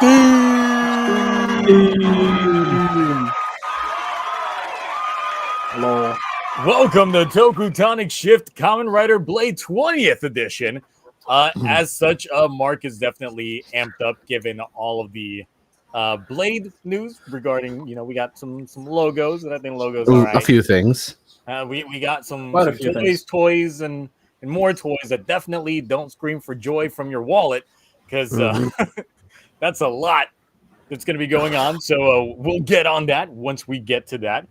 Hello. Welcome to TokuTonic Shift Kamen Rider Blade 20th edition. As such, Mark is definitely amped up given all of the Blade news regarding, we got some logos, and I think logos are right. A few things. We got some Things. toys, and more toys that definitely don't scream for joy from your wallet, because that's a lot that's going to be going on. So we'll get on that once we get to that.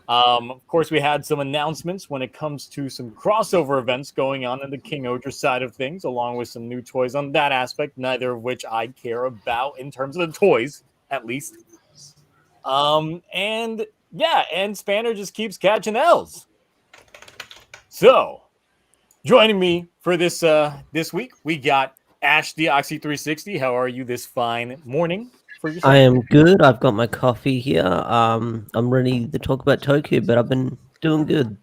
Of course, we had some announcements when it comes to some crossover events going on in the King-Ohger side of things, along with some new toys on that aspect, neither of which I care about in terms of the toys, at least. And Spanner just keeps catching L's. So, joining me for this week, we got Ash the Oxy 360. How are you this fine morning? I am good. I've got my coffee here. I'm ready to talk about Toku, but I've been doing good.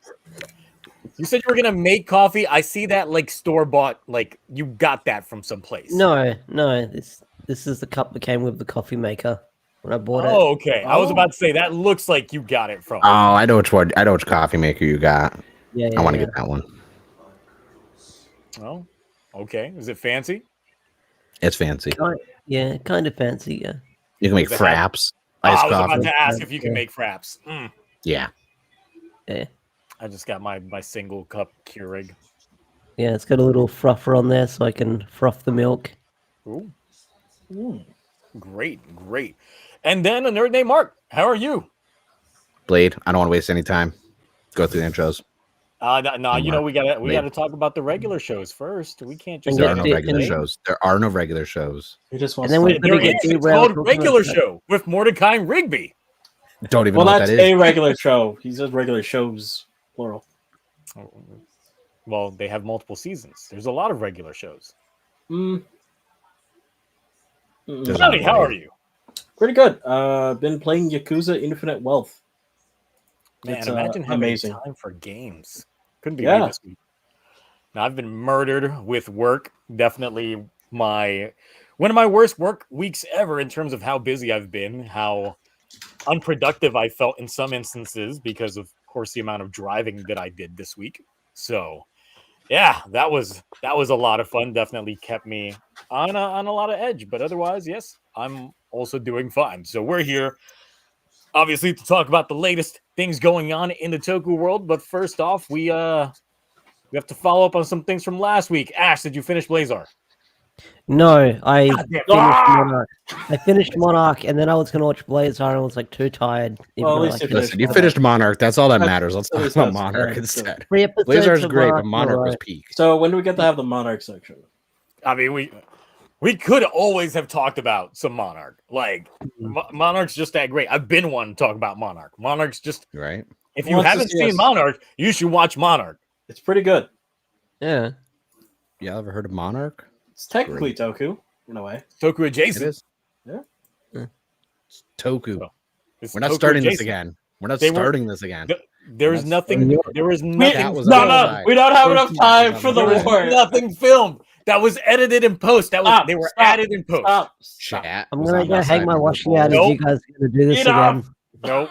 You said you were gonna make coffee. I see that like store bought, like you got that from someplace. No. This is the cup that came with the coffee maker when I bought it. Oh, okay. I was about to say that looks like you got it from. Oh, I know which one. I know which coffee maker you got. Yeah, I want to get that one. Oh, okay. Is it fancy? It's fancy. Kind of fancy. Yeah. You can make fraps. I Iced was coffee. about to ask if you can make fraps. Yeah. Yeah. I just got my single cup Keurig. Yeah, it's got a little fruffer on there so I can froth the milk. Ooh. Great. And then a nerd named Mark. How are you? Blade. I don't want to waste any time. Go through the intros. No, we gotta talk about the regular shows first. We can't just. There are no regular shows. There are no regular shows. He just And wants then to... we There is. It's called regular show with Mordecai and Rigby. Don't even Well, know what that's that is. a regular show. He says regular shows, plural. Well, they have multiple seasons. There's a lot of regular shows. There's Johnny, how are you? Pretty good. Been playing Yakuza Infinite Wealth. Man, It's, imagine having amazing. time for games. Couldn't be me this week. Now, I've been murdered with work. Definitely one of my worst work weeks ever in terms of how busy I've been, how unproductive I felt in some instances because of course, the amount of driving that I did this week. So, yeah, that was a lot of fun. Definitely kept me on a lot of edge. But otherwise, yes, I'm also doing fine. So we're here, obviously, to talk about the latest things going on in the Toku world. But first off, we have to follow up on some things from last week. Ash, did you finish Blazar? No, I finished Monarch. I finished Monarch, and then I was going to watch Blazar, and I was like too tired. Well, at least Listen, you finished Monarch. That's all that matters. Let's talk about Monarch instead. Blazar's great, but Monarch was peak. So when do we get to have the Monarch section? I mean, we could always have talked about some Monarch. Like, Monarch's just that great. I've been one to talk about Monarch. Monarch's just... Right. If you haven't seen Monarch, you should watch Monarch. It's pretty good. Yeah. Yeah, ever heard of Monarch? It's technically Toku, in a way. Toku adjacent. It is. Yeah. It's Toku. So, We're not starting this again. We're not starting this again. There is nothing. There was nothing. We don't have enough time for the war. Nothing filmed. That was edited in post. They were added in post. Chat. I'm gonna go hang my washing out. If you guys are gonna do this again? Nope.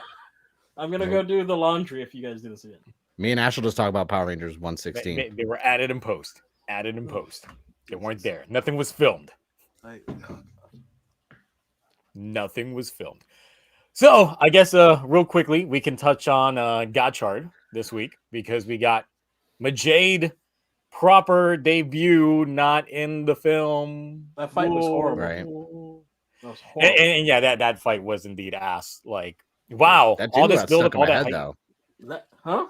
I'm gonna go do the laundry if you guys do this again. Me and Ash will just talk about Power Rangers 116. They were added in post. Added in post. They weren't there. Nothing was filmed. Nothing was filmed. So I guess real quickly we can touch on Gotchard this week because we got Majade proper debut, not in the film. That fight was horrible. Right. That was horrible. And yeah, that fight was indeed ass. Like, wow, That all jingle this got build stuck up, in all my that head, hype. though.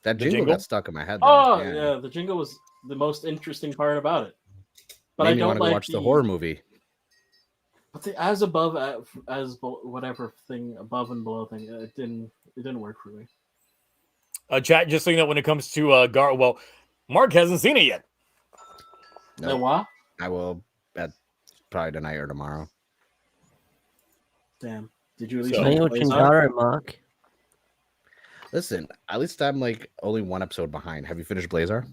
That jingle jingle? got stuck in my head, though. Oh, yeah, the jingle was the most interesting part about it. But Made I me don't want to like watch the horror movie. But the as above, whatever thing, above and below thing, it didn't work for me. Chat, just so you know, when it comes to Mark hasn't seen it yet. No. What? I will bet probably tonight or tomorrow. Damn. Did you at least Are you watching Garo, Mark? Listen, at least I'm like only one episode behind. Have you finished Blazar?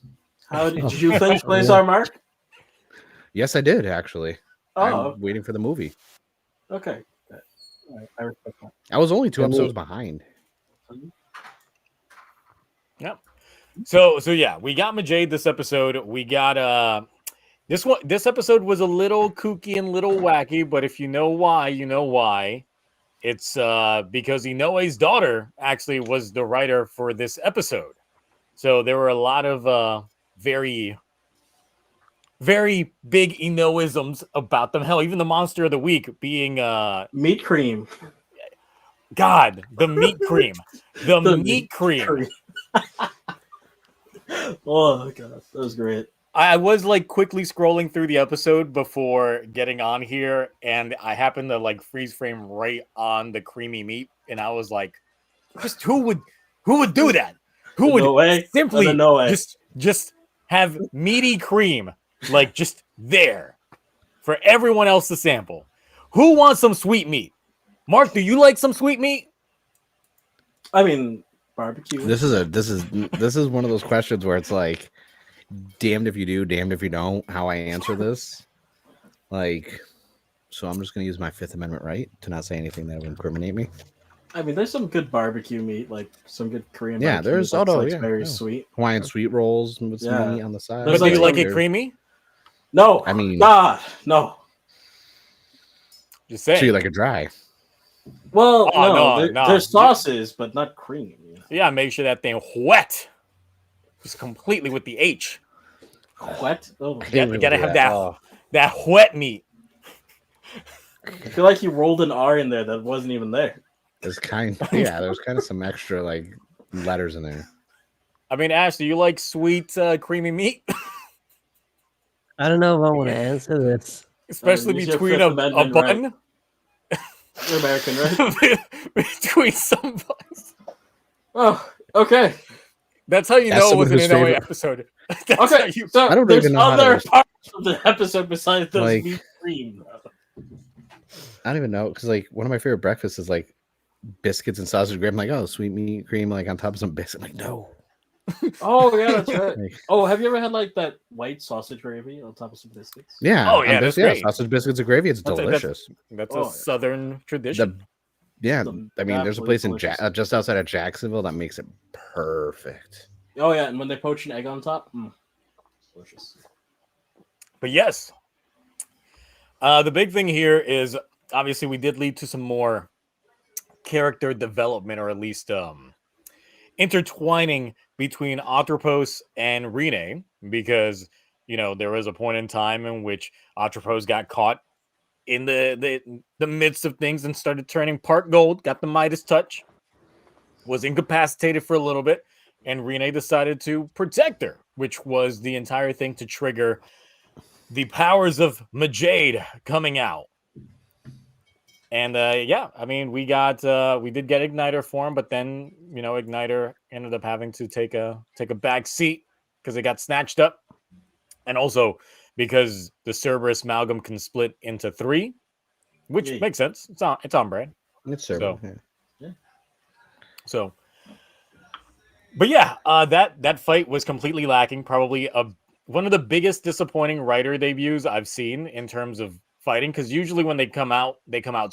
How did you finish Blazar, Mark? Yes, I did actually. I'm waiting for the movie. Okay. I respect that. I was only 2 episodes behind. Yep. So yeah, we got Majade this episode. We got this episode was a little kooky and little wacky, but if you know why, you know why. It's because Inoue's daughter actually was the writer for this episode. So there were a lot of very, very big Inoisms about them. Hell, even the monster of the week being meat cream. God, the meat cream. The meat cream. Oh god, that was great. I was like quickly scrolling through the episode before getting on here, and I happened to like freeze frame right on the creamy meat, and I was like, just who would do that? Who would simply just have meaty cream like just there for everyone else to sample? Who wants some sweet meat? Mark, do you like some sweet meat? I mean, barbecue. This is one of those questions where it's like, damned if you do, damned if you don't. How I answer this, like, so I'm just gonna use my Fifth Amendment right to not say anything that would incriminate me. I mean, there's some good barbecue meat, like some good Korean. Yeah, there's very sweet Hawaiian sweet rolls with some meat on the side. But do you like it creamy? No, I mean, God, no. Just saying. So you like it dry? Well, no. There's sauces, but not cream. Yeah, make sure that thing wet. Just completely with the H. Wet? Oh, you gotta have that wet meat. I feel like you rolled an R in there that wasn't even there. There's kind of some extra like letters in there. I mean, Ash, do you like sweet creamy meat? I don't know if I want to answer this. Especially between a bun. Right? You're American, right? Between some buns. Oh, okay. That's how you know it was an Inoue episode. Okay, so I don't there's even know other parts of the episode besides those like, meat cream. I don't even know, because like one of my favorite breakfasts is like biscuits and sausage gravy. I'm like, oh, sweet meat cream like on top of some biscuit. I'm like, no. Oh yeah, that's right. Oh, have you ever had like that white sausage gravy on top of some biscuits? Yeah. Oh yeah, that's great. Sausage biscuits and gravy. It's delicious. That's a southern tradition. I mean, there's a place in just outside of Jacksonville that makes it perfect. Oh yeah, and when they poach an egg on top, delicious. But yes, the big thing here is obviously we did lead to some more character development, or at least intertwining between Atropos and Rene, because there was a point in time in which Atropos got caught in the midst of things and started turning part gold, got the Midas touch, was incapacitated for a little bit, and Rene decided to protect her, which was the entire thing to trigger the powers of Majade coming out. And I mean, we did get Igniter form, but then Igniter ended up having to take a back seat because it got snatched up, and also because the Cerberus amalgam can split into 3, which makes sense. It's on brand. It's Cerberus. So, but yeah, that fight was completely lacking. Probably one of the biggest disappointing writer debuts I've seen in terms of fighting, because usually when they come out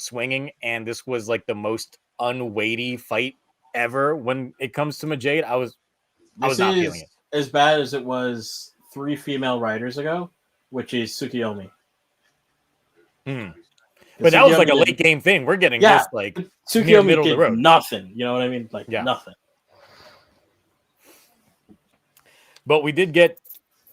swinging, and this was like the most unweighty fight ever when it comes to Majade. I was not feeling it as bad as it was 3 female writers ago, which is Tsukiyomi. But that was like a late game thing. We're getting this like Tsukiyomi middle of the road. Nothing, you know what I mean? Like nothing. But we did get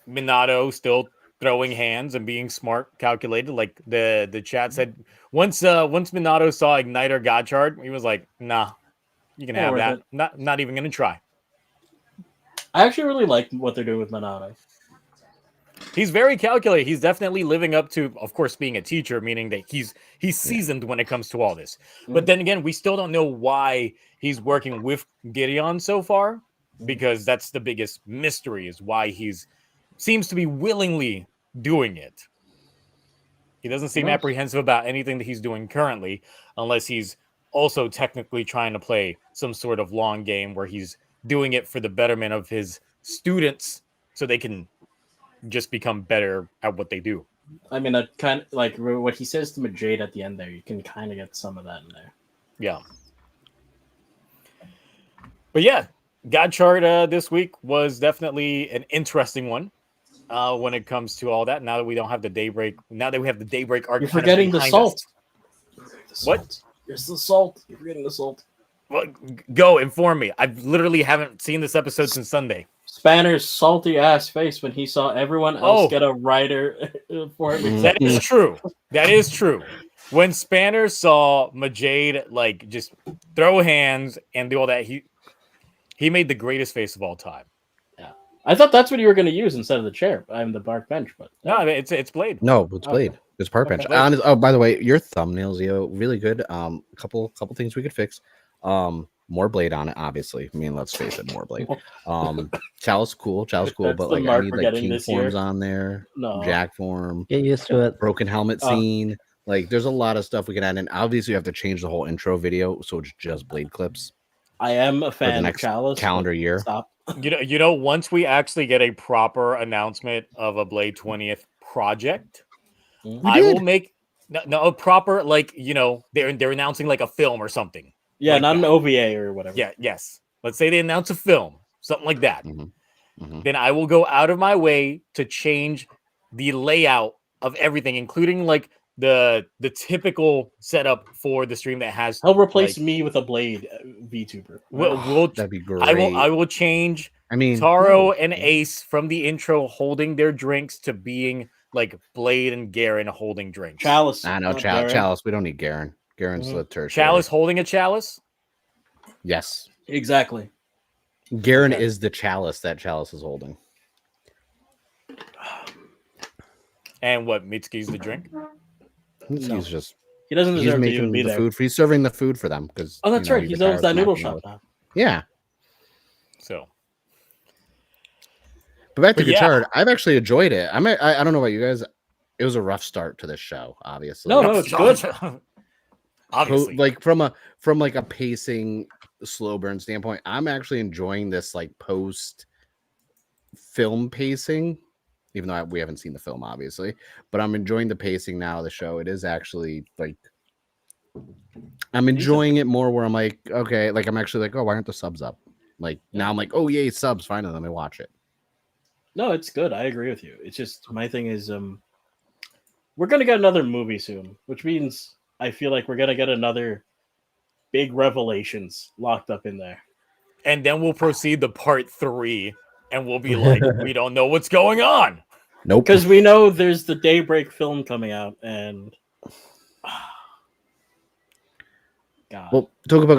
Minato still throwing hands and being smart, calculated. Like the chat said, once Minato saw Igniter Godchard, he was like, "Nah, you can have that. Not even gonna try." I actually really like what they're doing with Minato. He's very calculated. He's definitely living up to, of course, being a teacher, meaning that he's seasoned when it comes to all this. But then again, we still don't know why he's working with Gideon so far, because that's the biggest mystery, is why he's seems to be willingly doing it. He doesn't seem apprehensive about anything that he's doing currently, unless he's also technically trying to play some sort of long game where he's doing it for the betterment of his students so they can just become better at what they do. I mean, that kind of like what he says to Majade at the end there. You can kind of get some of that in there. Yeah. But yeah, God chart this week was definitely an interesting one when it comes to all that. Now that we don't have the Daybreak, now that we have the Daybreak arc, You're forgetting the salt. What? There's the salt. You're forgetting the salt. Well, go inform me. I literally haven't seen this episode since Sunday. Spanner's salty ass face when he saw everyone else get a rider for him. That is true. That is true. When Spanner saw Majade like just throw hands and do all that, he made the greatest face of all time. Yeah, I thought that's what you were going to use instead of the chair. I'm the bark bench, but no, it's Blade. No, it's Blade. Okay. It's park bench. Okay. Oh, by the way, your thumbnails, Yo, really good. Couple things we could fix. More Blade on it, obviously. I mean, let's face it, more Blade. Chalice cool, but like I need like King forms on there. No. Jack form. Get used to it. Broken helmet scene. Like there's a lot of stuff we can add in. Obviously, you have to change the whole intro video, so it's just Blade clips. I am a fan the next of Chalice. Calendar year. Stop. You know, once we actually get a proper announcement of a Blade 20th project, I will make a proper, like, you know, they're announcing like a film or something. Yeah, like not that. an OVA or whatever. Yeah, yes. Let's say they announce a film, something like that. Mm-hmm. Then I will go out of my way to change the layout of everything, including like the typical setup for the stream that has. He'll replace me with a Blade VTuber. That'd be great. I will change. I mean, Taro and Ace from the intro holding their drinks to being like Blade and Garen holding drinks. Chalice. I know Chalice. We don't need Garen. Garen's the tertiary. Chalice holding a chalice. Yes, exactly. Garen is the chalice that Chalice is holding. And what Mitsuki's the drink? He's just he doesn't deserve making to even be the there. food. He's serving the food for them because that's right. He owns that noodle shop now. Yeah. So, but back to Guitar, I've actually enjoyed it. I don't know about you guys. It was a rough start to this show, obviously. No, it's good. Obviously, like from a pacing slow burn standpoint, I'm actually enjoying this like post film pacing, even though we haven't seen the film, obviously. But I'm enjoying the pacing now of the show. It is actually like I'm enjoying it more. Where I'm like, okay, like I'm actually like, oh, why aren't the subs up? Like now I'm like, oh yay, subs! Finally, let me watch it. No, it's good. I agree with you. It's just my thing is, we're gonna get another movie soon, which means I feel like we're gonna get another big revelations locked up in there. And then we'll proceed to part 3, and we'll be like, we don't know what's going on. Nope. Because we know there's the Daybreak film coming out, and God. Well,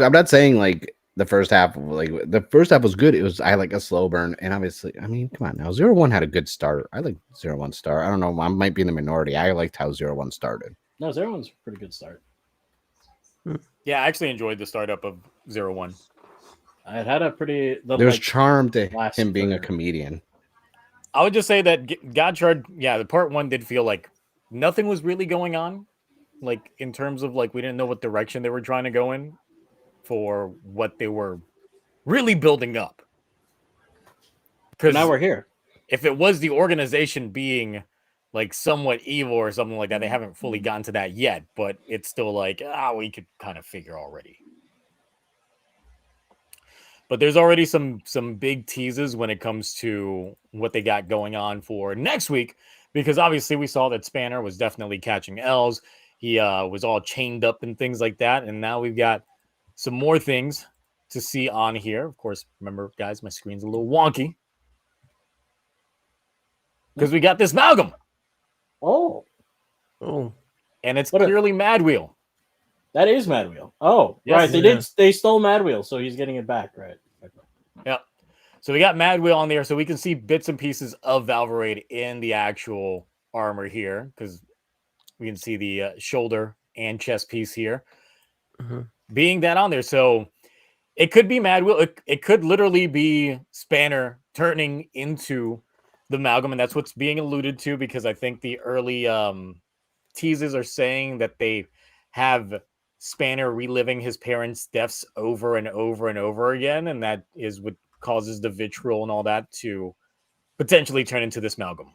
I'm not saying like the first half was good. It was I like a slow burn, and obviously, I mean, come on now, 0-1 had a good start. I like 0-1 start. I don't know, I might be in the minority. I liked how 0-1 started. No, 0-1's a pretty good start. Yeah, I actually enjoyed the startup of 0-1. I had a pretty. There's charm to him being a comedian. I would just say that Godchard, the part 1 did feel like nothing was really going on, like in terms of like we didn't know what direction they were trying to go in for what they were really building up. Because now we're here. If it was the organization being like somewhat evil or something like that, they haven't fully gotten to that yet, but it's still like, we could kind of figure already. But there's already some big teases when it comes to what they got going on for next week, because obviously we saw that Spanner was definitely catching L's. He was all chained up and things like that. And now we've got some more things to see on here. Of course, remember, guys, my screen's a little wonky because we got this Malcolm. Oh. And it's clearly Mad Wheel. That is Mad Wheel. Oh, yes, right. They stole Mad Wheel, so he's getting it back, right? Yeah. So we got Mad Wheel on there, so we can see bits and pieces of Valverade in the actual armor here, because we can see the shoulder and chest piece here. Being that on there. So it could be Mad Wheel. It could literally be Spanner turning into the Amalgam, and that's what's being alluded to, because I think the early teases are saying that they have Spanner reliving his parents' deaths over and over and over again, and that is what causes the vitriol and all that to potentially turn into this Amalgam.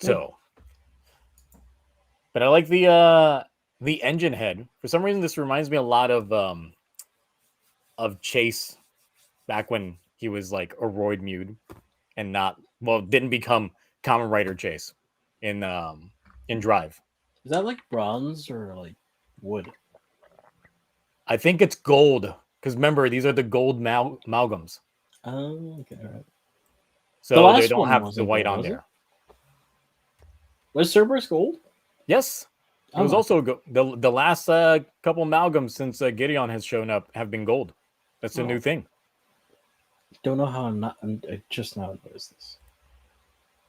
So, but I like the engine head. For some reason, this reminds me a lot of Chase back when he was like a roid mute and didn't become Kamen Rider Chase in Drive. Is that like bronze or like wood? I think it's gold because remember these are the gold amalgams, Oh, okay, all right. so The they last don't one have the wasn't white gold, on was it? there. Was Cerberus gold? Yes, it was Oh. also the last couple amalgams since Gideon has shown up have been gold. That's a new thing. Don't know how I just now noticed this.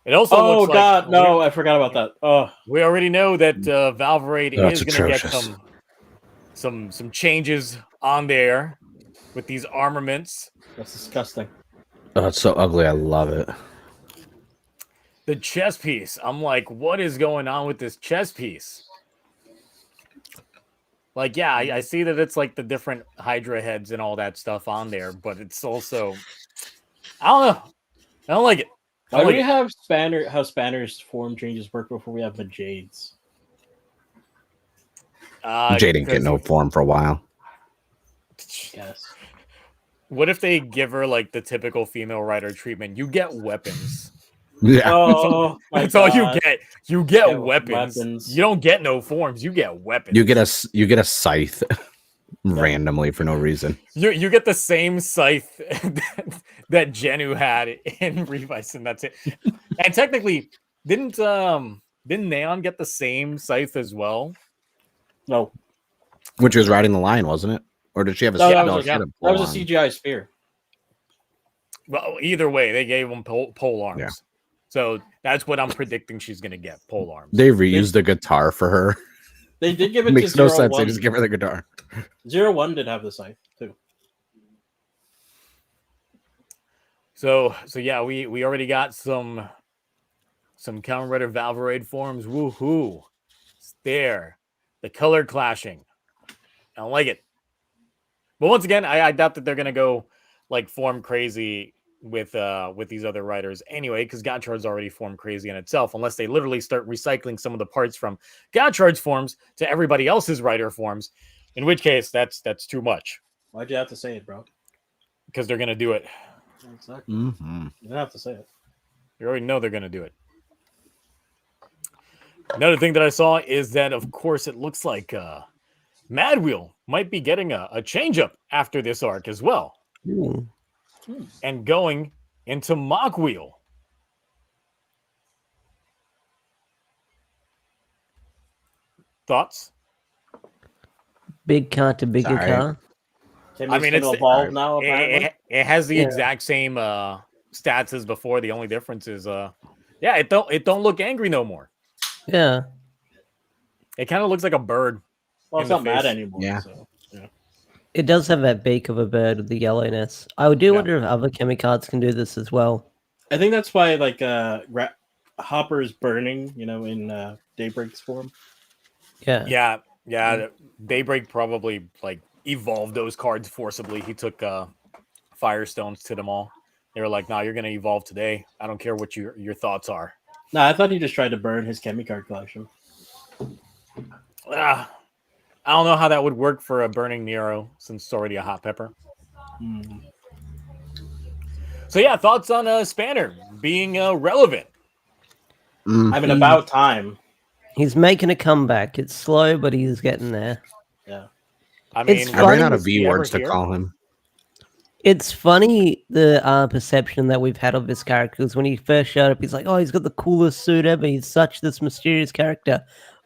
It also Oh looks God, like no! I forgot about that. Oh, we already know that Valverade That's is going to get atrocious. some changes on there with these armaments. that's disgusting. Oh, it's so ugly. I love it. The chess piece. I'm like, what is going on with this chess piece? Like, yeah, I see that it's like the different Hydra heads and all that stuff on there, but it's also, I don't know. I don't like it. I Why don't do like we it. have how Spanner's form changes work before we have the Jades? Jay didn't get no form for a while. Yes. What if they give her like the typical female writer treatment? You get weapons. Yeah. Oh, my That's all you God. get. You get Get weapons. weapons. You don't get no forms. You get weapons. You get a scythe randomly for no reason. You get the same scythe that Genu had in Revice, and that's it. And technically, didn't Neon get the same scythe as well? No, When she was riding the lion, wasn't it? Or did she have a No, that no, was she had a that was a full-on- CGI spear. Well, either way, they gave him pole arms. Yeah. So that's what I'm predicting she's gonna get, pole arms. They reused the guitar for her. They did give it Makes to no 0-1. sense. They just give her the guitar. 0-1 did have the scythe too. So yeah, we already got some Kamen Rider Valverade forms. Woohoo! It's there. The color clashing. I don't like it. But once again, I doubt that they're gonna go like form crazy with these other writers anyway, because Gotchard's already formed crazy in itself, unless they literally start recycling some of the parts from Gotchard's forms to everybody else's writer forms, in which case that's too much. Why'd you have to say it, bro? Because they're gonna do it. Exactly. Mm-hmm. You don't have to say it. You already know they're gonna do it. Another thing that I saw is that, of course, it looks like Mad Wheel might be getting a change-up after this arc as well. Ooh. And going into Mock Wheel. Thoughts? Big car to bigger Sorry. car. Timmy's mean, gonna it's- evolve now. Apparently, It has the Yeah. exact same stats as before. The only difference is, it don't look angry no more. Yeah. It kind of looks like a bird. well, in it's the not mad face. anymore. Yeah. So, yeah. It does have that beak of a bird with the yellowness. I do Yeah. wonder if other chemicards can do this as well. I think that's why like Hopper's burning, in Daybreak's form. Yeah. Yeah. Daybreak probably like evolved those cards forcibly. He took Firestones to them all. They were like, "Nah, you're gonna evolve today. I don't care what your thoughts are." No, I thought he just tried to burn his Chemicard collection. I don't know how that would work for a burning Nero since it's already a hot pepper. Hmm. So yeah, thoughts on Spanner being relevant? Mm. I mean, about time. He's making a comeback. It's slow, but he's getting there. Yeah. I mean, It's I ran funny out of was he V ever words to here? call him. It's funny the perception that we've had of this character, because when he first showed up, he's like, "Oh, he's got the coolest suit ever. He's such this mysterious character.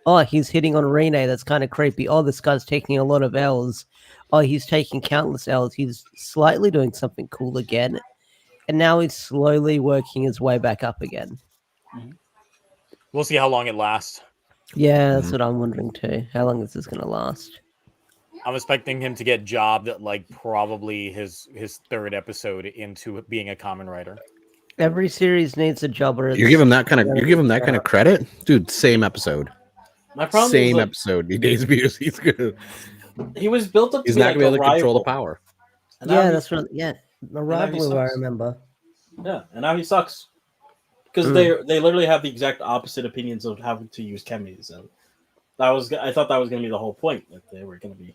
Oh, he's hitting on Rene. That's kind of creepy. Oh, this guy's taking a lot of L's. Oh, he's taking countless L's. He's slightly doing something cool again, and now he's slowly working his way back up again." We'll see how long it lasts. Yeah, that's what I'm wondering too. How long is this going to last? I'm expecting him to get jobbed at like probably his third episode into being a Kamen Rider. Every series needs a jobber. You give him that kind of credit, dude. Same episode, My problem same is like, episode. He debuts. He's good. he was built up to He's be not like gonna be able a to control the rival. power. And now Yeah, he's- that's right. Yeah, now he Arrival, I sucks. remember. Yeah, and now he sucks. because they literally have the exact opposite opinions of how to use chemis, and I thought that was going to be the whole point, that they were going to be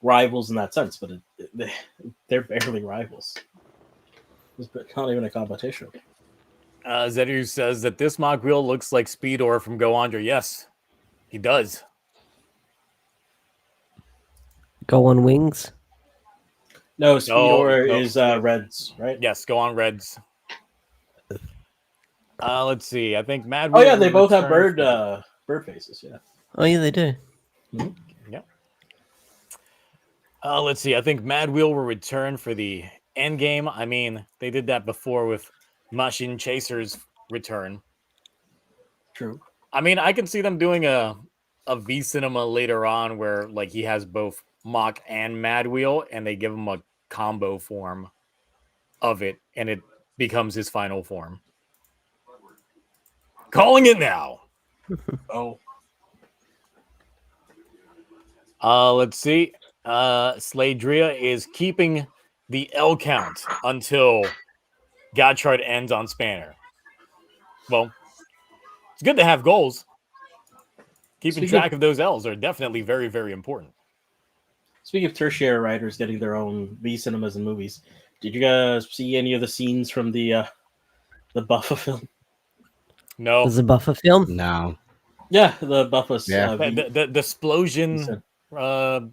rivals in that sense, but they're barely rivals. It's not even a competition. Zedu says that this mock wheel looks like Speedor from Go Under. Yes, he does. Go on wings. No, Speedor no. is Reds, right? Yes, Go On Reds. Let's see. I think Mad. Oh yeah, they both have bird faces. Yeah. Oh yeah, they do. Yep. Let's see. I think Mad Wheel will return for the end game. I mean, they did that before with Machine Chaser's return. True. I mean, I can see them doing a V Cinema later on where like he has both Mach and Mad Wheel, and they give him a combo form of it, and it becomes his final form. Calling it now. Oh. Let's see. Sladria is keeping the L count until Godchard ends on Spanner. Well, it's good to have goals. Keeping track of those L's are definitely very, very important. Speaking of tertiary writers getting their own V cinemas and movies, did you guys see any of the scenes from the Buffa film? No. There's a Buffer film? No. Yeah, the Buffa's. Yeah. The explosion. Rage?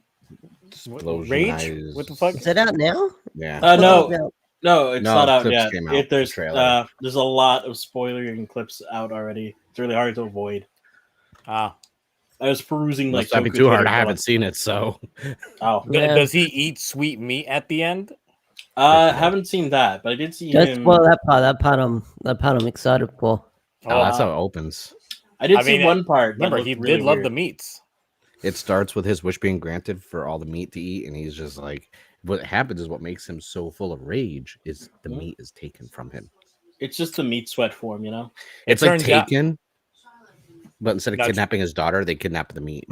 What the fuck? Is that out now? Yeah. No, it's not out yet. There's a lot of spoiling clips out already. It's really hard to avoid. I was perusing like. That'd be too hard. I haven't seen it, so. Oh, yeah. Does he eat sweet meat at the end? I haven't seen that, but I did see him. Well, that part I'm excited for. Oh, that's how it opens. I did see one part. Remember, he did love the meats. It starts with his wish being granted for all the meat to eat, and he's just like, what happens is what makes him so full of rage is the meat is taken from him. It's just the meat sweat form, you know? It's like taken, but instead of kidnapping his daughter, they kidnap the meat.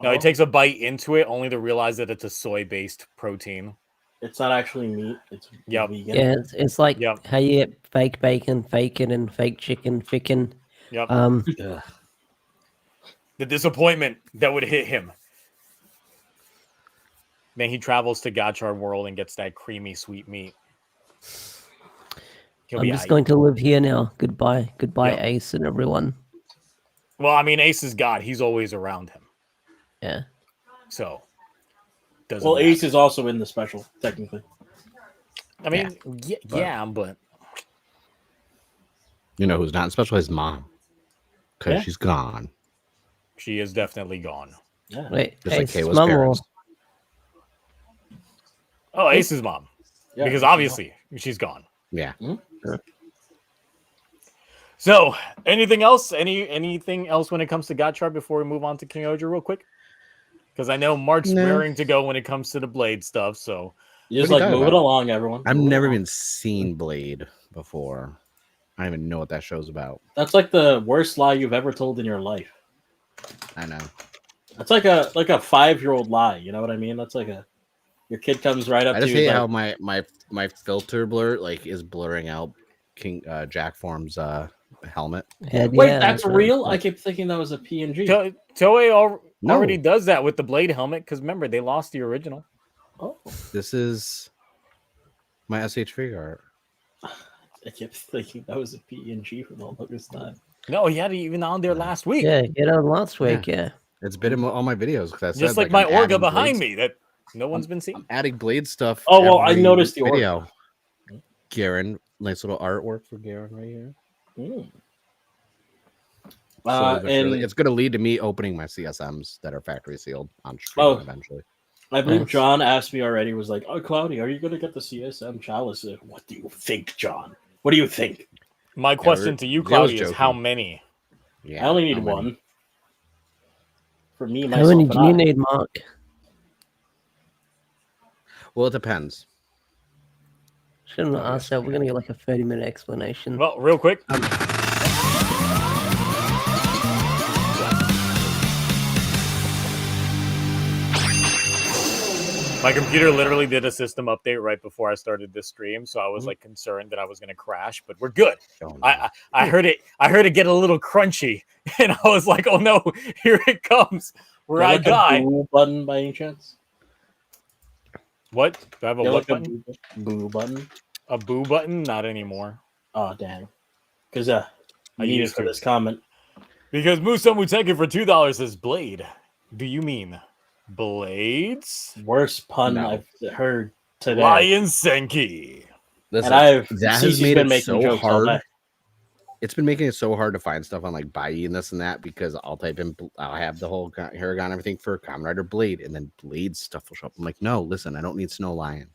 No, he takes a bite into it only to realize that it's a soy-based protein. It's not actually meat. It's vegan. Yeah, it's like how you get fake bacon, faking, and fake chicken, ficken. Yep. The disappointment that would hit him. Then he travels to Gachar World and gets that creamy sweet meat. I'm just going to live here now. Goodbye, Ace and everyone. Well, I mean, Ace is God. He's always around him. Yeah. So. Ace is also in the special, technically. I mean, but you know who's not in special? His mom, because she's gone. She is definitely gone. Yeah. Wait, just Ace's like Kayla's mom parents. Oh, Ace's mom. Yeah, because obviously she's gone. Yeah. Mm-hmm. So, anything else? Anything else when it comes to Gotchard before we move on to King-Ohger real quick? Because I know Mark's raring to go when it comes to the Blade stuff. So, you just move it along, everyone. I've never even seen Blade before. I don't even know what that show's about. That's like the worst lie you've ever told in your life. I know. That's like a 5-year-old lie. You know what I mean? That's like your kid comes right up to you. I just hate how my filter blur is blurring out Jack Form's helmet. Wait, that's real? I kept thinking that was a PNG. Toei already does that with the Blade helmet because remember they lost the original. Oh, this is my SH figure art. I kept thinking that was a PNG for the longest time. No, he had it even on there last week. Yeah, get on last week. Yeah. It's been in all my videos. Just like my Orga behind me that no one's been seeing. I'm adding Blade stuff. Oh, well, I noticed the video. Garen, nice little artwork for Garen right here. It's going to lead to me opening my CSMs that are factory sealed on stream eventually. I believe John asked me already, was like, oh, Cloudy, are you going to get the CSM chalice? What do you think, John? What do you think? My question to you, Cloudy, is how many? Yeah, I only need one. For me, myself, how many do you need, Mark? Well, it depends. Shouldn't have asked that. We're going to get like a 30-minute explanation. Well, real quick. My computer literally did a system update right before I started this stream, so I was like concerned that I was going to crash, but we're good. Oh, no. I heard it get a little crunchy, and I was like, oh no, here it comes, where I die. Boo button by any chance? What? Do I have a what button? Boo button. A boo button? Not anymore. Oh damn! Because I need it used for to. this comment. Because Musa Muteki for $2 says Blade. Do you mean Blades? Worst pun No. I've heard today. Lion Senki. Listen, And that has Cece's made been it making so jokes all hard. day. It's been making it so hard to find stuff on like Bai and this and that because I'll type in, I'll have the whole Haragon everything for Kamen Rider Blade, and then Blade stuff will show up. I'm like, no, listen, I don't need Snow Lion.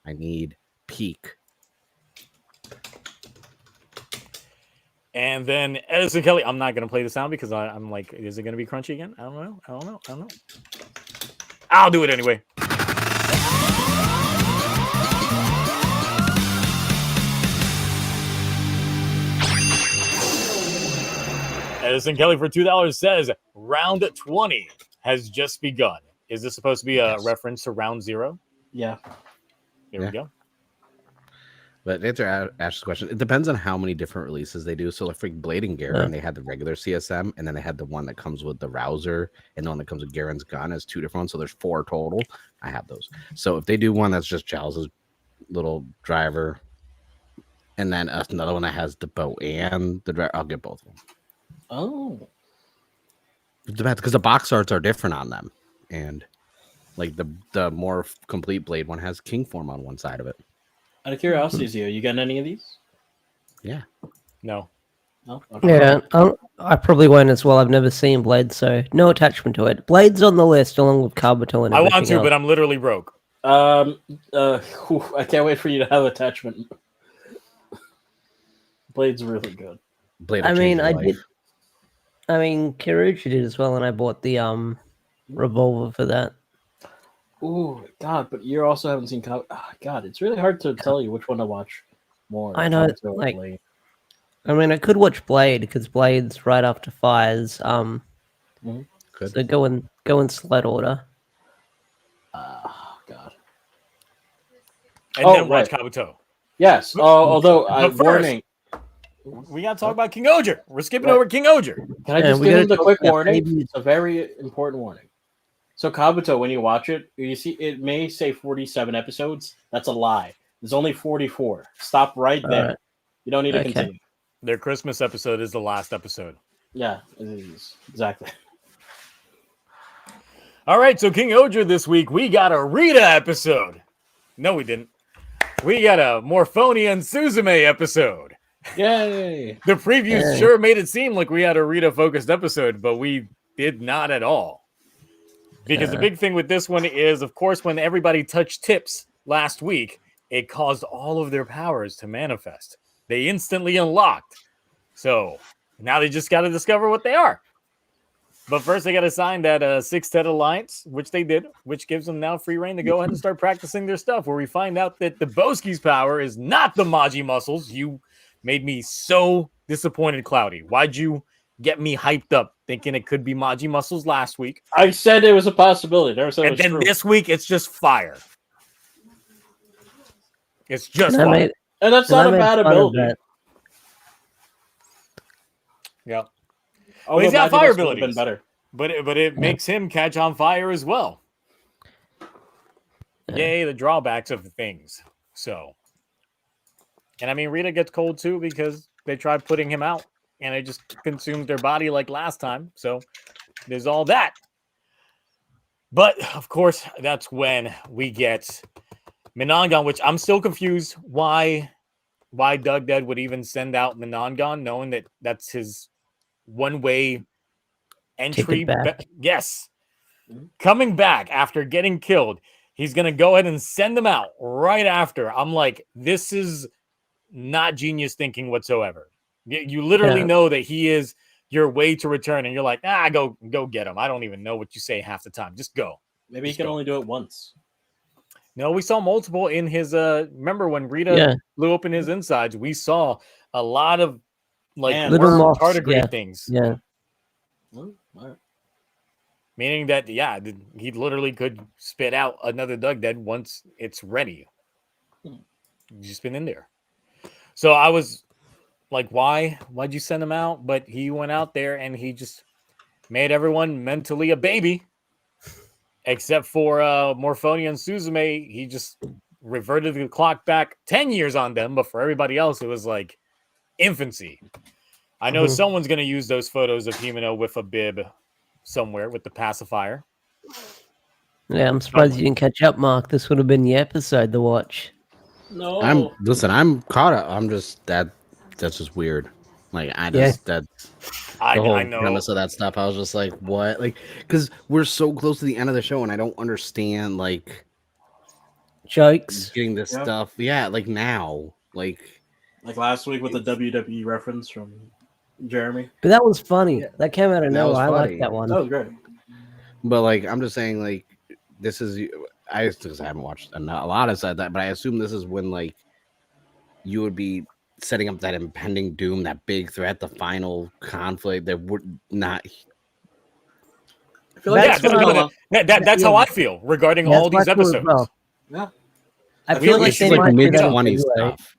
I need Peak. And then Edison Kelly, I'm not going to play the sound because I'm like, is it going to be crunchy again? I don't know. I'll do it anyway. Edison Kelly for $2 says, round 20 has just begun. Is this supposed to be a reference to round 0? Yeah. There we go. But to answer Ash's question, it depends on how many different releases they do. So like for Blade and Garen, they had the regular CSM, and then they had the one that comes with the Rouser, and the one that comes with Garen's gun is 2 different ones. So there's 4 total. I have those. So if they do one that's just Giles' little driver, and then another one that has the boat and the driver, I'll get both of them. Oh. It depends because the box arts are different on them, and like the more complete Blade one has King form on one side of it. Out of curiosity, Zio, you got any of these? No. No. Okay. Yeah, I probably won't as well. I've never seen Blade, so no attachment to it. Blade's on the list along with Kabuto and I everything want to, else. but I'm literally broke. I can't wait for you to have attachment. Blade's really good. Blade. I mean, Kiruchi did as well, and I bought the revolver for that. Oh God! But you also haven't seen. God, it's really hard to tell you which one to watch more. I know, Kabuto or like- Blade. I mean, I could watch Blade because Blade's right after Fires. Good. So go in sled order. God. And Oh, then watch right. Kabuto. Yes. Although But first- warning. We got to talk about King-Ohger. We're skipping over King-Ohger. Can I Yeah, just we give gotta him the talk quick about warning? maybe- It's a very important warning. So Kabuto, when you watch it, you see it may say 47 episodes. That's a lie. There's only 44. Stop right there. Alright. You don't need to Okay. continue. Their Christmas episode is the last episode. Yeah, it is. Exactly. All right, so King-Ohger this week, we got a Rita episode. No, we didn't. We got a Morphone and Suzume episode. Yay! The previews Yeah. sure made it seem like we had a Rita-focused episode, but we did not at all. Because the big thing with this one is, of course, when everybody touched tips last week, it caused all of their powers to manifest. They instantly unlocked. So now they just got to discover what they are. But first, they got to sign that Six-Tet Alliance, which they did, which gives them now free reign to go ahead and start practicing their stuff, where we find out that the Boski's power is not the Maji muscles. You made me so disappointed, Cloudy. Why'd you get me hyped up thinking it could be Maji muscles last week? I said it was a possibility. Never said it And was then true. this week, it's just fire. It's just And I fire. made, And that's and I not a made bad fun of ability. that. Yeah. Although he's got Magic fire Muscle would've abilities. Been better. But it makes him catch on fire as well. Yay, the drawbacks of things. So, and I mean, Rita gets cold too because they tried putting him out and it just consumed their body like last time. So there's all that. But of course, that's when we get Minongon, which I'm still confused why Doug Dead would even send out Minongon, knowing that that's his one-way entry. back. Yes. Coming back after getting killed, he's going to go ahead and send them out right after. I'm like, this is not genius thinking whatsoever. You literally know that he is your way to return, and you're like, go get him. I don't even know what you say half the time. Just go. Maybe Just he can go. only do it once. No, we saw multiple in his remember when Rita blew open his insides, we saw a lot of like Man, little worm moths, tardigrade yeah. things. Yeah. Well, all right. Meaning that, yeah, he literally could spit out another Doug Dead once it's ready. He's just been in there. So I was like, why'd you send him out? But he went out there and he just made everyone mentally a baby. Except for Morphonia and Suzume, he just reverted the clock back 10 years on them. But for everybody else, it was like infancy. I know someone's going to use those photos of Himeno with a bib somewhere with the pacifier. Yeah, I'm surprised you didn't catch up, Mark. This would have been the episode to watch. No. I'm caught up. I'm just that's just weird. Like I just the whole I know. premise of that stuff. I was just like, what? Like, because we're so close to the end of the show, and I don't understand like Jokes. getting this stuff. Yeah, like now, like last week with the WWE reference from Jeremy. But that was funny. That came out of That nowhere. was I funny. like that one. That was great. But like, I'm just saying, like, this is because I haven't watched a lot of said that, but I assume this is when like you would be setting up that impending doom, that big threat, the final conflict that would not. I feel like That's how I feel regarding all these episodes. Well. Yeah. I feel like this they is like might do mid that 20s anyway. stuff.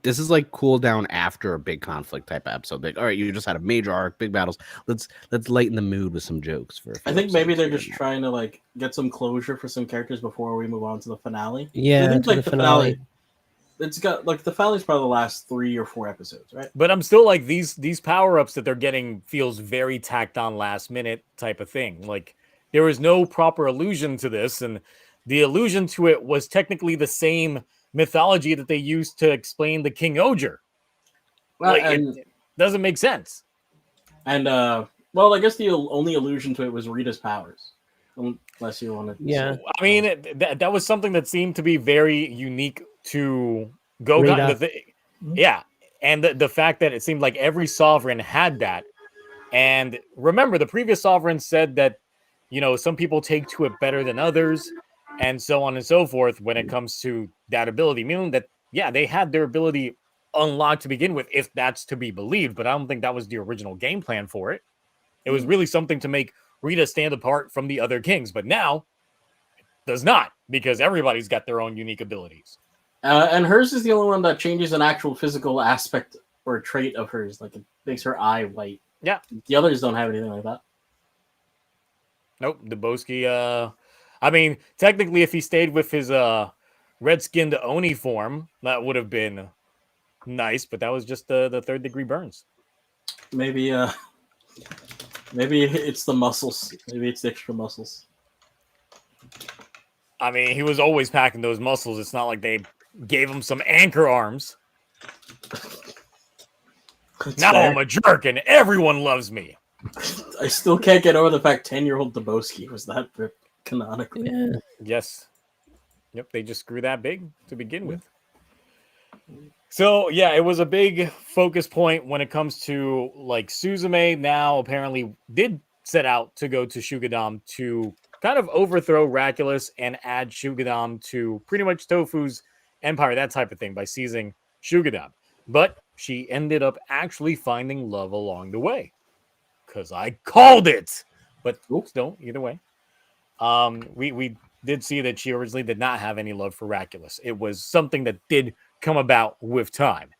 This is like cool down after a big conflict type of episode. Like, all right, you just had a major arc, big battles. Let's lighten the mood with some jokes for. I think maybe they're just trying to like get some closure for some characters before we move on to the finale. Yeah, I think to like the the finale. It's got like the finale's probably the last 3 or 4 episodes, right? But I'm still like these power-ups that they're getting feels very tacked on last minute type of thing. Like there was no proper allusion to this, and the allusion to it was technically the same mythology that they used to explain the King-Ohger. Well, Like, and it doesn't make sense. And well, I guess the only allusion to it was Rita's powers, unless you want to. Yeah. I mean, that was something that seemed to be very unique to Gogan. Yeah, and the fact that it seemed like every sovereign had that. And remember, the previous sovereign said that, you know, some people take to it better than others, and so on and so forth when it comes to that ability. Meaning that, yeah, they had their ability unlocked to begin with, if that's to be believed, but I don't think that was the original game plan for it. It was really something to make Rita stand apart from the other kings, but now it does not, because everybody's got their own unique abilities. And hers is the only one that changes an actual physical aspect or trait of hers, like it makes her eye white. Yeah. The others don't have anything like that. Nope, Dubosky, I mean, technically if he stayed with his red-skinned Oni form, that would have been nice, but that was just the third-degree burns. Maybe it's the muscles. Maybe it's the extra muscles. I mean, he was always packing those muscles. It's not like they gave him some anchor arms. Now fair. I'm a jerk and everyone loves me. I still can't get over the fact 10-year-old Dubosky was that canonical. Yeah. Yes. Yep, they just grew that big to begin with. So, yeah, it was a big focus point when it comes to, like, Suzume now apparently did set out to go to Shugadam to kind of overthrow Raculus and add Shugadam to pretty much Tofu's empire, that type of thing, by seizing Shugadam. But she ended up actually finding love along the way. Because I called it! But, still, either way. We did see that she originally did not have any love for Raculus. It was something that did come about with time,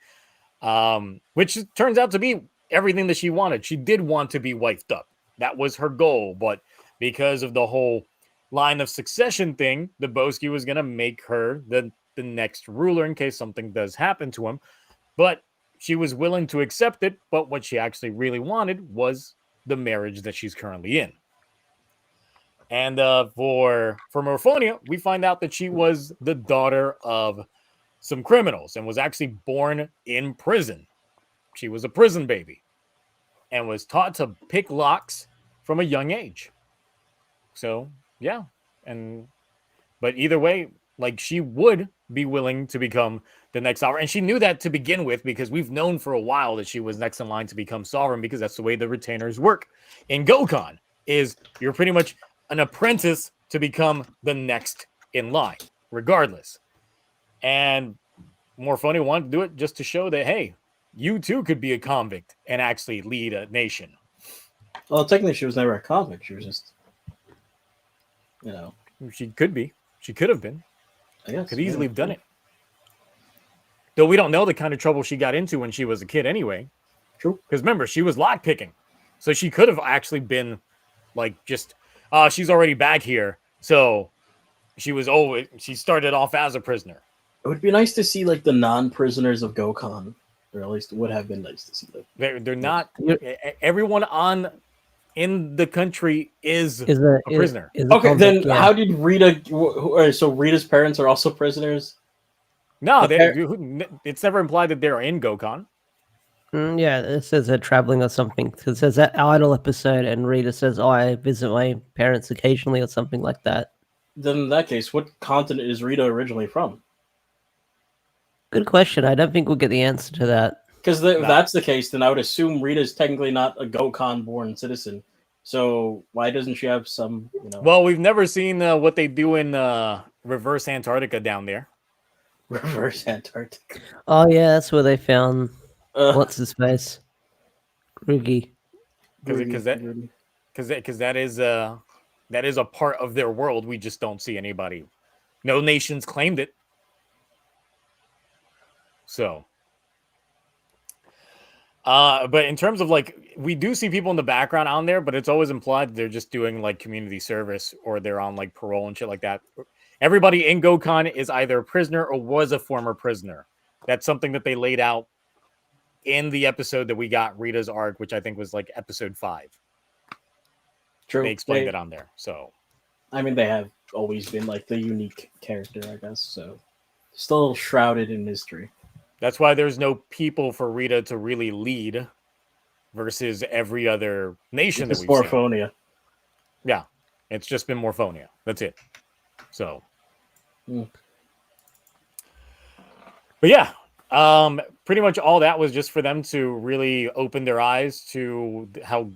which turns out to be everything that she wanted. She did want to be wifed up. That was her goal, but because of the whole line of succession thing, Dubosky was going to make her the next ruler in case something does happen to him, but she was willing to accept it, but what she actually really wanted was the marriage that she's currently in. And for Morphonia, we find out that she was the daughter of some criminals and was actually born in prison. She was a prison baby and was taught to pick locks from a young age. So, yeah. But either way, like, she would be willing to become the next sovereign. And she knew that to begin with, because we've known for a while that she was next in line to become sovereign, because that's the way the retainers work in Gokon, is you're pretty much an apprentice to become the next in line, regardless. And Morphonia wanted to do it just to show that, hey, you too could be a convict and actually lead a nation. Well, technically, she was never a convict. She was just You know, She could be. She could have been. I guess Could easily have done it. Though we don't know the kind of trouble she got into when she was a kid anyway. True. Because remember, she was lockpicking. So she could have actually been like just, she's already back here. So she started off as a prisoner. It would be nice to see like the non-prisoners of Gokhan, or at least it would have been nice to see them. They're not, everyone in the country is a prisoner. Okay, then how did Rita, so Rita's parents are also prisoners? No, it's never implied that they're in Gokhan. Yeah, it says they're traveling or something. It says that idle episode, and Rita says, "Oh, I visit my parents occasionally," or something like that. Then in that case, what continent is Rita originally from? Good question. I don't think we'll get the answer to that. Because if that's the case, then I would assume Rita's technically not a Gokhan-born citizen. So why doesn't she have some? Well, we've never seen what they do in reverse Antarctica down there. Reverse Antarctica. Oh yeah, that's where they found what's his face, Rugi. Because that is a part of their world. We just don't see anybody. No nations claimed it. So, but in terms of like, we do see people in the background on there, but it's always implied that they're just doing like community service or they're on like parole and shit like that. Everybody in Gokhan is either a prisoner or was a former prisoner. That's something that they laid out in the episode that we got Rita's arc, which I think was like episode 5. True. They explained it on there. So, I mean, they have always been like the unique character, I guess. So, still shrouded in mystery. That's why there's no people for Rita to really lead versus every other nation that we've Morphonia. seen. Yeah, it's just been Morphonia. That's it. So, but yeah, pretty much all that was just for them to really open their eyes to how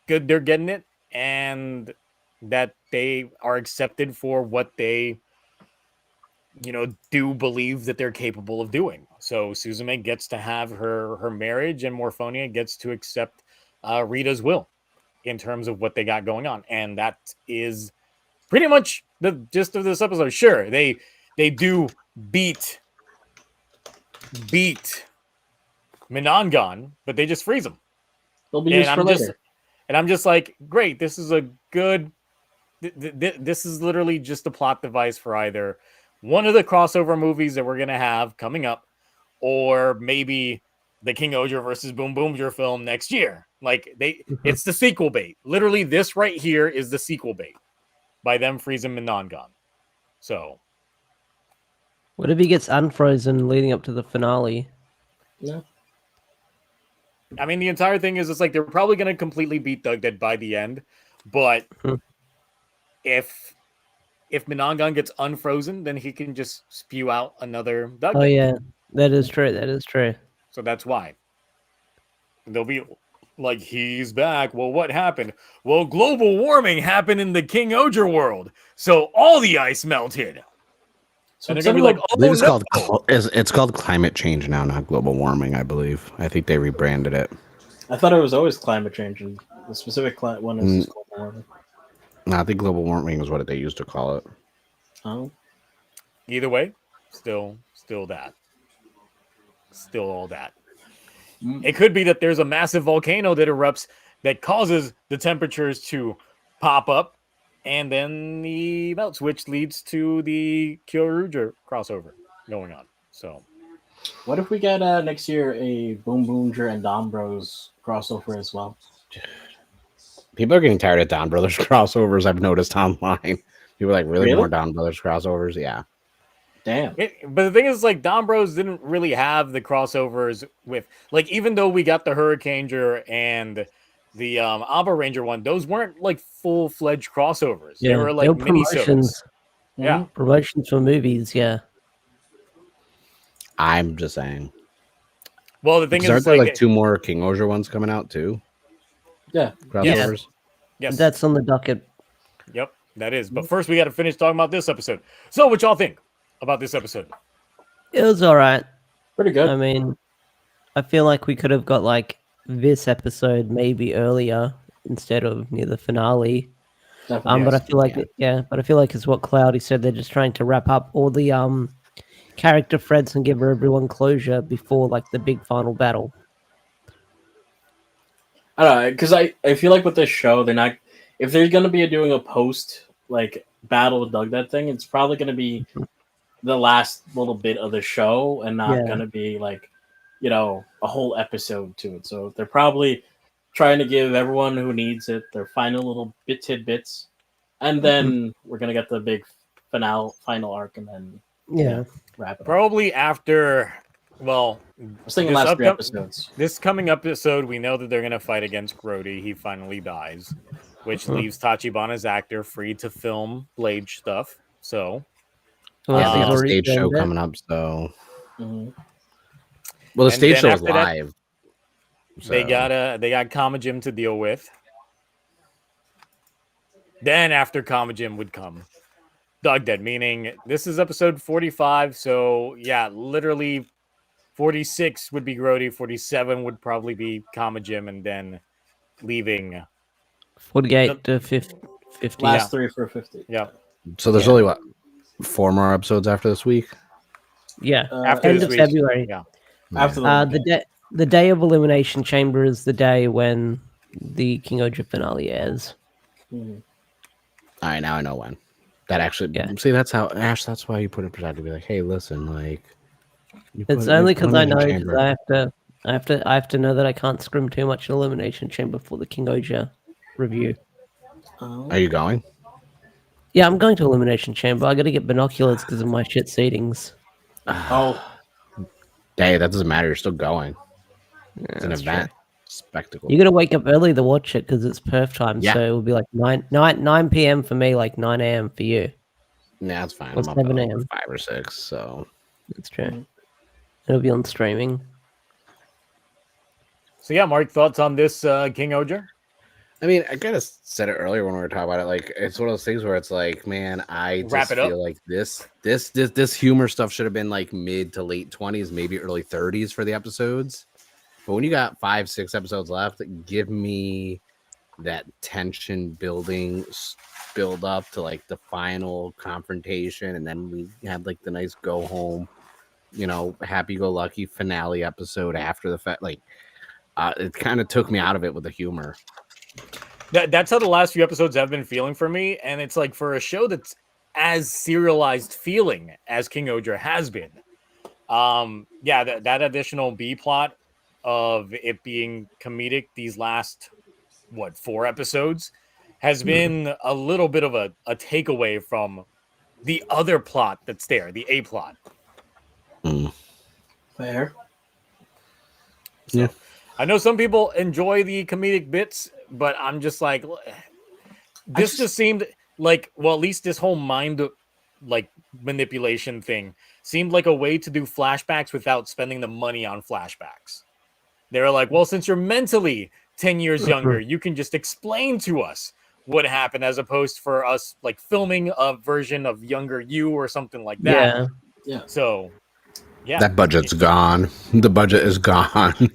good they're getting it and that they are accepted for what they, do believe that they're capable of doing. So Suzume gets to have her marriage and Morphonia gets to accept Rita's will in terms of what they got going on. And that is pretty much the gist of this episode. Sure, they do beat Minongon, but they just freeze him. They'll be used for later. And I'm just like, great, this is a good... This is literally just a plot device for either one of the crossover movies that we're going to have coming up, or maybe the King-Ohger versus Boom Boomger film next year. Like, it's the sequel bait. Literally, this right here is the sequel bait by them freezing Minongon. So, what if he gets unfrozen leading up to the finale? Yeah. I mean, the entire thing is, it's like they're probably going to completely beat Doug Dead by the end, but if Minongon gets unfrozen, then he can just spew out another Doug. Oh yeah, that is true. That is true. So that's why. They'll be like, he's back. Well, what happened? Well, global warming happened in the King-Ohger world, so all the ice melted. So and they're gonna be like, I believe it's called climate change now, not global warming. I believe. I think they rebranded it. I thought it was always climate change, and the specific one is global warming. No, I think global warming is what they used to call it. Oh. Either way, still that. Still all that. It could be that there's a massive volcano that erupts that causes the temperatures to pop up, and then the melts, which leads to the Kyoryuger crossover going on. So, what if we get next year a Boom Boomger and Dom Bros crossover as well? People are getting tired of Don Brothers crossovers. I've noticed online. People are like, really? More Don Brothers crossovers? Yeah. Damn. But the thing is, like, Don Bros didn't really have the crossovers with, like, even though we got the Hurricaneger and the Abba Ranger one, those weren't like full-fledged crossovers. Yeah, they were like mini-shows. Yeah. Promotions for movies, yeah. I'm just saying. Well, the thing is, aren't there like 2 more King-Ohger ones coming out too? Yeah. Crossovers? Yes. That's on the docket. Yep, that is. But first, we got to finish talking about this episode. So, what y'all think about this episode? It was all right. Pretty good. I mean, I feel like we could have got like this episode maybe earlier instead of near the finale. Definitely. But I feel like but I feel like it's what Cloudy said. They're just trying to wrap up all the character threads and give everyone closure before like the big final battle. I don't know, because I feel like with this show, they're not. If they're gonna be doing a post like battle with Doug that thing, it's probably gonna be the last little bit of the show and not gonna be like, a whole episode to it. So they're probably trying to give everyone who needs it their final little tidbits, and then we're gonna get the big final arc, and then wrap it up. Probably after. Well, I was thinking last 3 episodes. This coming episode, we know that they're going to fight against Grody. He finally dies, which leaves Tachibana's actor free to film Blade stuff. So, yeah, the stage show coming up. So, well, the stage show is live. So. They got Kamajim to deal with. Then after Kamajim would come Doug Dead, meaning this is episode 45. So yeah, literally 46 would be Grody, 47 would probably be Kamajim, and then leaving 48 to 50. Last 3 for 50. Yeah. So there's only 4 more episodes after this week? Yeah. After end of February. Yeah. After the day of Elimination Chamber is the day when the King-Ohger finale airs. All right, now I know when. That actually, see, that's how Ash. That's why you put it in perspective. To be like, hey, listen, like. It's only because I know I have to know that I can't scrim too much in Elimination Chamber for the King-Ohger review. Are you going? Yeah, I'm going to Elimination Chamber. I got to get binoculars because of my shit seatings. Hey, that doesn't matter. You're still going. Yeah, it's an event. Spectacle. You got to wake up early to watch it because it's perf time. Yeah. So it will be like 9 p.m. for me, like 9 a.m. for you. Nah, that's fine. Or I'm up 7 at a.m. 5 or 6, so. That's true. It'll be on streaming. So yeah, Mark, thoughts on this King-Ohger? I mean, I kind of said it earlier when we were talking about it. Like, it's one of those things where it's like, man, I just feel like this humor stuff should have been like mid to late 20s, maybe early 30s for the episodes. But when you got 5, 6 episodes left, give me that tension build up to like the final confrontation, and then we had like the nice go home, happy-go-lucky finale episode after the fact. Like, it kind of took me out of it with the humor. That's how the last few episodes have been feeling for me, and it's like for a show that's as serialized feeling as King-Ohger has been. That additional B plot of it being comedic these last 4 episodes has been a little bit of a takeaway from the other plot that's there, the A plot. Fair. So, yeah. I know some people enjoy the comedic bits, but I'm just like, this just seemed like, well, at least this whole mind like manipulation thing seemed like a way to do flashbacks without spending the money on flashbacks. They were like, well, since you're mentally 10 years younger, you can just explain to us what happened, as opposed for us like filming a version of younger you or something like that. Yeah. So, yeah. That budget's gone. The budget is gone.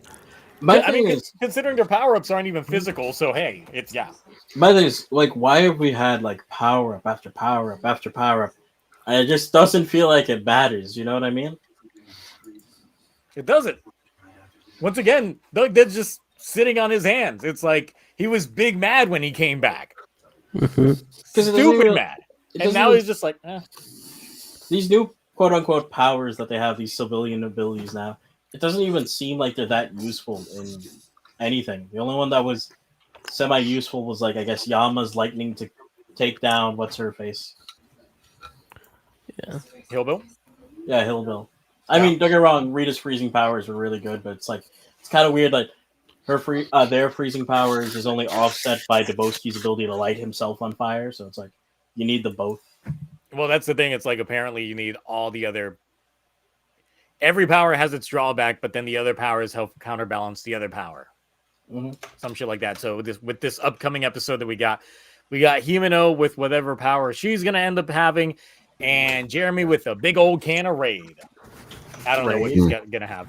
Considering their power-ups aren't even physical, so hey, it's My thing is, like, why have we had like power-up after power-up after power-up? And it just doesn't feel like it matters, you know what I mean? It doesn't. Once again, Doug Dead's just sitting on his hands. It's like he was big mad when he came back. Stupid mad. And now he's just like, These new quote-unquote powers that they have, these civilian abilities now, it doesn't even seem like they're that useful in anything. The only one that was semi-useful was, like, I guess, Yama's lightning to take down what's-her-face. Yeah. Hillbill? Yeah, Hillbill. I mean, don't get me wrong, Rita's freezing powers were really good, but it's like, it's kind of weird, like, their freezing powers is only offset by Dabowski's ability to light himself on fire, so it's like, you need the both. Well, that's the thing, it's like, apparently you need all the other... Every power has its drawback, but then the other powers help counterbalance the other power. Some shit like that. So with this upcoming episode that we got Himeno with whatever power she's going to end up having, and Jeremy with a big old can of Raid. I don't know what he's going to have.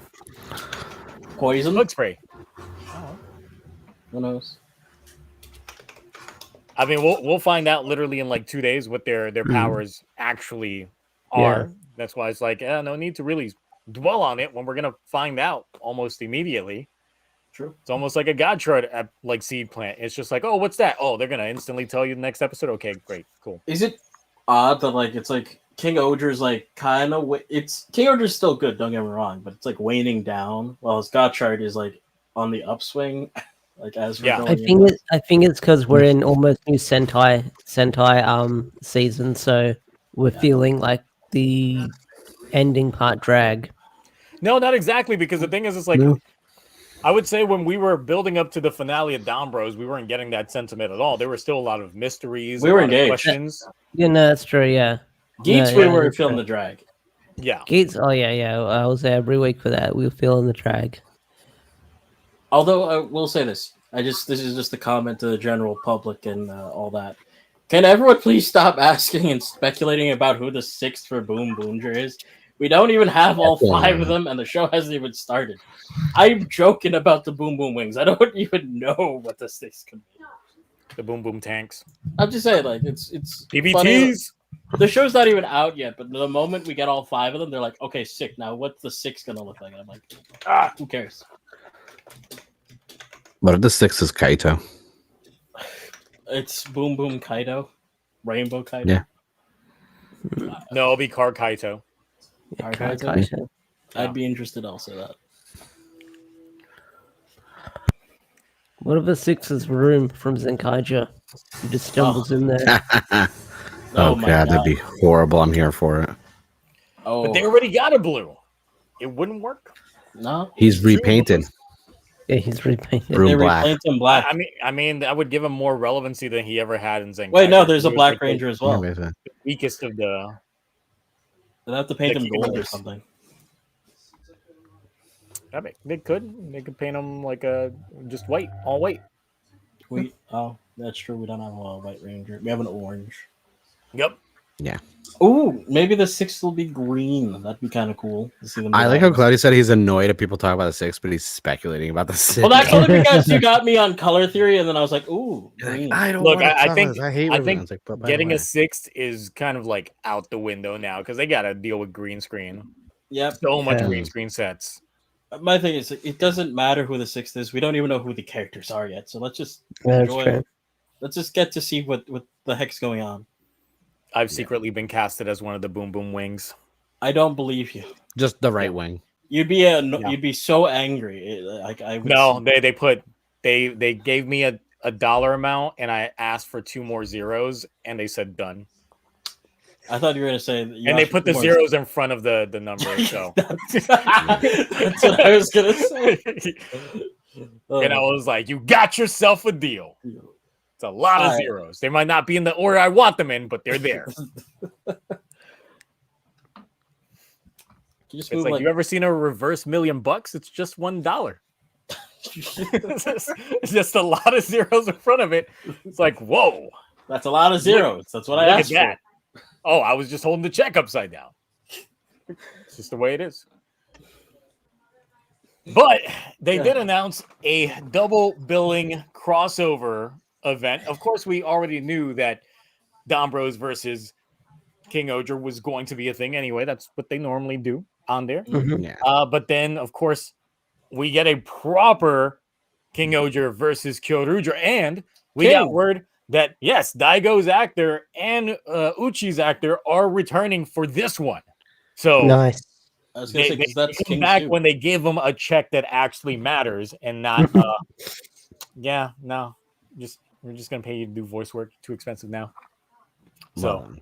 Poison? Bug spray. Who knows? I mean, we'll find out literally in like 2 days what their powers actually are. Yeah. That's why it's like, no need to really dwell on it when we're gonna find out almost immediately. True. It's almost like a God chart at like seed plant. It's just like, oh, what's that? Oh, they're gonna instantly tell you the next episode. Okay, great, cool. Is it odd that like it's like King-Ohger's like kind of it's King-Ohger's still good, don't get me wrong, but it's like waning down while his God chart is like on the upswing. Like as we're going I think it's because we're in almost new Sentai season, so we're feeling like the ending part drag. No, not exactly, because the thing is, it's like I would say when we were building up to the finale of Down Bros, we weren't getting that sentiment at all. There were still a lot of mysteries. We were a lot of engaged. questions. Yeah, no, that's true. Yeah, Geeks, we were feeling the drag. Yeah. Geeks. Oh yeah. I was there every week for that. We were feeling the drag. Although I will say this, this is just a comment to the general public and all that. Can everyone please stop asking and speculating about who the sixth for Boom Boonger is? We don't even have all 5 of them, and the show hasn't even started. I'm joking about the Boom Boom Wings. I don't even know what the sixth could be. The Boom Boom Tanks. I'm just saying, like it's PBTs. funny. The show's not even out yet, but the moment we get all 5 of them, they're like, okay, sick. Now what's the sixth gonna look like? And I'm like, who cares? What if the sixth is Kaito? It's Boom Boom Kaito, Rainbow Kaito. Yeah. No, it'll be Car Kaito. Car Kaito. Kaito. I'd be interested. I'll say that. What if the six's room from Zenkaija? He just stumbles in there. Oh my god, that'd be horrible. I'm here for it. Oh, But they already got a blue. It wouldn't work. no. He's repainted. Yeah, he's repainted. Broom They black. repaint him black. I mean, that would give him more relevancy than he ever had in Zenkai. Wait, no, there's a He was Black like Ranger as Yeah, well. basically. the weakest of the. They have to paint The him gold or King-Ohgers. something. I mean, they could paint him like a just white, all white. That's true. We don't have a White Ranger. We have an orange. Yep. Ooh, maybe the sixth will be green. That'd be kind of cool to see them. I like how Cloudy said he's annoyed if people talk about the sixth, but he's speculating about the sixth. Well, that's only because you got me on color theory, and then I was like, ooh, green. I don't Look, want I think colors. I hate I women. think It's like, but by the getting way. a sixth is kind of like out the window now because they got to deal with green screen. Yep. So much Yeah. green screen sets. My thing is, it doesn't matter who the sixth is. We don't even know who the characters are yet. So let's just That's enjoy true. it. Let's just get to see what the heck's going on. I've secretly been casted as one of the Boom Boom Wings. I don't believe you. Just the right wing. You'd be you'd be so angry. Like I would No, see- they gave me a dollar amount and I asked for 2 more zeros and they said done. I thought you were gonna say. That And they put the zeros in front of the number. So That's what I was gonna say. and I was like, you got yourself a deal. It's a lot of Alright. zeros. They might not be in the order I want them in, but they're there. You just It's move like, like you ever seen a reverse $1,000,000? It's just $1. It's just a lot of zeros in front of it. It's like, whoa. that's a lot of zeros. That's what I Look at asked that. for. Oh, I was just holding the check upside down. It's just the way it is. But they did announce a double billing crossover event. Of course, we already knew that Dombros versus King-Ohger was going to be a thing anyway. That's what they normally do on there. Mhm. Yeah. But then, of course, we get a proper King-Ohger versus Kyoruger, and we got word that yes, Daigo's actor and Uchi's actor are returning for this one. So Nice. I was gonna they, say they, because that's they come King back too. when they give them a check that actually matters and not yeah, no, we're just gonna pay you to do voice work. Too expensive now. So Well,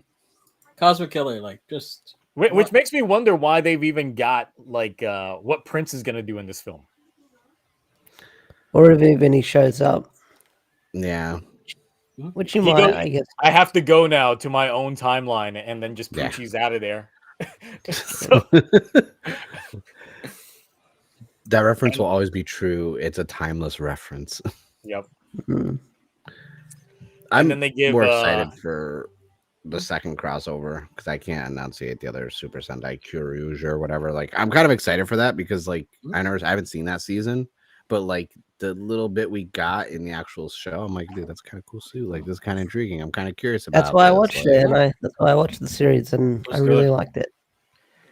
Cosmic Killer, like just which makes me wonder why they've even got like what Prince is gonna do in this film. Or if even he shows up, yeah. which he He might, goes- I guess. I have to go now to my own timeline and then just Yeah. Poochie's out of there. So, That reference will always be true. It's a timeless reference. yep. Mhm. I'm then they give, more excited for the second crossover because I can't enunciate the other Super Sentai Kyoryuger or whatever. Like, I'm kind of excited for that because, like, I haven't seen that season, but like the little bit we got in the actual show, I'm like, dude, that's kind of cool suit. Like, this is kind of intriguing. I'm kind of curious about. That's why I this. watched Like, it, and that's why I watched the series, and I was really good. liked it.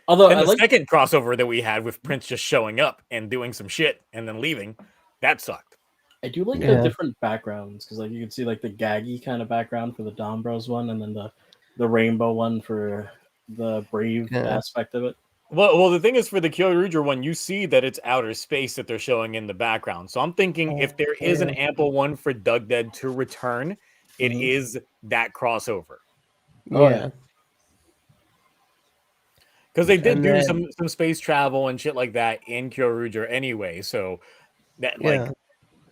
Although And I the like second crossover that we had with Prince just showing up and doing some shit and then leaving, that sucked. I do like Yeah. the different backgrounds because like you can see like the gaggy kind of background for the Don Bros one, and then the rainbow one for the brave Yeah. aspect of it. Well, the thing is, for the Kyoryuger one, you see that it's outer space that they're showing in the background. So I'm thinking if there is an ample one for Doug Dead to return, it Mhm. is that crossover. Oh, Yeah. Because they did And do then- some space travel and shit like that in Kyoryuger anyway. So that Yeah.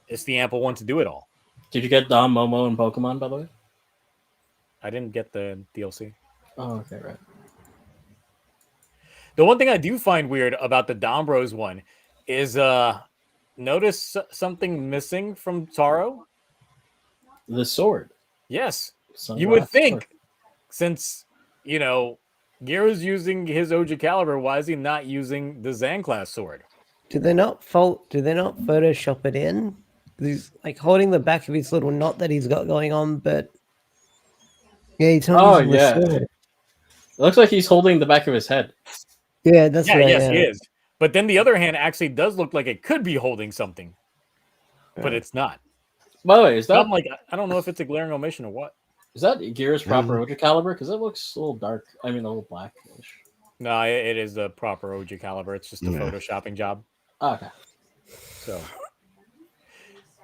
it's the ample one to do it all. Did you get Dom, Momo, and Pokemon by the way? I didn't get the DLC. Oh, okay, right. The one thing I do find weird about the Dombros one is notice something missing from Taro? The sword. Yes. Sunglass You would sword. think, since, you know, Gear's using his Oji Caliber, why is he not using the Zan class sword? Do they not Photoshop it in? He's like holding the back of his little knot that he's got going on, but yeah, he's not Oh, using the yeah. sword. It looks like he's holding the back of his head. Yeah, that's right. Yes, yeah. he is. But then the other hand actually does look like it could be holding something, but it's not. By the way, is So that I'm like, I don't know if it's a glaring omission or what. Gear's proper Oja Caliber? Because it looks a little dark. I mean, a little blackish. No, it is the proper Oji Caliber. It's just a photoshopping job. Oh, okay. So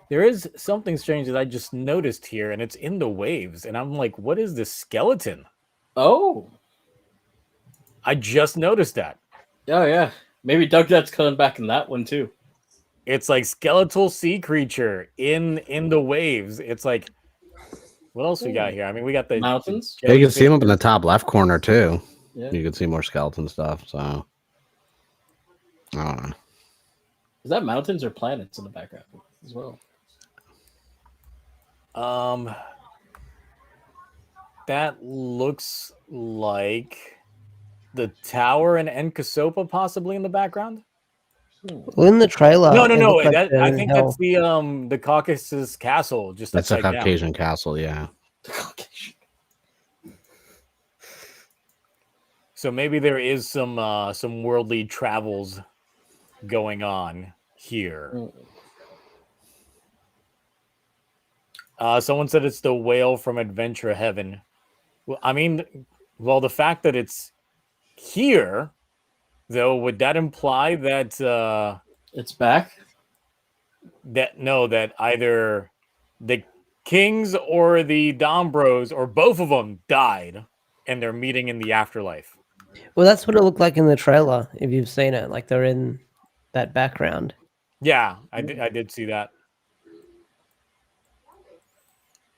there is something strange that I just noticed here, and it's in the waves. And I'm like, what is this skeleton? Oh. I just noticed that. Oh, yeah. Maybe Doug Dead's coming back in that one, too. It's like skeletal sea creature in the waves. It's like, what else we got here? I mean, we got the Mountains. Yeah, you can see him up in the top left corner too. Yeah. You can see more skeleton stuff. So I don't know. Is that mountains or planets in the background as well? That looks like the tower and Enkasopa possibly in the background. Well, in the trailer, No. it looked like That, they're I in think hell. that's the Caucasus Castle, just That's a upside down. Caucasian castle. Yeah. So maybe there is some worldly travels going on here. Someone said it's the whale from Adventure Heaven. Well, I mean, the fact that it's here, though, would that imply that It's back? that either the Kings or the Dombros or both of them died and they're meeting in the afterlife? Well, that's what it looked like in the trailer. If you've seen it, like they're in that background. Yeah, I did see that.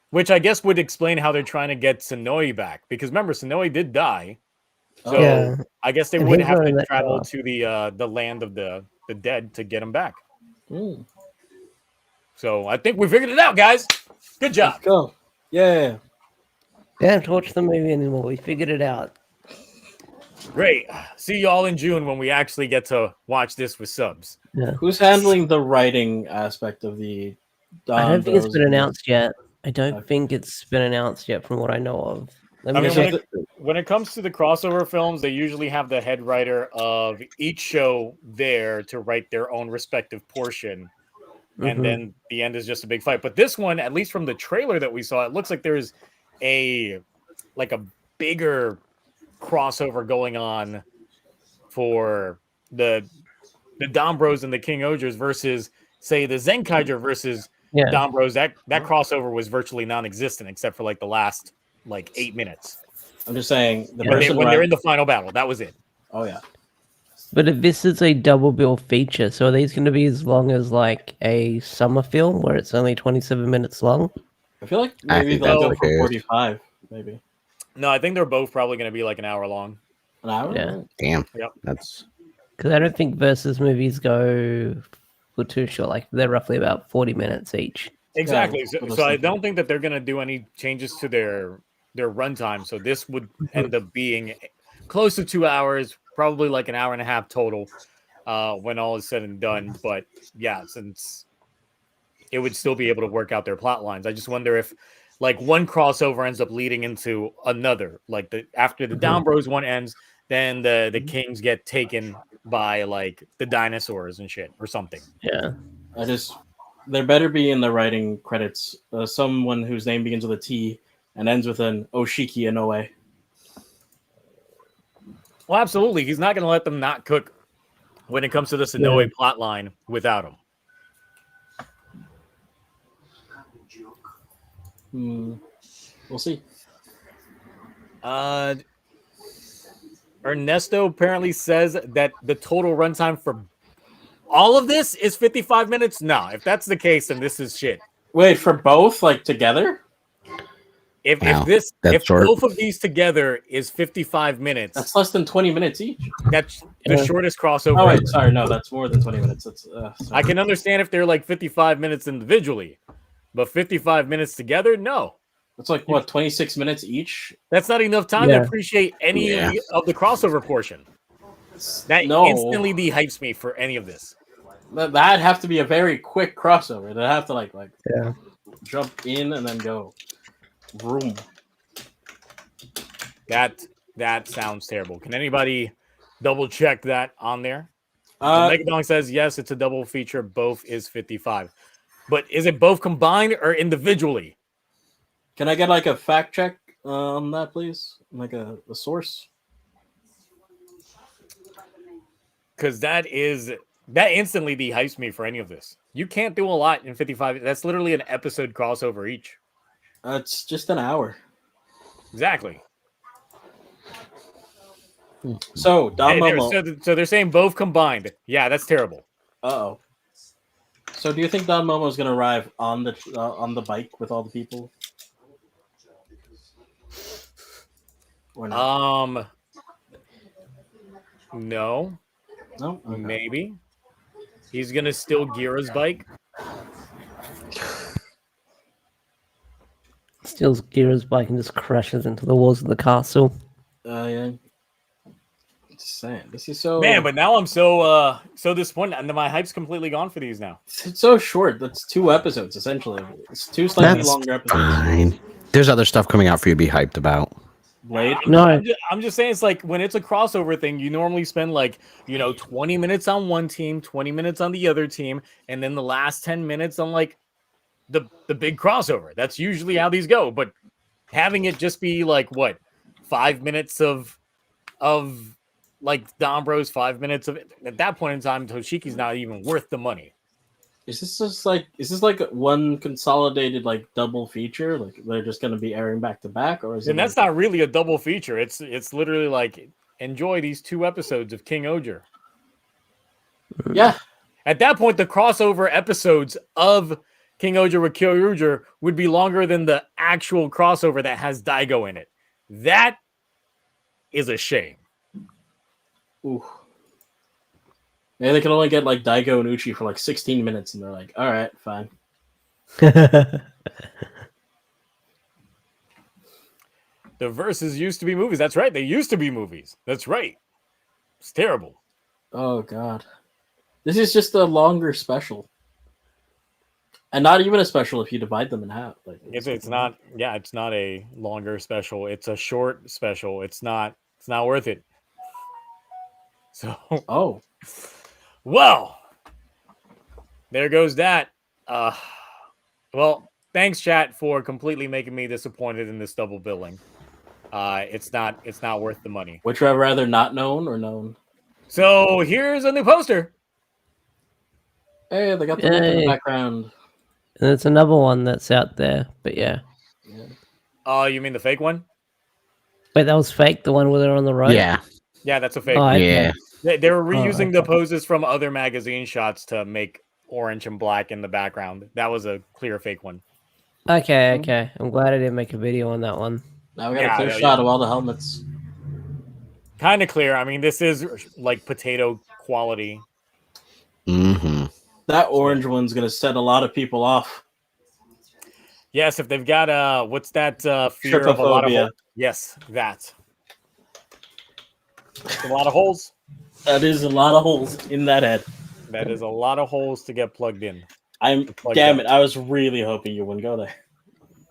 Which I guess would explain how they're trying to get Sonoe back. Because remember, Sonoe did die. So Yeah. I guess they And would he's have not to in that travel car. to the land of the dead to get him back. Mm. So I think we figured it out, guys. Good job. Let's go. Yeah. Don't have to watch the movie anymore. We figured it out. Great. See you all in June when we actually get to watch this with subs. Who's handling the writing aspect of the I don't think it's been Dombros? announced yet. I don't Okay. think it's been announced yet from what I know of. Let I me mean, check. when it comes to the crossover films, they usually have the head writer of each show there to write their own respective portion. And then the end is just a big fight. But this one, at least from the trailer that we saw, it looks like there's a bigger crossover going on for the Dombros and the King-Ohgers versus, say, the Zenkaiger versus Dombros. That crossover was virtually non-existent except for like the last 8 minutes. I'm just saying the When person they're in the final battle, that was it. Oh yeah. But if this is a double bill feature, so are these going to be as long as like a summer film where it's only 27 minutes long? I feel like I maybe think they'll that's go the for case. 45, maybe. No, I think they're both probably going to be like an hour long. An hour? Yeah. Damn. Yep. That's Because I don't think versus movies go for too short. Like they're roughly about 40 minutes each. Exactly. Yeah, So I don't think that they're going to do any changes to their runtime. So this would end up being close to 2 hours, probably like an hour and a half total. when all is said and done. But yeah, since it would still be able to work out their plot lines, I just wonder if like one crossover ends up leading into another. Like after the Down Bros one ends, then the Kings get taken by like the dinosaurs and shit or something. Yeah. There better be in the writing credits someone whose name begins with a T and ends with an Oshiki Inoue. Well, absolutely. He's not going to let them not cook when it comes to this Inoue plot line without him. We'll see. Ernesto apparently says that the total runtime for all of this is 55 minutes. No, if that's the case, then this is shit. Wait, for both, like together? If both of these together is 55 minutes, that's less than 20 minutes each. That's the shortest crossover. Oh wait, sorry, no, that's more than 20 minutes. That's I can understand if they're like 55 minutes individually, but 55 minutes together, no. It's like what, 26 minutes each? That's not enough time to appreciate any of the crossover portion. That instantly dehypes me for any of this. That'd have to be a very quick crossover. They'd have to like jump in and then go. Vroom. That sounds terrible. Can anybody double check that on there? Megadong says yes, it's a double feature. Both is 55. But is it both combined or individually? Can I get like a fact check on that, please? Like a source? Because that instantly dehypes me for any of this. You can't do a lot in 55. That's literally an episode crossover each. It's just an hour. Exactly. So, Don Momo. So they're saying both combined. Yeah, that's terrible. Uh-oh. So do you think Don Momo is going to arrive on the bike with all the people? Or not? No. No? Okay. Maybe. He's going to steal Gira's bike. Steals Gira's bike and just crashes into the walls of the castle. Yeah. Just saying. This is so... Man, but now I'm so disappointed. And my hype's completely gone for these now. It's so short. That's 2 episodes, essentially. It's 2 slightly longer episodes. Fine. There's other stuff coming out for you to be hyped about. Blade? No. I'm just saying, it's like when it's a crossover thing, you normally spend 20 minutes on one team, 20 minutes on the other team, and then the last 10 minutes on the big crossover. That's usually how these go. But having it just be 5 minutes of Don Bros, 5 minutes of it, at that point in time, Toshiki's not even worth the money. Is this like one consolidated double feature? Like they're just going to be airing back to back, or is and that's not really a double feature. It's literally enjoy these 2 episodes of King-Ohger. Yeah. At that point, the crossover episodes of King-Ohger with Kyoryuger would be longer than the actual crossover that has Daigo in it. That is a shame. Ooh. Maybe they can only get Daigo and Uchi for 16 minutes, and they're like, all right, fine. The verses used to be movies. That's right. They used to be movies. That's right. It's terrible. Oh, God. This is just a longer special. And not even a special if you divide them in half. It's not. Yeah, it's not a longer special. It's a short special. It's not worth it. So. Oh. Well, there goes that. Well, thanks, chat, for completely making me disappointed in this double billing. It's not worth the money. Would you rather not known or known? So here's a new poster. Hey, they got the link in the background. And there's another one that's out there, but yeah. Oh, you mean the fake one? Wait, that was fake? The one where they're on the road? Yeah. Yeah, that's a fake one. one. Yeah. They were reusing the poses from other magazine shots to make orange and black in the background. That was a clear fake one. Okay. I'm glad I didn't make a video on that one. Now we got a clear shot of all the helmets. Kind of clear. I mean, this is potato quality. Mm-hmm. That orange one's going to set a lot of people off. Yes, if they've got what's that fear of a lot of holes? Yes, that. A lot of holes. That is a lot of holes in that head. That is a lot of holes to get plugged in. Damn it! I was really hoping you wouldn't go there.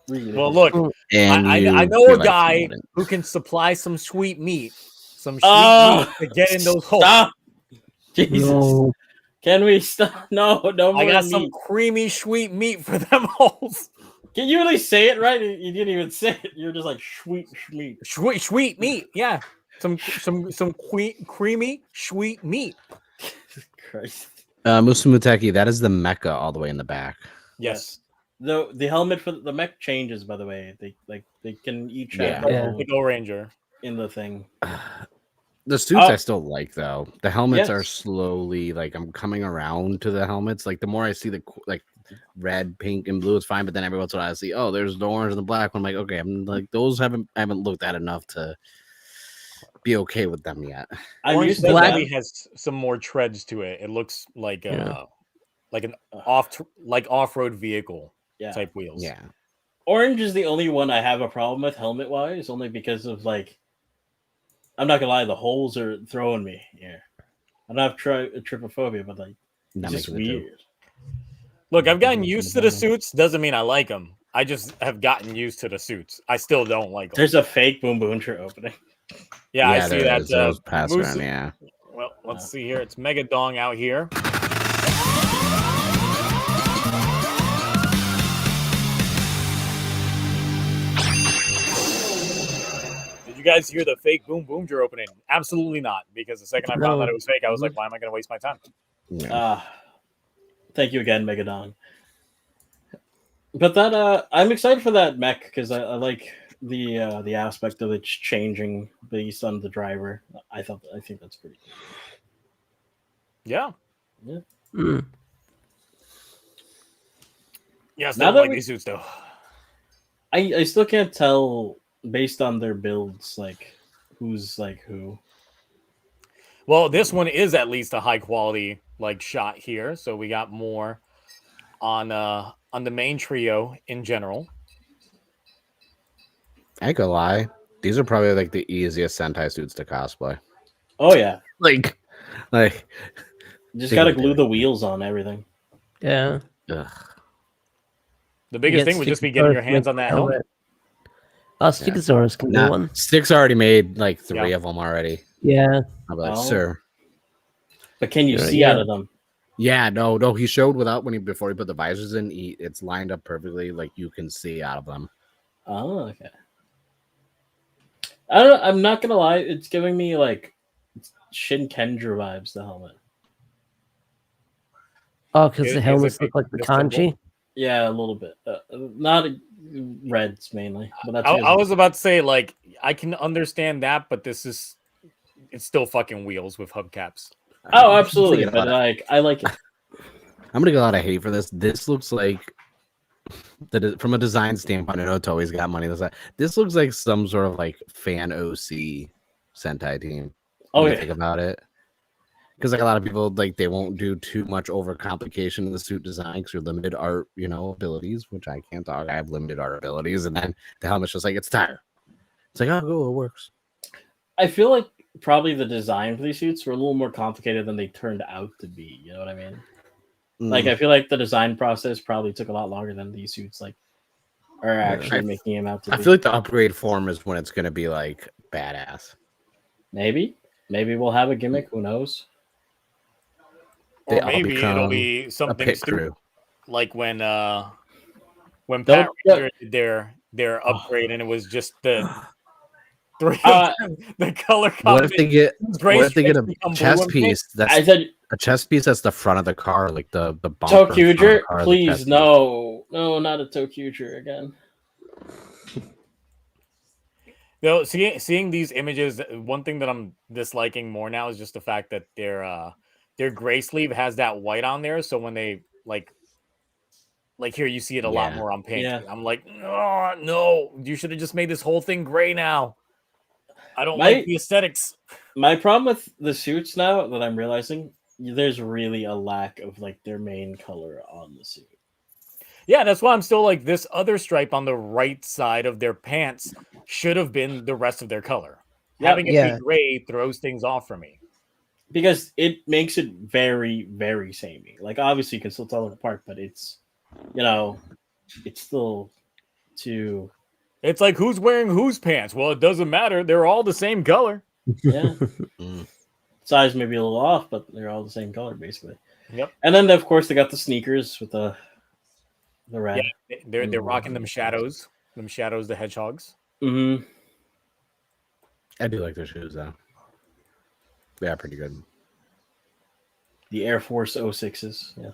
Really. Well, look, And I know a guy who can supply some sweet meat. Some sweet meat to get in those holes. Stop! Jesus. No. Can we stop? No more I got meat. some creamy sweet meat for them holes. Can you really say it right? You didn't even say it. You're just like sweet meat. Sweet meat, yeah. Some creamy sweet meat. Christ. Musumuteki, that is the mecha all the way in the back. Yes. The helmet for the mech changes, by the way. They can each have their own The Go Ranger in the thing. The suits I still like though. The helmets are slowly like I'm coming around to the helmets. Like the more I see the like red, pink, and blue, it's fine. But then every once in a while I see, oh, there's the orange and the black one. I'm like, okay, I'm like those I haven't looked at enough to be okay with them yet. Orange definitely has some more treads to it. It looks like like an off-road vehicle type wheels. Yeah. Orange is the only one I have a problem with helmet wise, only because of like I'm not gonna lie, the holes are throwing me here. I don't have trypophobia, but like it's just weird. Look, I've gotten used to the suits. Doesn't mean I like them. I just have gotten used to the suits. I still don't like them. There's a fake Boom Booncher opening. Yeah, I see that. Those pass around, yeah. Well, let's see here. It's Mega Dong out here. Did you guys hear the fake Boom Boomger opening? Absolutely not, because the second I found that it was fake, I was like, why am I going to waste my time? Thank you again, Megadon. But that I'm excited for that mech because I like the aspect of it changing based on the driver. I think that's pretty cool. Yeah. Yeah. Yeah, I still like these suits though. I still can't tell based on their builds like who's like who. Well, this one is at least a high quality like shot here, so we got more on the main trio in general. I ain't gonna lie, these are probably like the easiest Sentai suits to cosplay. Oh yeah, like just gotta glue the wheels on everything. Yeah. Ugh. The biggest thing would just be getting your hands on that helmet. Oh, Stegosaurus can do one. Stick's already made like 3 of them already. Yeah. I'm like, sir. But can you see out of them? Yeah, no. He showed before he put the visors in. It's lined up perfectly, like you can see out of them. Oh, okay. I'm not gonna lie. It's giving me like Shin Kendra vibes. The helmet. Oh, because the helmets look like the kanji. Yeah, a little bit. Not reds mainly. But that's I was about to say like I can understand that, but it's still fucking wheels with hubcaps. Oh, absolutely. But like, I like it. I'm gonna go out of hate for this. This looks like from a design standpoint. I know Toei's got money. This looks like some sort of like fan OC Sentai team. Oh, yeah. Think about it. Because like a lot of people like they won't do too much overcomplication in the suit design because you're limited art, abilities, which I can't talk. I have limited art abilities, and then the helmet's just like it's tire. It's like, oh, cool, it works. I feel like probably the design for these suits were a little more complicated than they turned out to be. You know what I mean? Like I feel like the design process probably took a lot longer than these suits like are actually making them out to be. I feel like the upgrade form is when it's going to be like badass. Maybe we'll have a gimmick. Who knows? Or maybe it'll be something stupid, like when Pat Ranger did their upgrade, and it was just the three the color. What if they get a chest piece? That's a chest piece that's the front of the car, like the bumper. TokuTonic, please, no, not a TokuTonic again. No, seeing these images, one thing that I'm disliking more now is just the fact that their gray sleeve has that white on there. So when they like here, you see it a lot more on pink. Yeah. I'm like, oh, no, you should have just made this whole thing gray now. I don't like the aesthetics. My problem with the suits now that I'm realizing, there's really a lack of like their main color on the suit. Yeah, that's why I'm still like this other stripe on the right side of their pants should have been the rest of their color. Having it be gray throws things off for me. because it makes it very, very samey. Like obviously you can still tell them apart, but it's it's still too It's like who's wearing whose pants? Well, it doesn't matter. They're all the same color. yeah. Mm. Size may be a little off, but they're all the same color basically. Yep. And then of course they got the sneakers with the red. Yeah, they're rocking them shadows, the hedgehogs. Mm-hmm. I do like their shoes though. They are pretty good. The Air Force 06s. Yeah.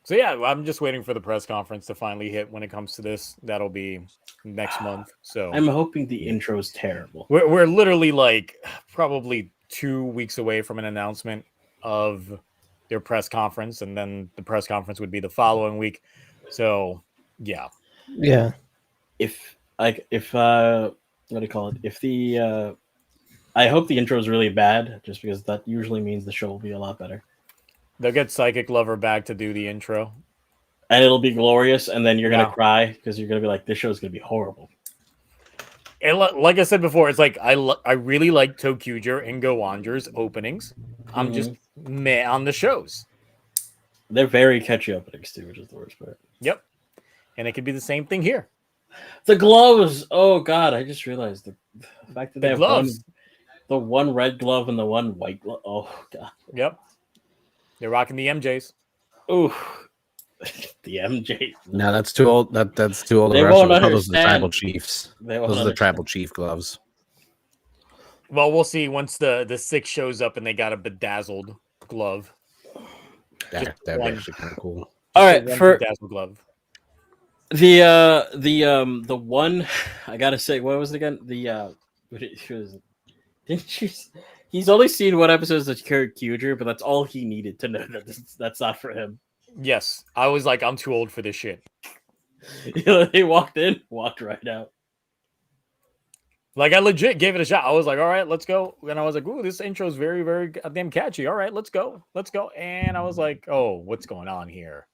So yeah, I'm just waiting for the press conference to finally hit when it comes to this. That'll be next month. So I'm hoping the intro's terrible. we're literally like probably 2 weeks away from an announcement of their press conference, and then the press conference would be the following week. So yeah. If what do you call it? If the I hope the intro is really bad, just because that usually means the show will be a lot better. They'll get Psychic Lover back to do the intro. And it'll be glorious, and then you're Yeah. gonna cry because you're gonna be like, this show is gonna be horrible. And like I said before, it's like I really like TokuTonic and Go-Onger's openings. I'm just meh on the shows. They're very catchy openings too, which is the worst part. Yep. And it could be the same thing here. The gloves. Oh god, I just realized the fact that they The have gloves. the one red glove and the one white glove. Oh god. Yep. They're rocking the MJs. Ooh. The MJ. No, that's too old. That's too old. They Of won't wrestlers. Those are the understand. tribal chiefs. They won't Those are the understand. tribal chief gloves. Well, we'll see once the 6 shows up and they got a bedazzled glove. That'd be one. actually kind of cool. All right, One for bedazzled glove. the one I gotta say, what was it again? Didn't you? He's only seen one episode of King-Ohger, but that's all he needed to know that that's not for him. Yes, I was like, I'm too old for this shit. He walked in, walked right out. Like I legit gave it a shot. I was like, all right, let's go. And I was like, ooh, this intro is very, very goddamn catchy. All right, let's go. And I was like, oh, what's going on here?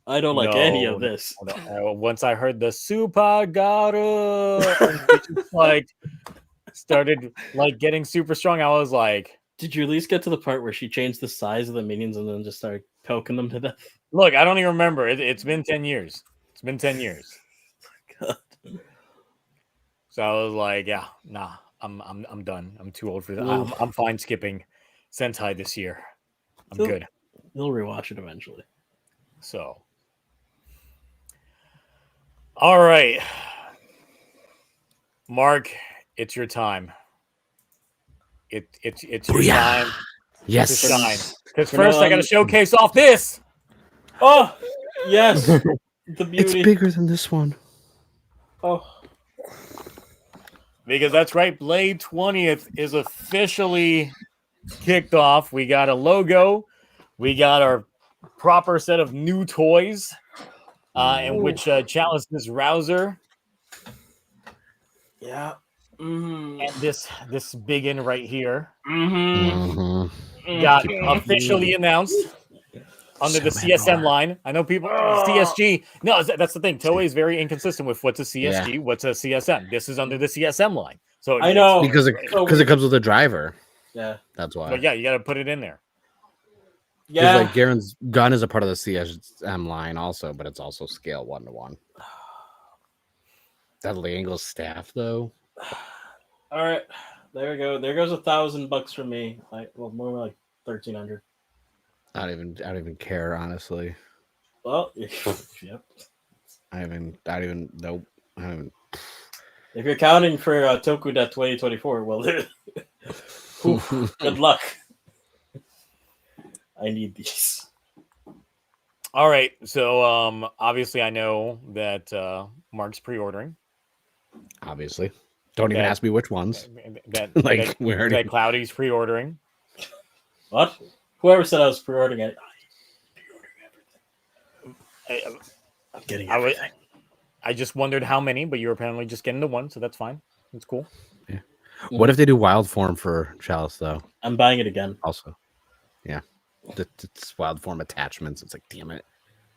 I don't like any of this. Once I heard the Supagara, and it just like started like getting super strong. I was like, Did you at least get to the part where she changed the size of the minions and then just started poking them to death? look, I don't even remember. It's been 10 years. It's been 10 years. God. So I was like, yeah, nah, I'm done. I'm too old for that. I'm fine skipping Sentai this year. I'm good. You'll rewatch it eventually. So, all right, Mark, it's your time. It's your Booyah. time Yes. to shine. Because For first now I got to on- showcase off this. Oh, yes. The It's beauty. bigger than this one. Oh, Because that's right, Blade 20th is officially kicked off. We got a logo. We got our proper set of new toys, in which challenged this Rouser yeah. Mm-hmm. and this biggin right here Mm-hmm. got officially announced under the CSM line. I know people CSG. No, that's the thing. Toei is very inconsistent with what's a CSG, what's a CSM. This is under the CSM line. So I know. Because it comes with a driver. Yeah. That's why. But yeah, you got to put it in there. Yeah. Like Garen's gun is a part of the CSM line also, but it's also scale 1-to-1. That Langle's staff though. All right. There we go. There goes $1,000 from me. Well, more like 1,300. I don't even care, honestly. Well, yep. I don't even nope. I don't even If you're counting for Toku.2024, 2024, well, good luck. I need these. All right. So obviously I know that Mark's pre-ordering. obviously. Don't even That- ask me which ones. That Like that, we already that Cloudy's pre-ordering. What? Whoever said I was pre-ordering it, I'm getting I was- everything. I just wondered how many, but you're apparently just getting the one, so that's fine. That's cool. What if they do wild form for Chalice though? I'm buying it again. Also. Yeah. It's wild form attachments. It's like, damn it.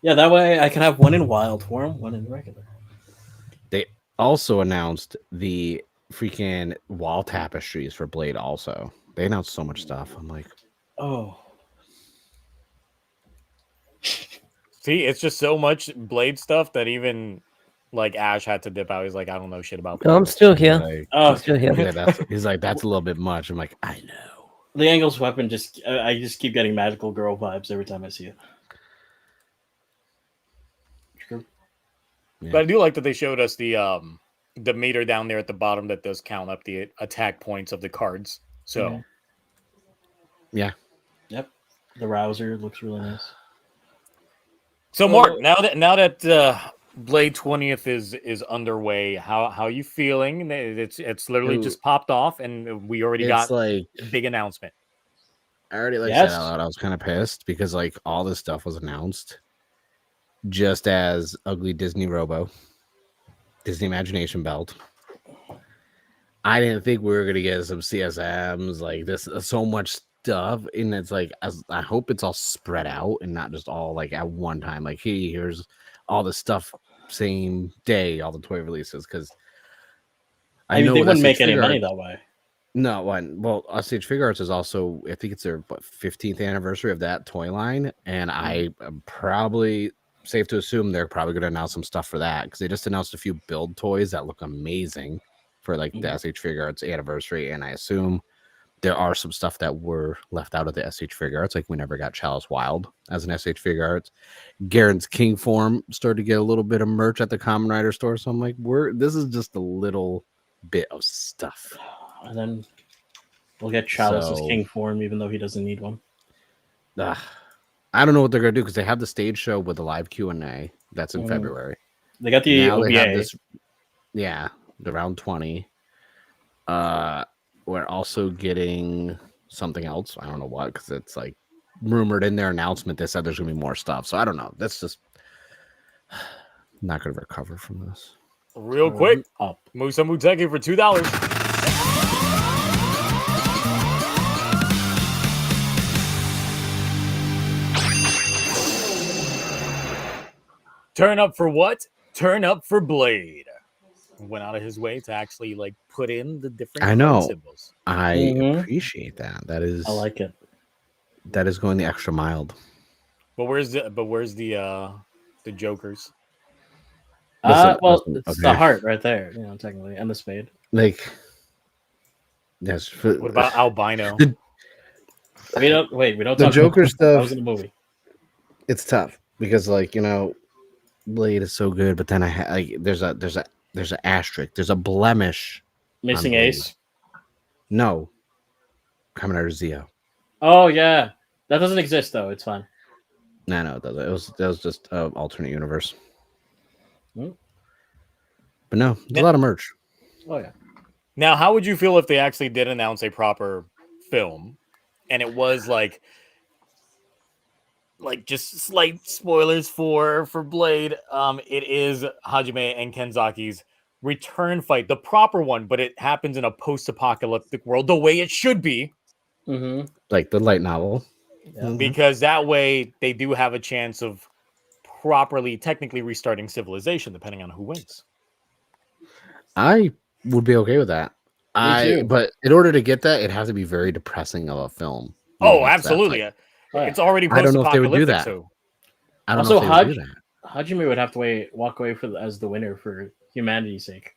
Yeah, that way I can have one in wild form, one in regular. They also announced the freaking wall tapestries for Blade. Also, they announced so much stuff. I'm like, Oh, See, it's just so much Blade stuff that even like Ash had to dip out. He's like, I don't know shit about No, I'm Blade. still here. like, oh, I'm still here. he's like, that's a little bit much. I'm like, I know. the Angle's weapon just I just keep getting magical girl vibes every time I see it. True. Yeah. But I do like that they showed us the meter down there at the bottom that does count up the attack points of the cards. So Yeah. Yep. The Rouser looks really nice. So Mark, now that Blade 20th is underway, how are you feeling? It's literally just popped off, and we already got like a big announcement. I already said Yes. out loud. I was kind of pissed because like all this stuff was announced just as ugly Disney Robo, Disney Imagination Belt. I didn't think we were gonna get some CSMs like this. So much stuff, and it's like I hope it's all spread out and not just all like at one time. Like, hey, here's all the stuff same day, all the toy releases. Because I mean, know they with wouldn't SH make any Figure money Arts- that way. No, one. Well, SH Figure Arts is also, I think it's their 15th anniversary of that toy line, and I am probably safe to assume they're probably going to announce some stuff for that because they just announced a few build toys that look amazing for like the SH Figure Arts anniversary, and I assume there are some stuff that were left out of the SH Figure Arts, like we never got Chalice Wild as an SH Figure Arts. Garen's King form started to get a little bit of merch at the Kamen Rider store, so I'm like, this is just a little bit of stuff. And then we'll get Chalice's So- King form, even though he doesn't need one. I don't know what they're gonna do because they have the stage show with the live Q&A that's in February. They got the Now OVA. they have this, the round 20. We're also getting something else. I don't know what because it's like rumored in their announcement. They said there's gonna be more stuff, so I don't know. That's just not gonna recover from this. Real quick, Up. Musa Muteki for $2. Turn up for what? Turn up for Blade. Went out of his way to actually like put in the different I know. card symbols. I Mhm. appreciate that. That is I like it. that is going the extra mile. But where's the Jokers? Listen, Well, listen, it's okay. the heart right there, technically, and the spade. Like, yes. What about Albino? We don't the talk Joker about that was stuff? in the movie. It's tough because, like, Blade is so good, but then there's an asterisk, there's a blemish. Missing Blade. Ace. No, Kamen Rider Zeo. Oh yeah, that doesn't exist though. It's fine. No, it doesn't. That was just an alternate universe. Hmm. But no, it's a lot of merch. Oh yeah. Now, how would you feel if they actually did announce a proper film and it was like just slight spoilers for Blade? It is Hajime and Kenzaki's return fight, the proper one, but it happens in a post-apocalyptic world, the way it should be. Mm-hmm. Like the light novel. Yeah. Because that way they do have a chance of properly, technically restarting civilization, depending on who wins. I would be okay with that. too. But in order to get that, it has to be very depressing of a film. Oh, absolutely. Oh, yeah. It's already I don't know if they would do post-apocalyptic, that. so I don't Also, know if they would do that. Hajime would have to walk away as the winner for humanity's sake.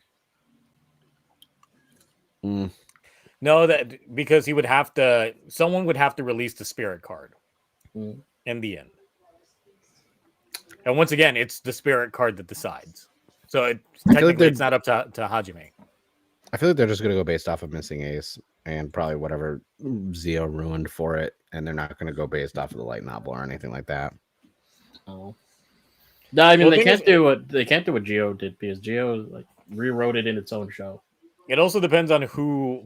Mm. no, that because someone would have to release the spirit card in the end. And once again, it's the spirit card that decides. So technically, it's not up to Hajime. I feel like they're just going to go based off of Missing Ace and probably whatever Zeo ruined for it, and they're not going to go based off of the light novel or anything like that. Oh. No, I mean Well, they can't do what Geo did because Geo rewrote it in its own show. It also depends on who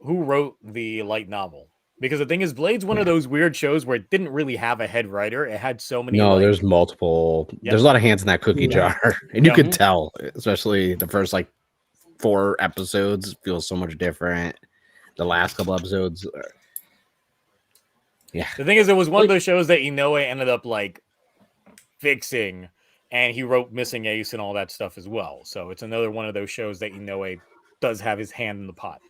wrote the light novel. Because the thing is, Blade's one of those weird shows where it didn't really have a head writer. It had so many. No, there's multiple. Yep. There's a lot of hands in that cookie Yeah. jar, and you Yeah. could tell, especially the first 4 episodes feels so much different. The last couple episodes, The thing is, it was one of those shows that Inoue ended up fixing, and he wrote Missing Ace and all that stuff as well. So it's another one of those shows that Inoue does have his hand in the pot.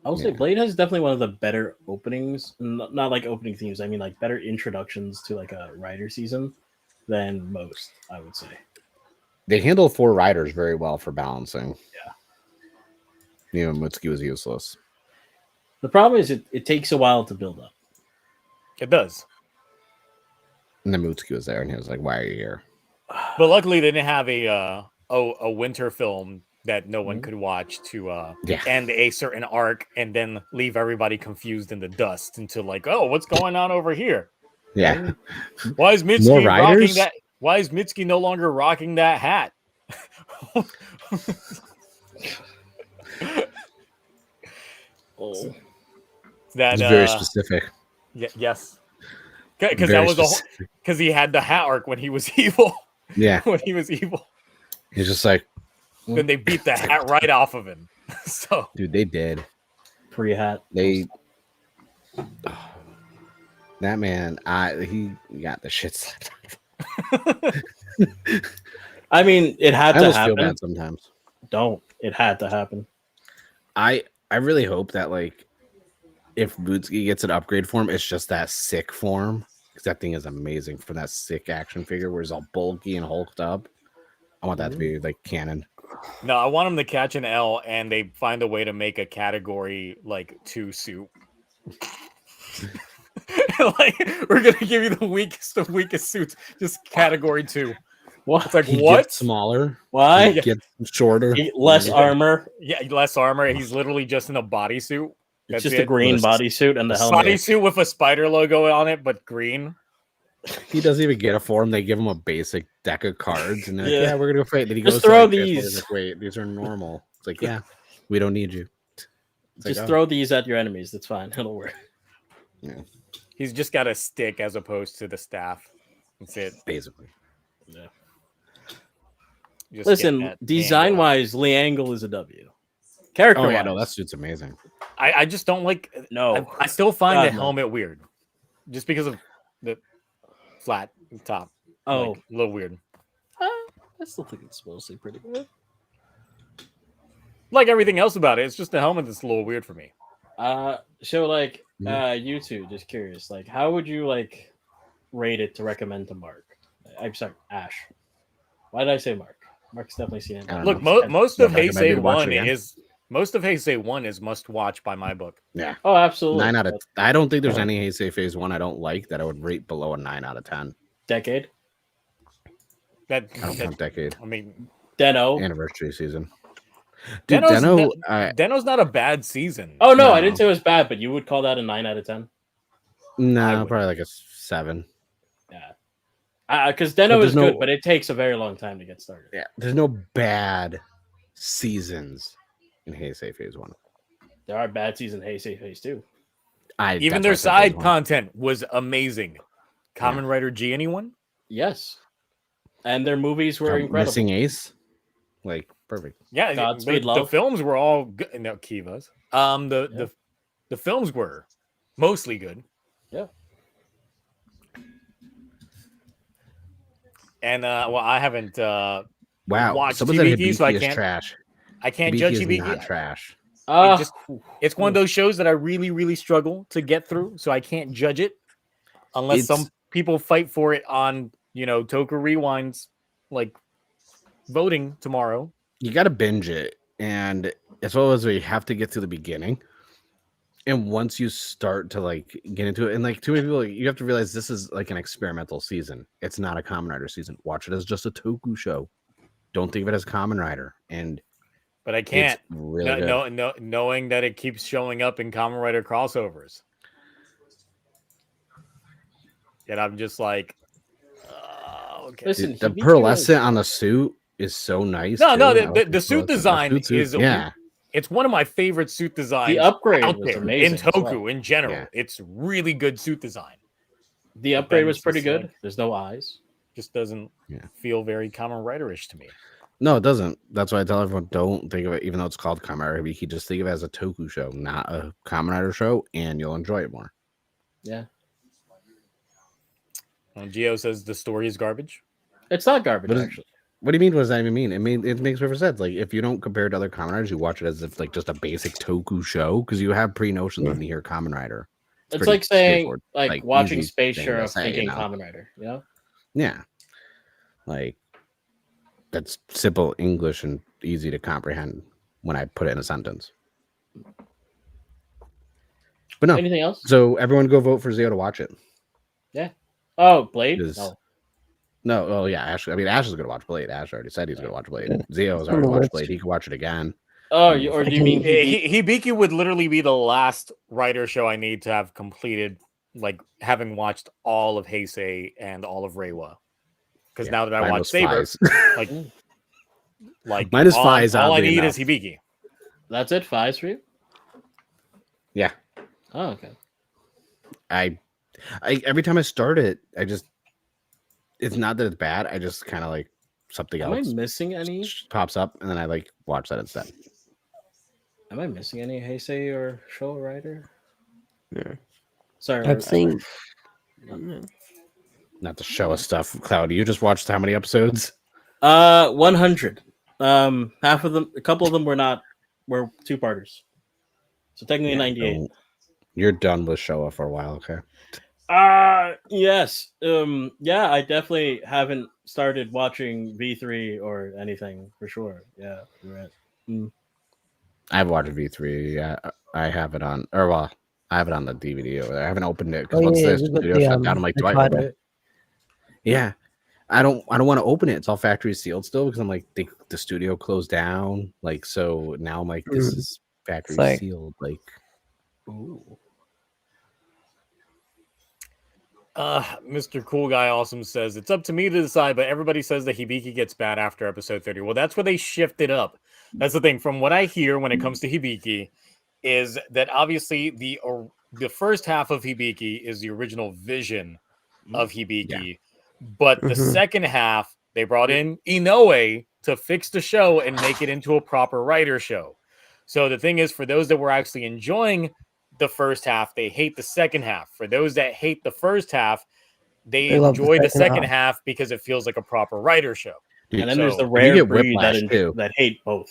I would say Yeah. Blade has definitely one of the better openings, not like opening themes. I mean, like better introductions to like a Rider season than most. I would say. They handle 4 riders very well for balancing. Yeah. Mutsuki was useless. The problem is it takes a while to build up. It does. And then Mutsuki was there, and he was like, "Why are you here?" But luckily, they didn't have a winter film that no one could watch to end a certain arc and then leave everybody confused in the dust until like, oh, what's going on over here? Yeah. Why is More Mitsuki rocking riders? that? Why is Mitsuki no longer rocking that hat? Oh, That It's very specific. yes, because Very that was specific. because he had the hat arc when he was evil. Yeah. When he was evil, He's just like, then they beat the hat right off of him. So dude, they did. free hat. They that man, he got the shit slapped out of him. I mean, it had I to almost feel happen. bad sometimes. Don't. It had to happen. I really hope that like if Bootsky gets an upgrade form, it's just that sick form. Because that thing is amazing for that sick action figure where he's all bulky and hulked up. I want that to be like canon. no, I want him to catch an L and they find a way to make a category like 2 suit. Like we're gonna give you the weakest of weakest suits, just category 2. What? It's like He what? gets smaller. Why? He gets shorter. Less armor. Yeah, less armor. He's literally just in a bodysuit. It's That's just it. a green bodysuit and the helmet. Bodysuit with a spider logo on it, but green. He doesn't even get a form. They give him a basic deck of cards, and they're like, Yeah. "Yeah, we're gonna go fight." Then he Just goes throw to, like, Transformers, these. like, wait, these are normal. It's like, yeah, we don't need you. It's Just like, oh. throw these at your enemies. That's fine. It'll work. Yeah, He's just got a stick as opposed to the staff. That's it. basically. Yeah. Just Listen, get that design angle. wise, Lee Angle is a W. Character Oh wise, yeah, no, that suit's amazing. I just don't like. no. I still find God, the no. helmet weird, just because of the flat top. Oh, Like, a little weird. I still think it's mostly pretty good. Like everything else about it, it's just the helmet that's a little weird for me. So like, Mhm. you two, just curious, like, how would you like rate it to recommend to Mark? I'm sorry, Ash. Why did I say Mark? Mark's definitely seen it. I don't Look, know. most Yeah, of recommended Heisei to watch 1 again. is must watch by my book. Yeah, Oh, absolutely. 9 out of. I don't think there's any Heisei Phase 1 I don't like that I would rate below a 9 out of 10. Decade. That, I don't count decade I mean, Deno. anniversary season. Dude, Deno's, Deno, Deno's not a bad season. Oh no, I No. didn't say it was bad, but you would call that a 9 out of 10. no, would. probably like a 7. Yeah. Because Deno there's is no- good, but it takes a very long time to get started. Yeah, there's no bad seasons in Heisei Phase 1. There are bad seasons. Heisei Phase 2. Even their side content was amazing. Kamen Rider G, anyone? Yes. And their movies were incredible. Missing Ace, like perfect. Yeah, Godspeed the Love. films were all good. No, Kivas. The films were mostly good. Yeah. And well, I haven't Wow, watched someone said TBT, so I Hibiki is can't- trash. I can't Hibiki judge is Hibiki. not trash. It's one of those shows that I really, really struggle to get through, so I can't judge it unless some It's- people fight for it on Toku Rewind's like voting tomorrow. You got to binge it, and as well as you have to get to the beginning. And once you start to like get into it, and like too many people, you have to realize this is like an experimental season. It's not a Kamen Rider season. Watch it as just a Toku show. Don't think of it as Kamen Rider. And But I can't. it's really good. Knowing that it keeps showing up in Kamen Rider crossovers. And I'm just like, okay. Listen, Dude, the Hibiki pearlescent on the suit is so nice. No, too. no, I the like suit pearlescent. design Suit is yeah. It's one of my favorite suit designs The upgrade out was there amazing in as Toku well. in general. Yeah. It's really good suit design. The upgrade then was it's pretty just good. like- There's no eyes. Just doesn't Yeah. feel very Kamen Rider-ish to me. No, it doesn't. That's why I tell everyone don't think of it, even though it's called Kamen Rider Hibiki, just think of it as a Toku show, not a Kamen Rider show, and you'll enjoy it more. Yeah. Gio says the story is garbage. It's not garbage, What is- actually. What do you mean? What does that even mean? It makes perfect sense. Like if you don't compare it to other Kamen Riders, you watch it as if like just a basic Toku show because you have pre-notions when you hear Kamen Rider. It's pretty like saying straightforward, like watching easy Space thing to Sheriff say, thinking you know? Kamen Rider, you know? Yeah, like that's simple English and easy to comprehend when I put it in a sentence. But no. Anything else? So everyone go vote for Zio to watch it. Yeah. Oh, Blade? Is- No. No, oh yeah, Ash. I mean, Ash is gonna watch Blade. Ash already said he's gonna watch Blade. Zio has On already the watched list. Blade. He can watch it again. Oh, or do you mean Hibiki would literally be the last writer show I need to have completed, like having watched all of Heisei and all of Reiwa. Because Yeah, now that I mine watch was Saber, Fies. like Mine is all, Fies, all I oddly need enough. is Hibiki. That's it? 5 for you? Yeah, Oh, okay. I every time I start it, it's not that it's bad. I just kind of like something Am I else missing any? pops up, and then I like watch that instead. Am I missing any Heisei or Show Rider? No. Sorry. I've seen. Not to show us stuff, Cloud. You just watched how many episodes? 100. Half of them, a couple of them were two-parters. So technically 98. You're done with Showa for a while, okay? Yes. Yeah, I definitely haven't started watching V3 or anything for sure. Yeah, you're right. I've watched V3. Yeah, I have it on, or well, I have it on the DVD over there. I haven't opened it because Oh, once yeah, the we've got studio the, shut down, I'm like, the do I Kaido. open it? Yeah, I don't want to open it. It's all factory sealed still because I'm like, the studio closed down. Like, so now I'm like, this is factory like- sealed. Like, Ooh. Mr. Cool Guy Awesome says it's up to me to decide, but everybody says that Hibiki gets bad after episode 30. Well, that's where they shifted up. That's the thing. From what I hear when it comes to Hibiki, is that obviously the first half of Hibiki is the original vision of Hibiki, but the second half they brought in Inoue to fix the show and make it into a proper writer show. So the thing is, for those that were actually enjoying the first half, they hate the second half. For those that hate the first half, they They love the enjoy the second second half because it feels like a proper writer show. dude, And then there's the you rare get breed Whiplash, too. that hate both.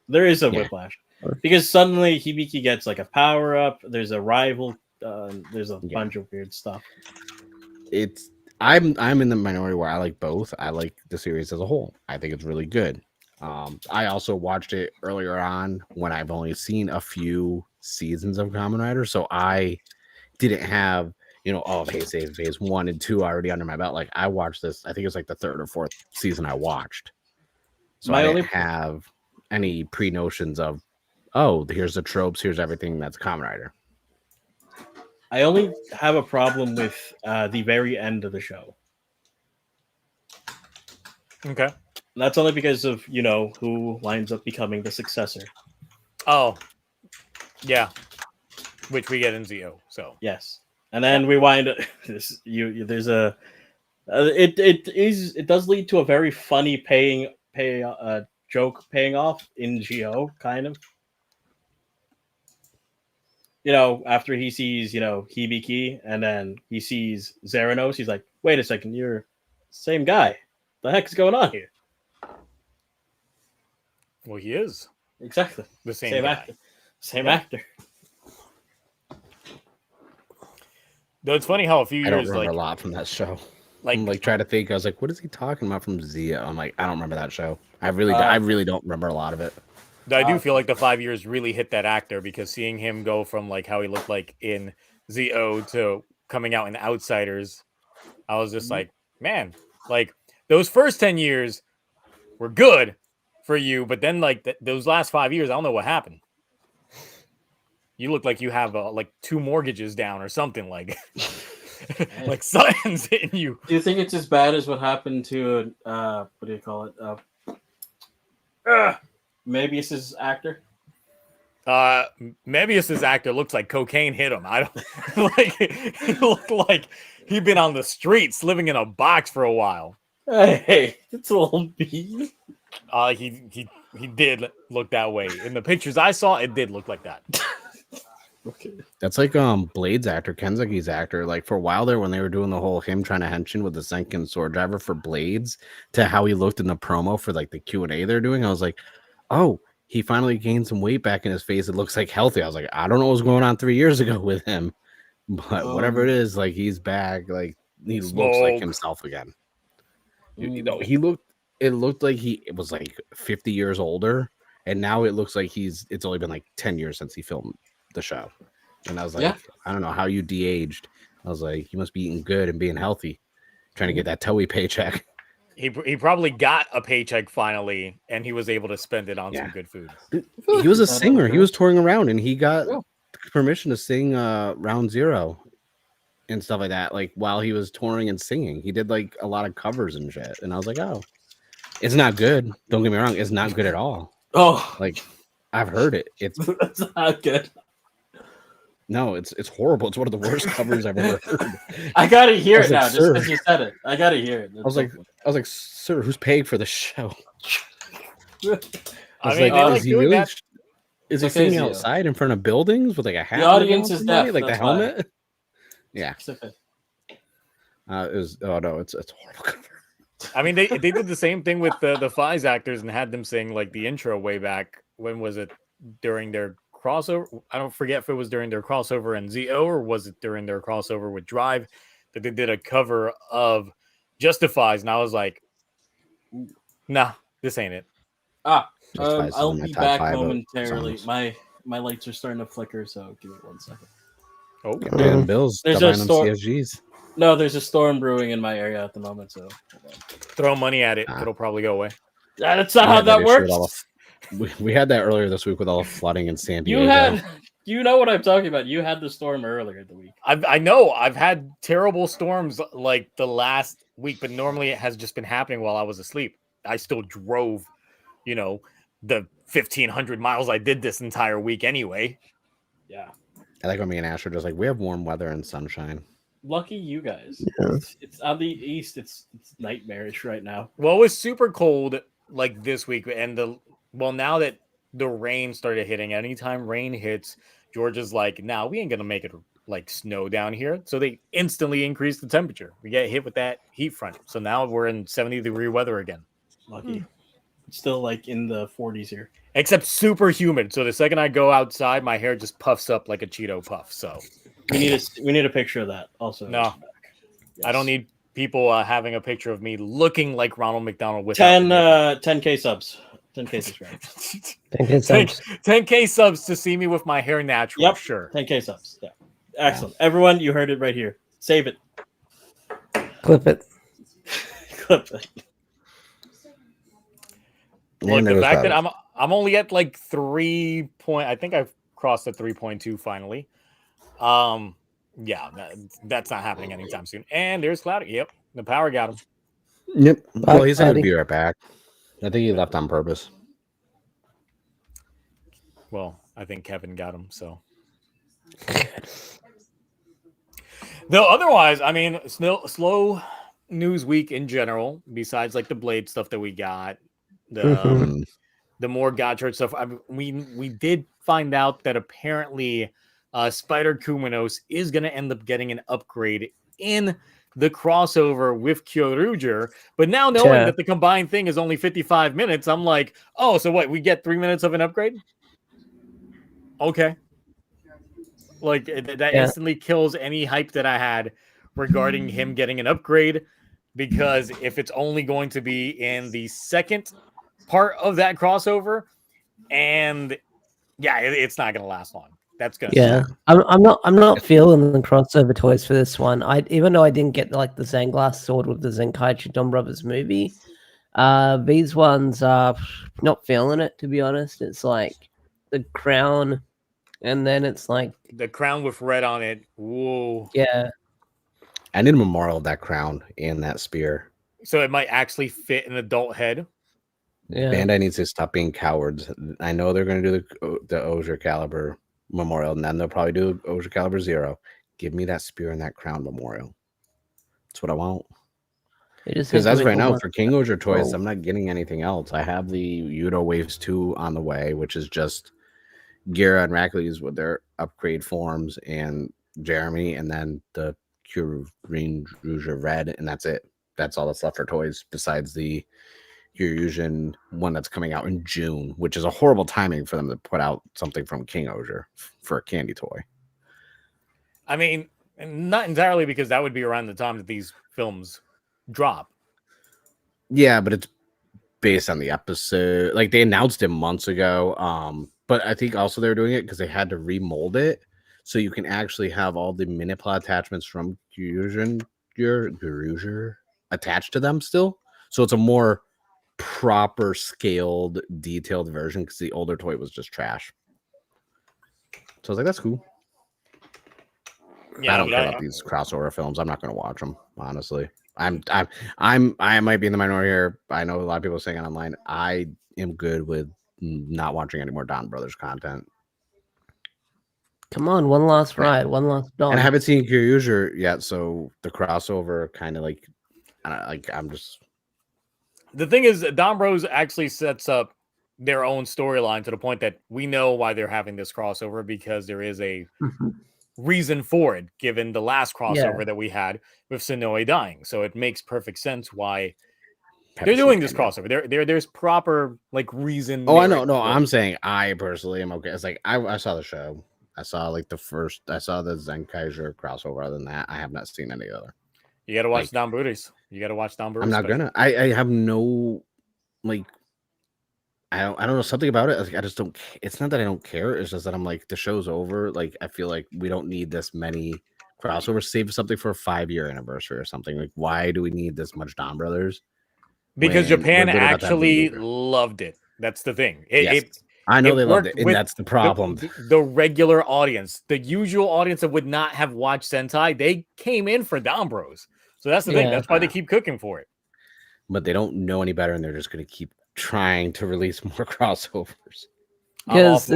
There is a Yeah. whiplash because suddenly Hibiki gets like a power up. There's a rival. There's a bunch of weird stuff. I'm in the minority where I like both. I like the series as a whole. I think it's really good. I also watched it earlier on when I've only seen a few seasons of Kamen Rider, so I didn't have all of Heisei phase 1 and 2 already under my belt. Like I watched this, I think it's like the third or fourth season I watched, so I didn't have any pre-notions of here's the tropes, here's everything that's Kamen Rider. I only have a problem with the very end of the show. Okay. That's only because of who winds up becoming the successor. Oh, yeah, which we get in Zio. So yes, and then we wind up. There's a. It does lead to a very funny joke paying off in Geo, kind of. After he sees Hibiki, and then he sees Zeranos, he's like, "Wait a second, you're the same guy. The heck is going on here?" Well, he is exactly the same guy. actor. Same actor. Though it's funny how a few years, I don't remember a lot from that show. I'm trying to think. I was like, what is he talking about from Zia? I'm like, I don't remember that show. I really don't remember a lot of it. I do feel like the 5 years really hit that actor because seeing him go from like how he looked like in ZO to coming out in Outsiders, I was just like, man, like those first 10 years were good for you, but then like those last 5 years, I don't know what happened. You look like you have like 2 mortgages down or something like like something's hitting you. Do you think it's as bad as what happened to what do you call it? Möbius's actor? Möbius's actor looks like cocaine hit him. I don't like he looked like he'd been on the streets living in a box for a while. Hey, it's a little B. He did look that way. In the pictures I saw, it did look like that. Okay. That's like Blade's actor, Kenzuki's actor. Like for a while there, when they were doing the whole him trying to henshin with the Senkin sword driver for Blades, to how he looked in the promo for like the Q&A they're doing, I was like, oh, he finally gained some weight back in his face. It looks like healthy. I was like, I don't know what was going on 3 years ago with him, but whatever it is, like he's back. Like he looks like himself again. You know, it looked like he was like 50 years older, and now it looks like it's only been like 10 years since he filmed the show. And I was like, I don't know how you de-aged. I was like, you must be eating good and being healthy, trying to get that Toei paycheck. He probably got a paycheck finally, and he was able to spend it on some good food. He was a singer. He was touring around, and he got permission to sing Round Zero and stuff like that. Like while he was touring and singing, he did like a lot of covers and shit. And I was like, oh, it's not good. Don't get me wrong, it's not good at all. Oh, Like I've heard it. It's not good. No, it's horrible. It's one of the worst covers I've ever heard. I gotta hear it like, now, just because you said it. I gotta hear it. I was like, sir, who's paying for the show? I mean, is he really? Is he singing outside in front of buildings with like a hat? The audience is deaf, like the helmet. Why. Yeah. It was. Oh no, it's a horrible cover. I mean, they did the same thing with the Fies actors and had them sing like the intro way back. When was it? During their crossover? I don't forget if it was during their crossover in ZO or was it during their crossover with Drive that they did a cover of Justifies, and I was like, nah, this ain't it. I'll be back momentarily. My lights are starting to flicker, so give me 1 second. Oh, man, Bill's there's a storm. CSGs. No, there's a storm brewing in my area at the moment, so throw money at it; it'll probably go away. That's not how that works. We had that earlier this week with all the flooding in San Diego. You know what I'm talking about. You had the storm earlier in the week. I know. I've had terrible storms like the last week, but normally it has just been happening while I was asleep. I still drove, the 1,500 miles I did this entire week anyway. Yeah. I like when me and Ash are just like, we have warm weather and sunshine. Lucky you guys. Yeah. It's on the east. It's nightmarish right now. Well, it was super cold like this week, and now that the rain started hitting, anytime rain hits, Georgia's like, nah, we ain't gonna make it like snow down here. So they instantly increase the temperature. We get hit with that heat front. So now we're in 70-degree weather again. Lucky. It's still like in the 40s here. Except super humid. So the second I go outside, my hair just puffs up like a Cheeto puff. So we need a picture of that also. No, yes. I don't need people having a picture of me looking like Ronald McDonald with 10K subs. 10K subscribers. 10K subs to see me with my hair natural. Yep. Sure. 10K subs. Yeah. Excellent. Yeah. Everyone, you heard it right here. Save it. Clip it. Clip it. Look, the fact that I'm only at like 3 point. I think I've crossed the 3.2 finally. Yeah, that's not happening anytime soon. And there's Cloudy. Yep, the power got him. Yep. Well, he's going to be right back. I think he left on purpose. Well, I think Kevin got him. So, though otherwise, I mean, slow news week in general. Besides like the Blade stuff that we got. The more Godchart stuff. We did find out that apparently Spider Kumanos is going to end up getting an upgrade in the crossover with Kyoryuger. But now knowing that the combined thing is only 55 minutes, I'm like, oh, so what? We get 3 minutes of an upgrade? Okay. Like that instantly kills any hype that I had regarding him getting an upgrade, because if it's only going to be in the second part of that crossover, and it's not going to last long. That's gonna I'm not feeling the crossover toys for this one. Even though I didn't get like the Zanglass sword with the Zenkaichi Don Brothers movie, these ones are not feeling it, to be honest. It's like the crown, and then it's like the crown with red on it. Whoa. Yeah. I need a memorial of that crown and that spear. So it might actually fit an adult head. Yeah. Bandai needs to stop being cowards. I know they're going to do the Ohger Caliber memorial, and then they'll probably do Ohger Caliber 0. Give me that spear and that crown memorial. That's what I want. Because as right now, for King-Ohger toys, I'm not getting anything else. I have the Yudo Waves 2 on the way, which is just Gira and Rackley's with their upgrade forms, and Jeremy, and then the Kyurusha Red, and that's it. That's all that's left for toys besides the Kyurusha one that's coming out in June, which is a horrible timing for them to put out something from King-Ohger for a candy toy. I mean, not entirely, because that would be around the time that these films drop. Yeah, but it's based on the episode. Like, they announced it months ago. But I think also they were doing it because they had to remold it so you can actually have all the minute plot attachments from Kyurusha attached to them still. So it's a more proper scaled, detailed version because the older toy was just trash. So I was like, that's cool. Yeah, I don't care about these crossover films. I'm not going to watch them, honestly. I might be in the minority here. I know a lot of people are saying it online. I am good with not watching any more Don Brothers content. Come on, one last ride, one last Don. And I haven't seen Kyurusha yet, so the crossover kind of like, I'm just. The thing is, Don Bros actually sets up their own storyline to the point that we know why they're having this crossover, because there is a reason for it, given the last crossover that we had with Sonoe dying. So it makes perfect sense why they're doing this crossover. There's proper like reason. Oh, I know. No, I'm saying I personally am okay. It's like I saw the show. I saw like the Zenkaiser crossover. Other than that, I have not seen any other. You got to watch Don Booties. You got to watch Don Booties. I'm not gonna. I have no like. I don't know, something about it. Like, I just don't. It's not that I don't care. It's just that I'm like, the show's over. Like, I feel like we don't need this many crossovers. Save something for a 5-year anniversary or something. Like, why do we need this much Don Brothers? Because Japan actually loved it. That's the thing. I know they loved it, and that's the problem. The regular audience, the usual audience that would not have watched Sentai, they came in for Don Bros. So that's the thing. That's why they keep cooking for it. But they don't know any better, and they're just going to keep trying to release more crossovers. Because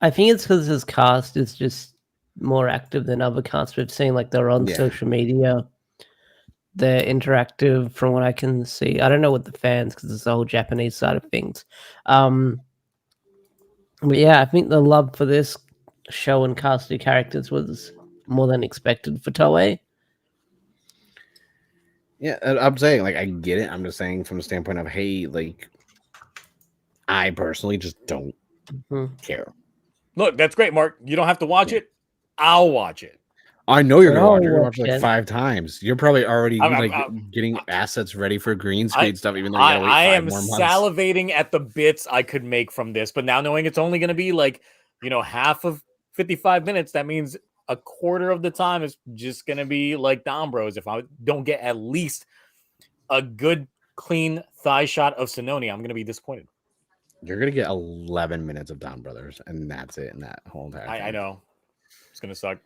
I think it's because this cast is just more active than other casts we've seen. Like, they're on social media. They're interactive from what I can see. I don't know what the fans, because it's the whole Japanese side of things. But yeah, I think the love for this show and cast of characters was more than expected for Toei. Yeah, I'm saying, like, I get it. I'm just saying from the standpoint of, hey, like, I personally just don't care. Look, that's great, Mark. You don't have to watch it. I'll watch it. I know you're going to watch it like 5 times. You're probably already getting assets ready for green screen stuff, even though you gotta wait 5 more months. Salivating at the bits I could make from this, but now knowing it's only going to be like, half of 55 minutes, that means a quarter of the time is just going to be like Don Bros. If I don't get at least a good, clean thigh shot of Sonoe, I'm going to be disappointed. You're going to get 11 minutes of Don Brothers, and that's it in that whole entire thing. I know. It's going to suck.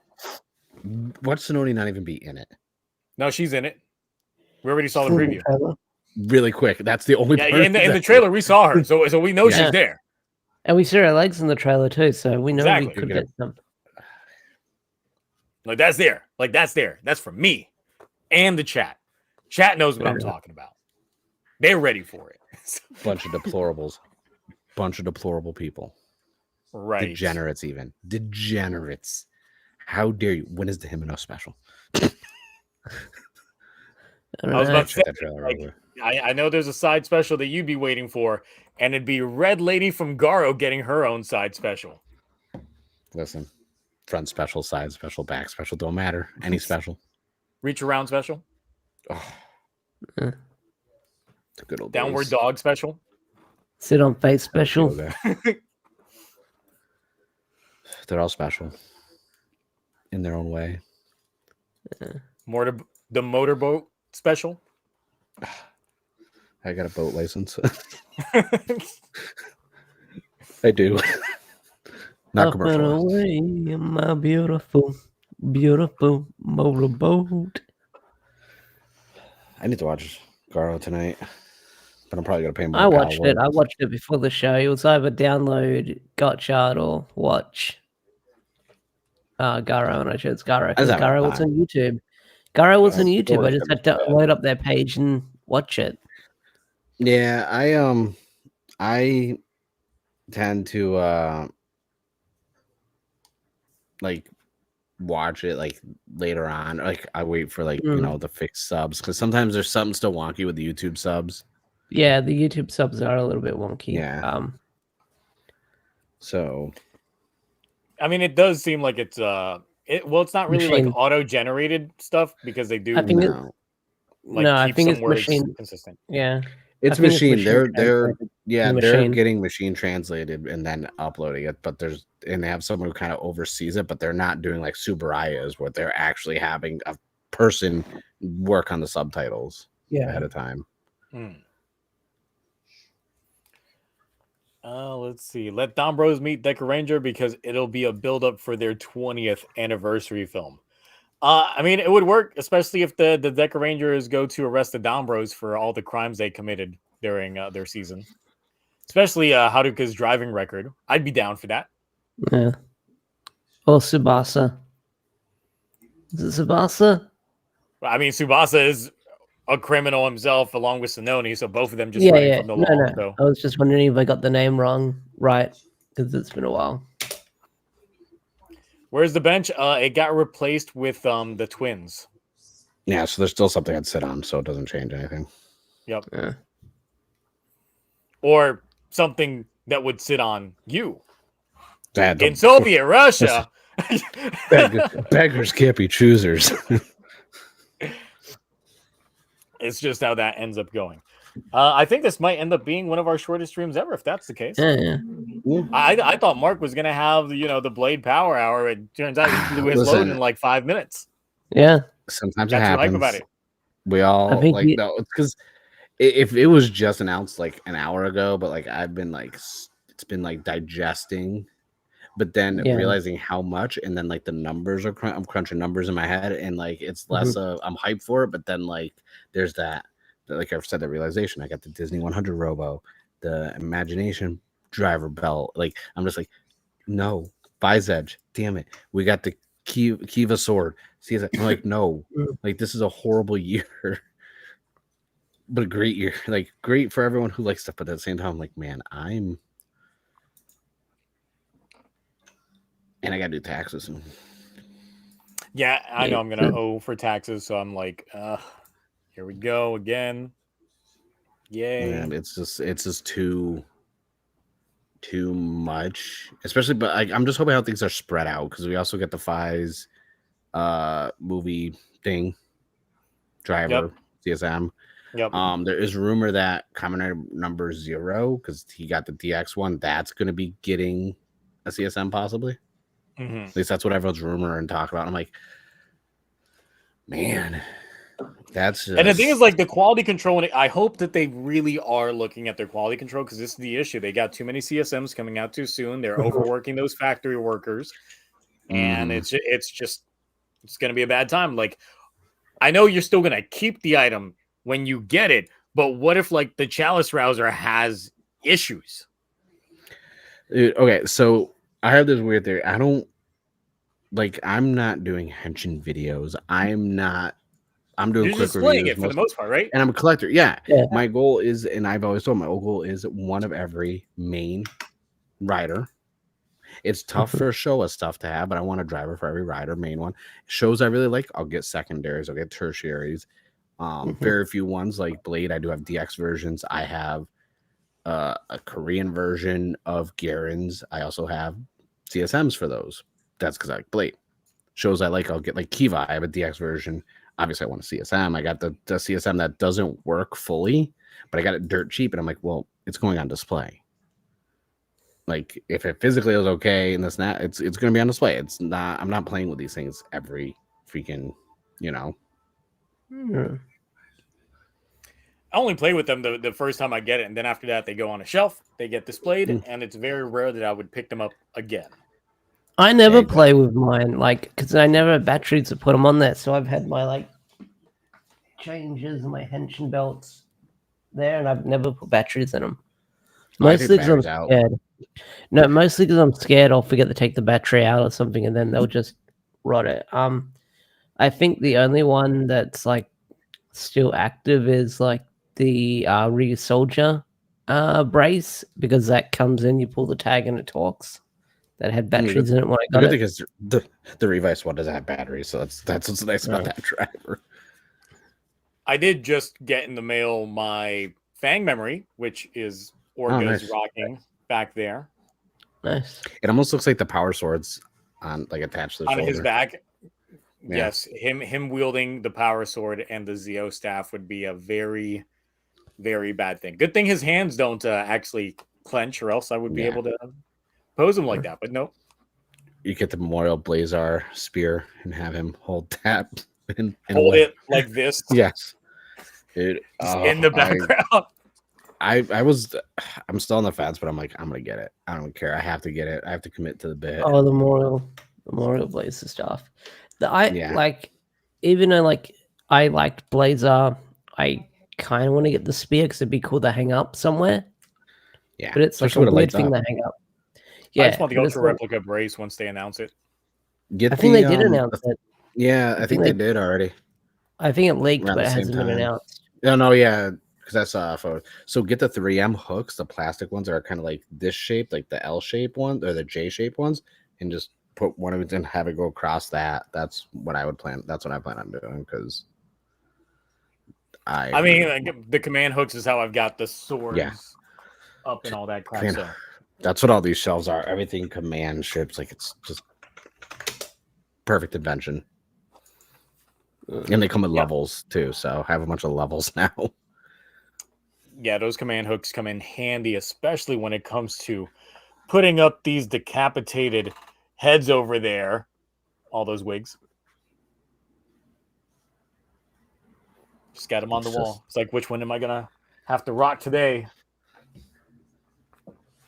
What's Sonoe not even be in it? No, she's in it. We already saw the preview. Really quick. That's the only part. In the trailer, we saw her, so we know she's there. And we saw her legs in the trailer too, so we know we could get some. Like, that's there. That's for me and the chat. Chat knows what I'm talking about. They're ready for it. Bunch of deplorables. Bunch of deplorable people. Right. Degenerates, even. Degenerates. How dare you? When is the Himeno special? I was about to say, I know there's a side special that you'd be waiting for, and it'd be Red Lady from Garo getting her own side special. Listen, front special, side special, back special, don't matter. Any special. Reach around special. Oh. The good old Downward days. Dog special. Sit on face special. They're all special in their own way. The motorboat special. I got a boat license. I do. Not commercial. Away in my beautiful, beautiful motorboat. I need to watch Garo tonight, but I'm probably gonna pay more. I watched it before the show. It was either download Gotchard or watch Garo, and I chose Garo because Garo was on YouTube. Garo was on YouTube. I just had to load up their page and watch it. Yeah, I tend to like watch it like later on. Like I wait for like the fixed subs because sometimes there's something still wonky with the YouTube subs. Yeah, the YouTube subs are a little bit wonky. Yeah. So, I mean, it does seem like it's it's not really like Machine. auto-generated stuff because they do I think I keep think some it's words machine. consistent. Yeah, it's I think it's machine. They're translated in they're machine. getting machine translated and then uploading it, but they have someone who kind of oversees it, but they're not doing like Subaraya's where they're actually having a person work on the subtitles ahead of time. Let's see. Let Dom Bros meet Deca Ranger because it'll be a build-up for their 20th anniversary film. I mean, it would work, especially if the Deca Rangers go to arrest the Dom Bros for all the crimes they committed during their season. Especially Haruka's driving record. I'd be down for that. Yeah. Or Tsubasa. Is it Tsubasa? I mean, Tsubasa is a criminal himself along with Sononi, so both of them just Yeah, running yeah. from the No, law. no. So. I was just wondering if I got the name wrong. Right. Because it's been a while. Where's the bench? It got replaced with the twins. Yeah, so there's still something I'd sit on, so it doesn't change anything. Yep. Yeah. Or something that would sit on you. In Soviet Russia. Beggars can't be choosers. It's just how that ends up going. I think this might end up being one of our shortest streams ever, if that's the case. Yeah. I thought Mark was going to have, the Blade Power Hour. It turns out he blew his load in like 5 minutes. Yeah. Sometimes That's it happens. hype about it. We all think no, it's because if it was just announced like an hour ago, but like I've been like it's been like digesting, but then realizing how much, and then like the numbers are I'm crunching numbers in my head, and like it's less I'm hyped for it, but then like there's that like I've said, the realization. I got the Disney 100 Robo, the Imagination driver belt. Like I'm just like, no, Vi's Edge, damn it, we got the Kiva sword. See, I'm like, no, like this is a horrible year, but a great year. Like great for everyone who likes stuff, but at the same time, I'm like, man, and I gotta do taxes. Yeah, I know I'm gonna owe for taxes, so I'm like, here we go again. Yay. Man, it's just too much, especially. But I'm just hoping how things are spread out because we also get the Fi's movie thing, driver CSM. Yep. There is rumor that Kamen Rider number 0, because he got the DX one, that's going to be getting a CSM possibly. At least that's what everyone's rumor and talk about. I'm like, man, that's just... And the thing is, like, the quality control, and I hope that they really are looking at their quality control, because this is the issue. They got too many CSMs coming out too soon. They're overworking those factory workers, and it's going to be a bad time. Like, I know you're still going to keep the item when you get it, but what if, like, the Chalice Rouser has issues? Okay, so I have this weird theory. I'm not doing henshin videos. I'm doing You're quick just playing reviews it for the most part, right? And I'm a collector. Yeah. My goal is, and I've always told my goal is one of every main rider. It's tough for a show of stuff to have, but I want a driver for every rider, main one. Shows I really like, I'll get secondaries, I'll get tertiaries. Very few ones like Blade. I do have DX versions. I have a Korean version of Garen's. I also have CSMs for those. That's because I like Blade. Shows I like, I'll get like Kiva. I have a DX version. Obviously, I want a CSM. I got the CSM that doesn't work fully, but I got it dirt cheap. And I'm like, well, it's going on display. Like, if it physically is okay and this and that, it's going to be on display. It's not, I'm not playing with these things every freaking, I only play with them the first time I get it, and then after that, they go on a shelf, they get displayed, and it's very rare that I would pick them up again. I never play with mine, like, because I never have batteries to put them on there, so I've had my, like, changes and my henshin belts there, and I've never put batteries in them. Mostly because I'm scared. No, mostly because I'm scared I'll forget to take the battery out or something, and then they'll just rot it. I think the only one that's, like, still active is, like, the Ryu Soldier brace, because that comes in, you pull the tag and it talks. that had batteries in it when I The got good it. thing is the Revice one doesn't have batteries, so that's what's nice about that driver. I did just get in the mail my Fang memory, which is Orga's nice. rocking back there Nice. It almost looks like the power swords on like attached to the on shoulder. his back. Yeah. Yes, him wielding the power sword and the Zeo staff would be a very, very bad thing. Good thing his hands don't actually clench, or else I would be able to pose him like that. But no, You get the Memorial Blazar spear and have him hold that and hold it like this. Yes, dude. In the background. I'm still on the fence, but I'm like, I'm gonna get it. I don't care. I have to get it. I have to commit to the bit. Oh, the Memorial Blazer stuff. Like, even though like I liked Blazer, I kind of want to get the spear because it'd be cool to hang up somewhere. Yeah, but it's like especially a when it weird lights thing up. to hang up. I Yeah, just want the but it's Ultra like- Replica brace once they announce it. Get I think they did announce it. Yeah, I think they did already. I think it leaked, Around but the it same hasn't been time. announced. No, yeah, because I saw a photo. So get the 3M hooks, the plastic ones that are kind of like this shape, like the L shape one or the J shape ones, and just put one of it and have it go across that. That's what I would plan. That's what I plan on doing because I mean, like, the command hooks is how I've got the swords up and all that crap. Man, So that's what all these shelves are. Everything command ships. Like it's just perfect invention. And they come with levels too, so I have a bunch of levels now. yeah, those command hooks come in handy, especially when it comes to putting up these decapitated heads over there. All those wigs. Just got them on the wall. It's like, which one am I gonna have to rock today?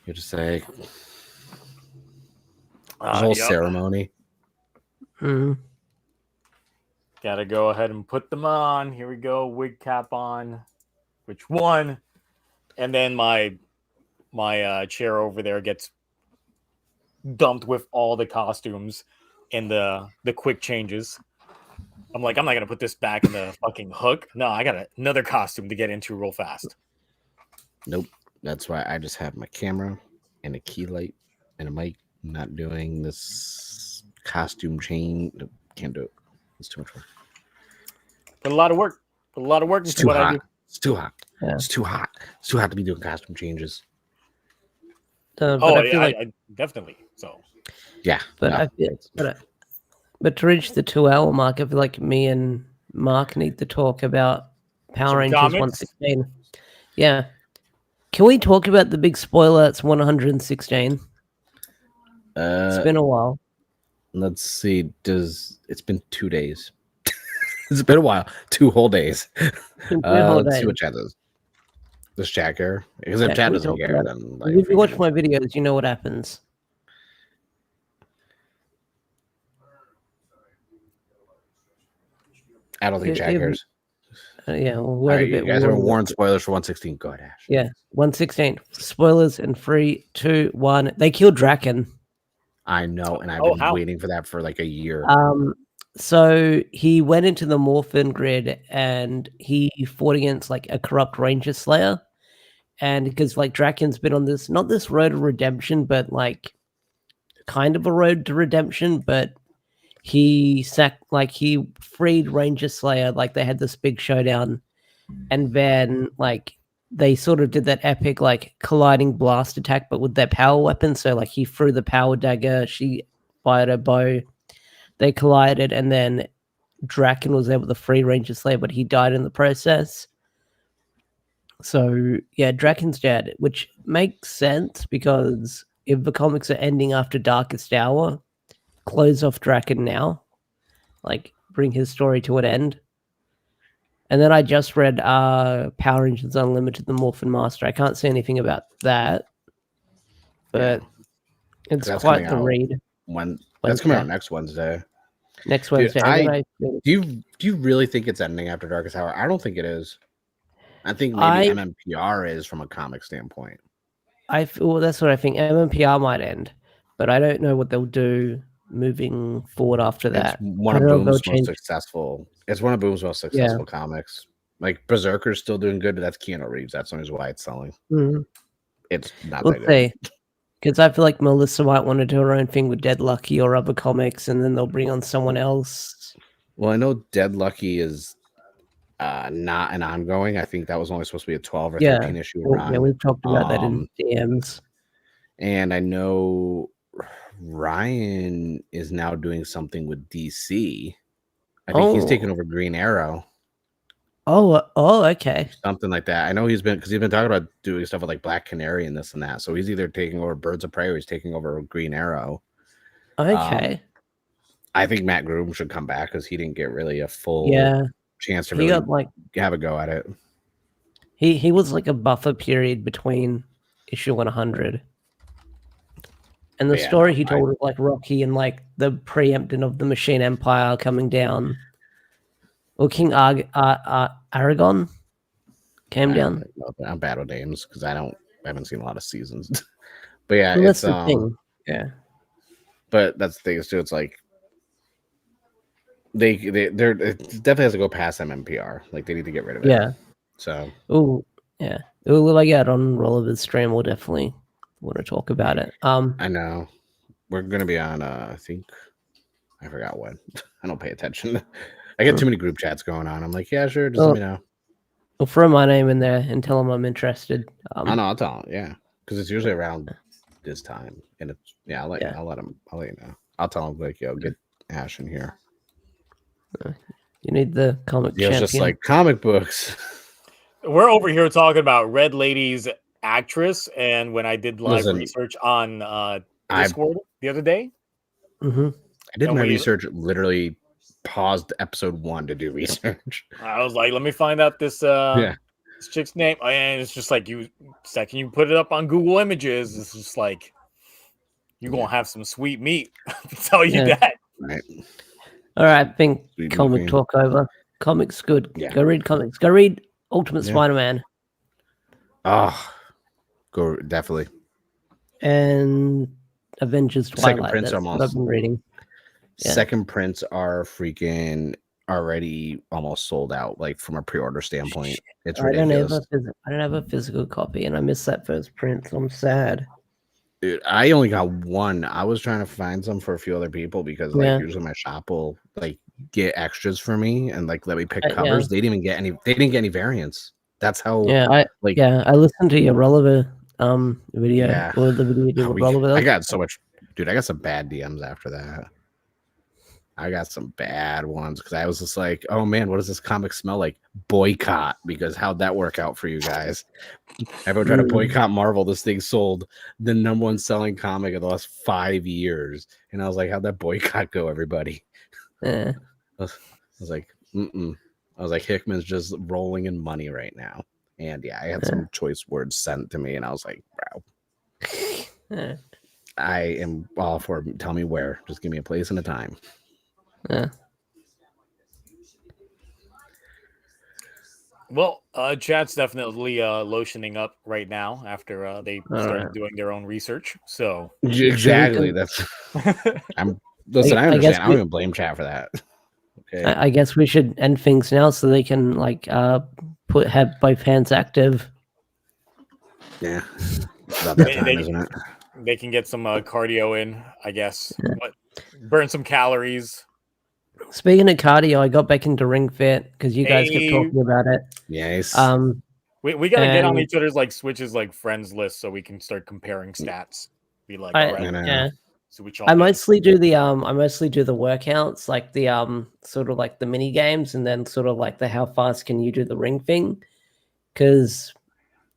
You just say the whole ceremony. Mhm. Gotta go ahead and put them on. Here we go. Wig cap on. Which one? And then my chair over there gets dumped with all the costumes and the quick changes. I'm like, I'm not gonna put this back in the fucking hook. No, I got another costume to get into real fast. Nope. That's why I just have my camera and a key light and a mic. I'm not doing this costume chain. Nope, can't do it. It's too much work. Put a lot of work. Put a lot of work It's into too what I hot. do. It's too hot. Yeah. It's too hot. It's too hot to be doing costume changes. But Oh, I feel yeah, like, I definitely. So Yeah. but no, I feel, but to reach the 2 hour mark, I feel like me and Mark need to talk about Power Some Rangers comics? 116. Yeah. Can we talk about the big spoiler? It's 116. It's been a while. let's see. It's been 2 days. It's been a while. 2 whole days. Been 2 whole Let's see days. what chat does. Does chat care? Because if Yeah, chat can we doesn't talk care, about it? then like If you watch my videos, you know what happens. I don't think chat cares. Yeah, we'll All wait right, a bit. you guys we'll are wait a bit. warned spoilers for 116. Go ahead, Ash. Yeah, 116. Spoilers in 3, 2, 1. They killed Draken. I know, and I've Oh, been how? waiting for that for like a year. So he went into the Morphin grid and he fought against like a corrupt Ranger Slayer. And because like Draken's been on this, not this road of redemption, but like kind of a road to redemption, but he freed Ranger Slayer, like they had this big showdown, and then like they sort of did that epic like colliding blast attack, but with their power weapon. So like he threw the power dagger, she fired a bow, they collided, and then Draken was able to free Ranger Slayer, but he died in the process. So yeah, Draken's dead, which makes sense because if the comics are ending after Darkest Hour, close off Draken now, like bring his story to an end. And then I just read Power Rangers Unlimited, the Morphin Master. I can't say anything about that, but it's That's quite coming the out read. That's coming out next Wednesday. Next Dude, Wednesday. Do you really think it's ending after Darkest Hour? I don't think it is. I think maybe MMPR is from a comic standpoint. Well, that's what I think. MMPR might end, but I don't know what they'll do moving forward after that. It's one I of don't know if Boom's they'll most change- successful. It's one of Boom's most successful comics. Like Berserker's still doing good, but that's Keanu Reeves. That's the reason why it's selling. Mhm. It's not We'll that good. see. Because I feel like Melissa might want to do her own thing with Dead Lucky or other comics, and then they'll bring on someone else. Well, I know Dead Lucky is not an ongoing. I think that was only supposed to be a 12 or 13 issue run. Yeah, we've talked about that in DMs. And I know Ryan is now doing something with DC. I think he's taking over Green Arrow. Oh, okay. Something like that. I know he's been talking about doing stuff with like Black Canary and this and that. So he's either taking over Birds of Prey or he's taking over Green Arrow. Okay. I think Matt Groom should come back because he didn't get really a full chance to he really got, have a go at it. He was like a buffer period between issue 100. And the story he told was like Rocky and like the preempting of the Machine Empire coming down. Or Aragon came down. I'm bad with names because I haven't seen a lot of seasons. But yeah, well, that's the thing. Yeah. But that's the thing too. It's like it definitely has to go past MMPR. Like they need to get rid of it. Yeah. So. Oh yeah. Well, I get on Rolliver's stream. We'll definitely want to talk about it. I know we're gonna be on. I think I forgot when. I don't pay attention. I get too many group chats going on. I'm like, yeah, sure. Just let me know. I'll throw my name in there and tell them I'm interested. I know. I'll tell them. Yeah, because it's usually around this time, and it's I'll let you know. I'll tell them like, yo, get Ash in here. You need the comic. Yeah, it's just like comic books. We're over here talking about Red Lady's actress, and when I did live research on Discord the other day, I did my research. Literally paused episode 1 to do research. I was like, let me find out this this chick's name, and it's just like second you put it up on Google Images, it's just like you're gonna have some sweet meat. I'll tell you that. Right. All right, I think comic talk over. Comics good. Yeah. Go read comics. Go read Ultimate Spider-Man. Oh, go definitely. And Avengers Twilight. Second prints what I've been reading. Yeah. Second prints are freaking already almost sold out, like from a pre-order standpoint. It's ridiculous. I don't have a physical copy, and I missed that first print, so I'm sad. Dude, I only got one. I was trying to find some for a few other people because usually my shop will like get extras for me and like let me pick covers. They didn't get any. They didn't get any variants. That's how. I listened to your Rolliver video. Or the video with Rolliver. I got so much, dude. I got some bad DMs after that. I got some bad ones because I was just like, oh man, what does this comic smell like? Boycott, because how'd that work out for you guys? Everyone tried to boycott Marvel. This thing sold the #1 selling comic of the last 5 years. And I was like, how'd that boycott go, everybody? I was like, I was like, Hickman's just rolling in money right now. And yeah, I had some choice words sent to me, and I was like, wow. I am all for it. Tell me where. Just give me a place and a time. Yeah. Well, chat's definitely lotioning up right now after they started doing their own research. So exactly, that's. I understand. I don't even blame chat for that. Okay. I guess we should end things now so they can like have both hands active. Yeah, it's about that time, isn't it? They can get some cardio in, I guess. Burn some calories. Speaking of cardio, I got back into Ring Fit because you guys kept talking about it. Yes. We gotta get on each other's like Switches like friends list so we can start comparing stats. Be like, so I mostly do the workouts, like the sort of like the mini games, and then sort of like the how fast can you do the ring thing, because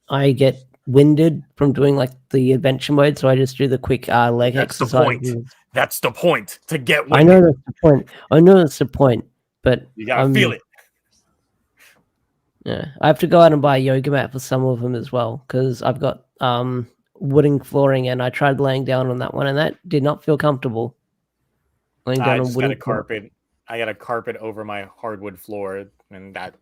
I get winded from doing like the adventure mode, so I just do the quick leg exercise. That's the point to get winded. I know that's the point, but you gotta feel it. Yeah, I have to go out and buy a yoga mat for some of them as well because I've got wooden flooring, and I tried laying down on that one, and that did not feel comfortable. I just got a carpet. I got a carpet over my hardwood floor, and that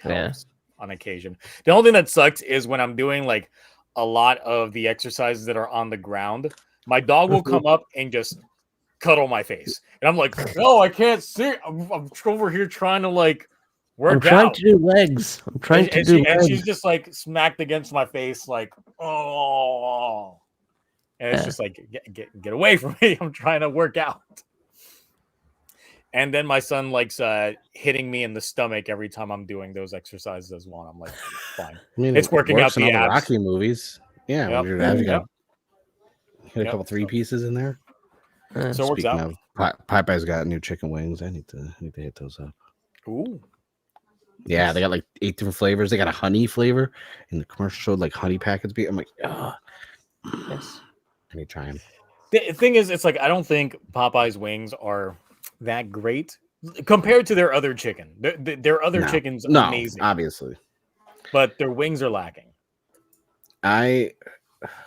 helps on occasion. The only thing that sucks is when I'm doing like a lot of the exercises that are on the ground. My dog will come up and just cuddle my face, and I'm like, "No, I can't see. I'm over here trying to like work out. I'm trying to do legs. And she's just like smacked against my face, like, oh. And it's just like, get away from me. I'm trying to work out. And then my son likes hitting me in the stomach every time I'm doing those exercises as well. I'm like, fine. I mean, It's working out in the all the abs. Rocky movies. Yeah, Yep. when you're abs, you got hit a Yep. couple three pieces in there. So it works Speaking out. of, Popeye's got new chicken wings. I need to hit those up. Ooh. Yeah, they got like 8 different flavors. They got a honey flavor, and the commercial showed like honey packets. I'm like, oh, Yes. I need to try them. The thing is, it's like I don't think Popeye's wings are that great compared to their other chicken. Their other chicken's amazing, obviously, but their wings are lacking.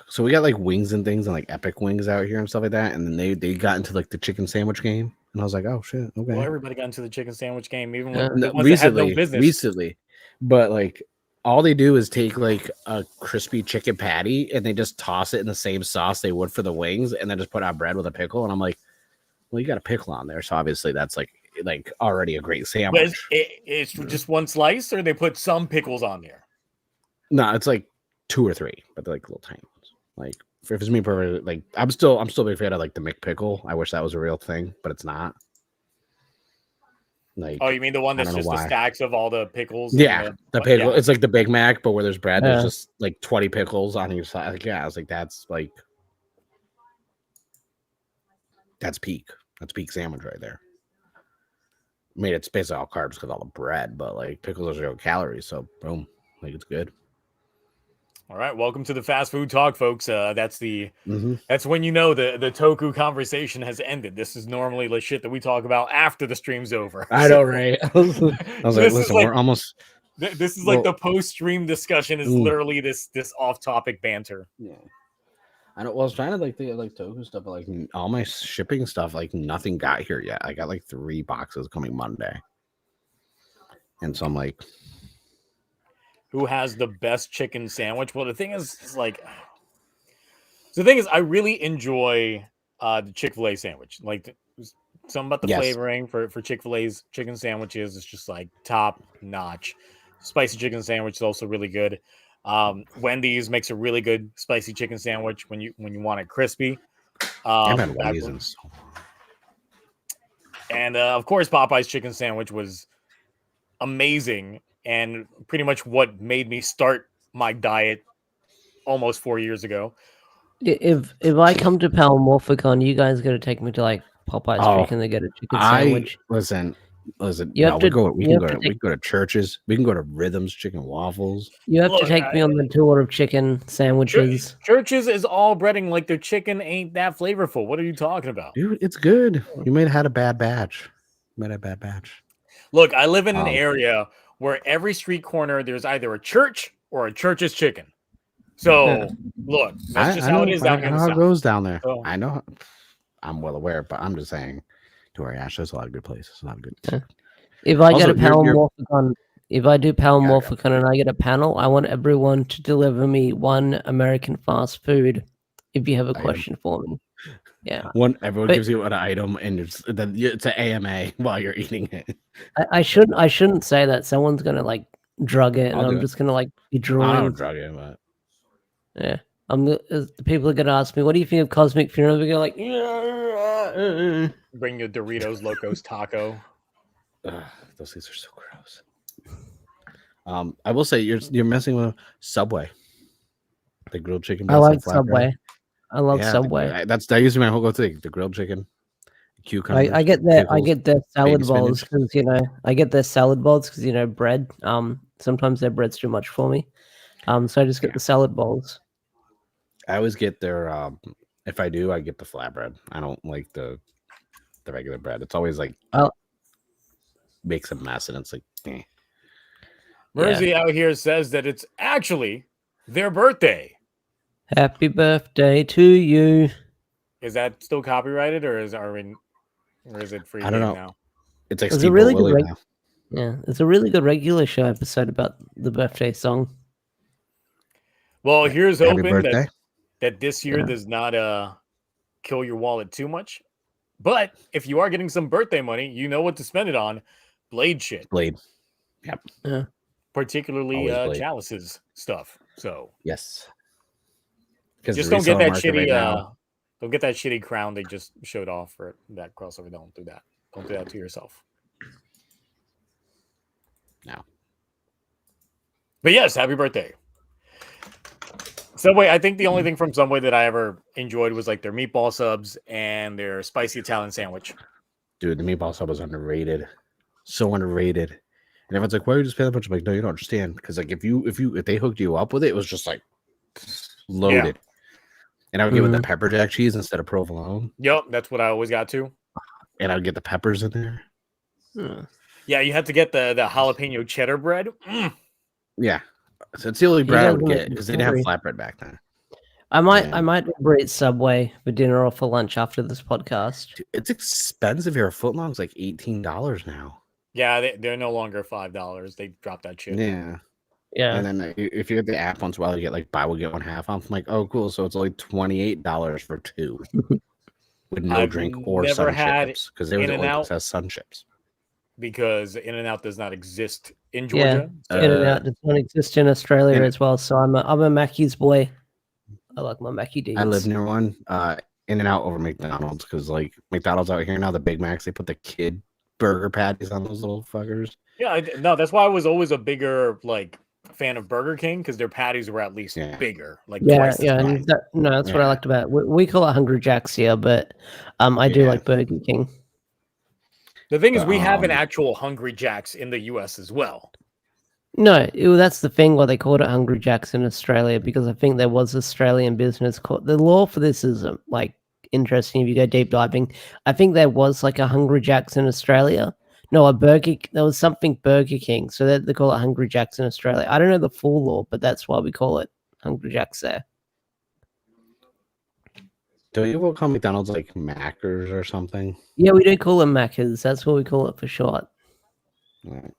So we got like wings and things and like epic wings out here and stuff like that, and then they got into like the chicken sandwich game, and I was like, oh shit, okay. Well, everybody got into the chicken sandwich game, even when recently, but like all they do is take like a crispy chicken patty and they just toss it in the same sauce they would for the wings, and then just put out bread with a pickle, and I'm like, well, you got a pickle on there, so obviously that's like already a great sandwich. But it's just one slice, or they put some pickles on there. No, it's like 2 or 3, but they're like little tiny ones. Like if it's me, like I'm still a big fan of like the McPickle. I wish that was a real thing, but it's not. Like, oh, you mean the one that's just the stacks of all the pickles? Yeah, the pickle. Yeah. It's like the Big Mac, but where there's bread, there's just like 20 pickles on each side. Like, yeah, I was like, that's peak. That's peak sandwich right there. I mean, it's basically all carbs because all the bread, but like pickles are 0 calories, so boom, like it's good. All right, welcome to the fast food talk, folks. That's when you know the Toku conversation has ended. This is normally the shit that we talk about after the stream's over. I know, right? I was like, listen, we're almost. This is like the post-stream discussion is literally this off-topic banter. Yeah, I know. Well, I was trying to think of like Toku stuff, but like all my shipping stuff, like nothing got here yet. I got like 3 boxes coming Monday, and so I'm like, who has the best chicken sandwich? Well, the thing is I really enjoy the Chick-fil-A sandwich. Like something about the flavoring for Chick-fil-A's chicken sandwiches is just like top notch. Spicy chicken sandwich is also really good. Wendy's makes a really good spicy chicken sandwich when you want it crispy. And of course, Popeye's chicken sandwich was amazing. And pretty much what made me start my diet almost 4 years ago. If I come to Palmorphicon, you guys got to take me to like Popeye's Chicken to get a chicken sandwich. Listen. You have to, we can go to churches. We can go to Rhythms Chicken Waffles. You have to take me on the tour of chicken sandwiches. Churches is all breading. Like their chicken ain't that flavorful. What are you talking about? Dude, it's good. You may have had a bad batch. Look, I live in an area where every street corner there's either a church or a church's chicken. So look, that's just how it is down here. I know how it goes down there. So, I know. I'm well aware, but I'm just saying. Don't worry, Ash. There's a lot of good places. A lot of good. If I get a Palmorphicon, if I do Palmorphicon and I get a panel, I want everyone to deliver me 1 American fast food. If you have a question for me, everyone gives you an item, and it's an AMA while you're eating it. I shouldn't say that. Someone's gonna like drug it, and I'm just gonna like be drooling. I don't drug it, but yeah, the people are gonna ask me, "What do you think of Cosmic Funeral?" We go like, bring your Doritos Locos Taco. Those things are so gross. I will say you're messing with Subway. The grilled chicken. I like Subway. I love Subway. That used to be my whole go thing. The grilled chicken, cucumbers. I get their salad bowls because I get their salad bowls because bread. Sometimes their bread's too much for me. So I just get the salad bowls. I always get their. If I do, I get the flatbread. I don't like the regular bread. It's always like makes a mess, and it's like. Eh. Mersey out here says that it's actually their birthday. Happy birthday to you. Is that still copyrighted, or is it free? I don't know. Now? It's like it's a really good. It's a really good regular show episode about the birthday song. Well, here's hoping that this year does not kill your wallet too much. But if you are getting some birthday money, you know what to spend it on. Blade shit. Blade. Yep. Yeah. Particularly Chalice's stuff. So yes. Because Just the don't get reseller that market shitty. right now, Don't get that shitty crown they just showed off for that crossover. Don't do that. Don't do that to yourself. no. But yes, happy birthday. Subway, I think the only thing from Subway that I ever enjoyed was like their meatball subs and their spicy Italian sandwich. Dude, the meatball sub was underrated. So underrated. And everyone's like, why are you just paying that much? I'm like, no, you don't understand. Because like if they hooked you up with it, it was just like loaded. And I would get with the pepper jack cheese instead of provolone. Yep, that's what I always got too. And I would get the peppers in there. Yeah, you had to get the jalapeno cheddar bread. Yeah. So it's the only bread I would guys get because they didn't have flatbread back then. I might eat Subway for dinner or for lunch after this podcast. Dude, it's expensive here. A footlong's like $18 now. Yeah, they're no longer $5. They dropped that shit. Yeah. Yeah. And then if you get the app once in a while, you get like buy one get one half off. I'm like, oh cool. So it's only $28 for two. With no I've drink or never sun had chips. Because they were the only In-N-Out. place that has sun chips. Because In-N-Out does not exist in Georgia. Yeah, In-N-Out does not exist in Australia as well. So I'm a Mackey's boy. I like my Mackey deeds. I live near one. In-N-Out over McDonald's because like McDonald's out here now, the Big Macs, they put the kid burger patties on those little fuckers. Yeah, no, that's why I was always a bigger like fan of Burger King because their patties were at least bigger, like twice as and wide. that's what I liked about it. We call it Hungry Jacks here, but I do like Burger King. The thing is, we have an actual Hungry Jacks in the U.S. as well. No, that's the thing why they called it Hungry Jacks in Australia, because I think there was Australian business called, the law for this is like interesting if you go deep diving. I think there was like a Hungry Jacks in Australia. No, there was something Burger King, so they call it Hungry Jacks in Australia. I don't know the full law, but that's why we call it Hungry Jacks there. Don't you all call McDonald's like Mackers or something? Yeah, we do call them Maccas. That's what we call it for short. Right.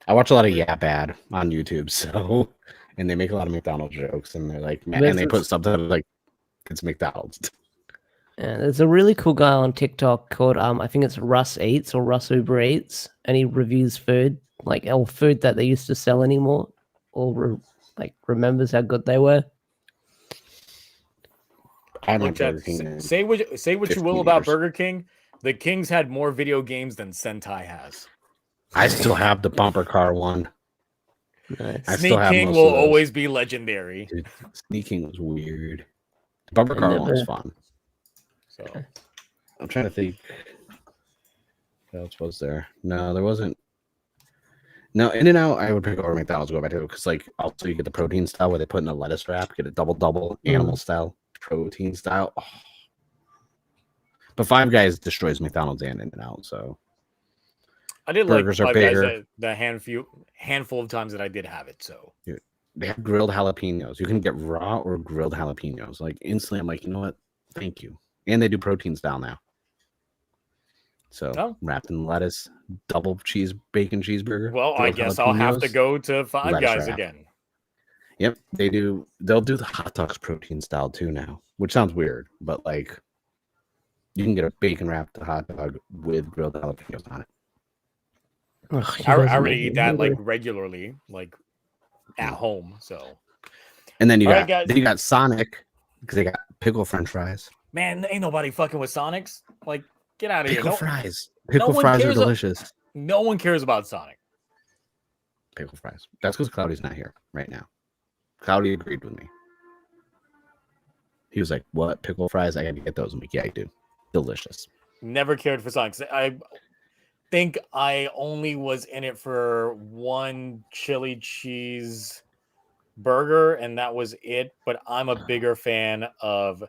I watch a lot of Yap Ad on YouTube, so and they make a lot of McDonald's jokes, and they're like, and they put something like it's McDonald's. Yeah, there's a really cool guy on TikTok called I think it's Russ Eats or Russ Uber Eats, and he reviews food, like or food that they used to sell anymore, or remembers how good they were. Say what you will about Burger King. The Kings had more video games than Sentai has. I still have the bumper car one. Nice. Sneak King will always be legendary. Dude, Sneaking was weird. The bumper car one was fun. So I'm trying to think. What else was there? No, there wasn't. No, In-N-Out, I would pick over McDonald's go back to because like also you get the protein style where they put in a lettuce wrap, get a double animal style, protein style. Oh. But Five Guys destroys McDonald's and In-N-Out, so I did burgers like are Five bigger. Guys the handful of times that I did have it. So dude, they have grilled jalapenos. You can get raw or grilled jalapenos. Like instantly, I'm like, you know what? Thank you. And they do protein style now. So wrapped in lettuce, double bacon cheeseburger. Well, I guess I'll have to go to Five Guys again. Yep, they do. They'll do the hot dogs protein style too now, which sounds weird, but like you can get a bacon wrapped hot dog with grilled jalapenos on it. I already eat that like regularly, like at home. So, and then you got Sonic because they got pickle French fries. Man, ain't nobody fucking with Sonics. Like, get out of here. Pickle fries. Pickle fries are delicious. No one cares about Sonic. Pickle fries. That's because Cloudy's not here right now. Cloudy agreed with me. He was like, "What pickle fries? I got to get those." I'm like, "Yeah, I do. Delicious." Never cared for Sonic. I think I only was in it for one chili cheese burger, and that was it. But I'm a bigger fan of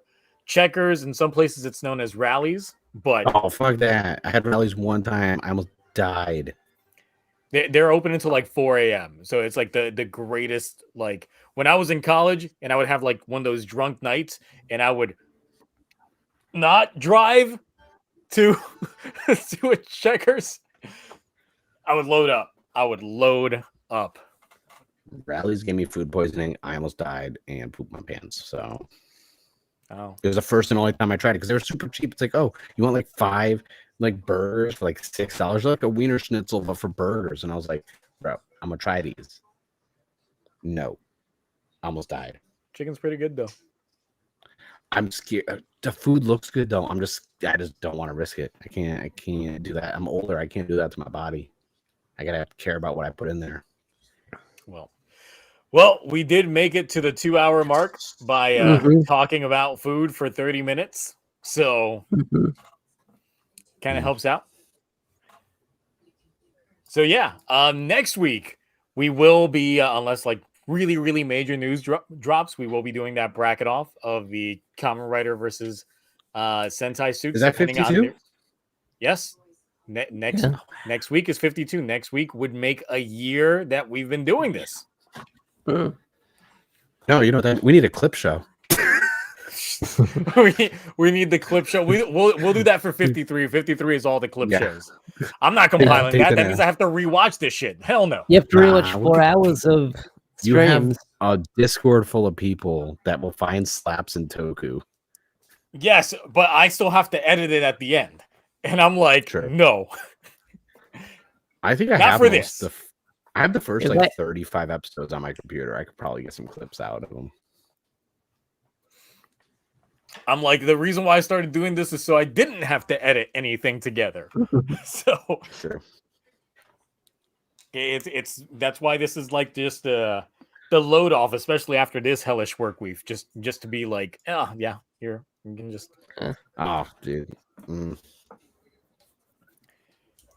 Checkers. In some places, it's known as Rallies. But oh, fuck that! I had Rallies one time. I almost died. They're open until like 4 a.m. So it's like the greatest. Like when I was in college, and I would have like one of those drunk nights, and I would not drive to to a Checkers. I would load up. Rallies gave me food poisoning. I almost died and pooped my pants. So it was the first and only time I tried it because they were super cheap. It's like, oh, you want like 5 like burgers for like $6, like a wiener schnitzel, but for burgers. And I was like, bro, I'm gonna try these. No, almost died. Chicken's pretty good though. I'm scared. The food looks good though. I just don't want to risk it. I can't do that. I'm older. I can't do that to my body. I gotta care about what I put in there. Well, we did make it to the 2-hour mark by talking about food for 30 minutes. So kind of helps out. So yeah, next week we will be, unless like really, really major news drops, we will be doing that bracket off of the Kamen Rider versus Sentai suits. Is that 52? Yes. Next week is 52. Next week would make a year that we've been doing this. No, you know that we need a clip show. we need the clip show. We'll do that for 53. 53 is all the clip shows. I'm not compiling that. That means I have to rewatch this shit. Hell no. You have to rewatch 4 hours of streams. You have a Discord full of people that will find slaps in Toku. Yes, but I still have to edit it at the end. And I'm like, no. I think I have I have the first 35 episodes on my computer. I could probably get some clips out of them. I'm like, the reason why I started doing this is so I didn't have to edit anything together. So it's that's why this is like just the load off, especially after this hellish work week, just to be like, oh yeah, here you can just dude.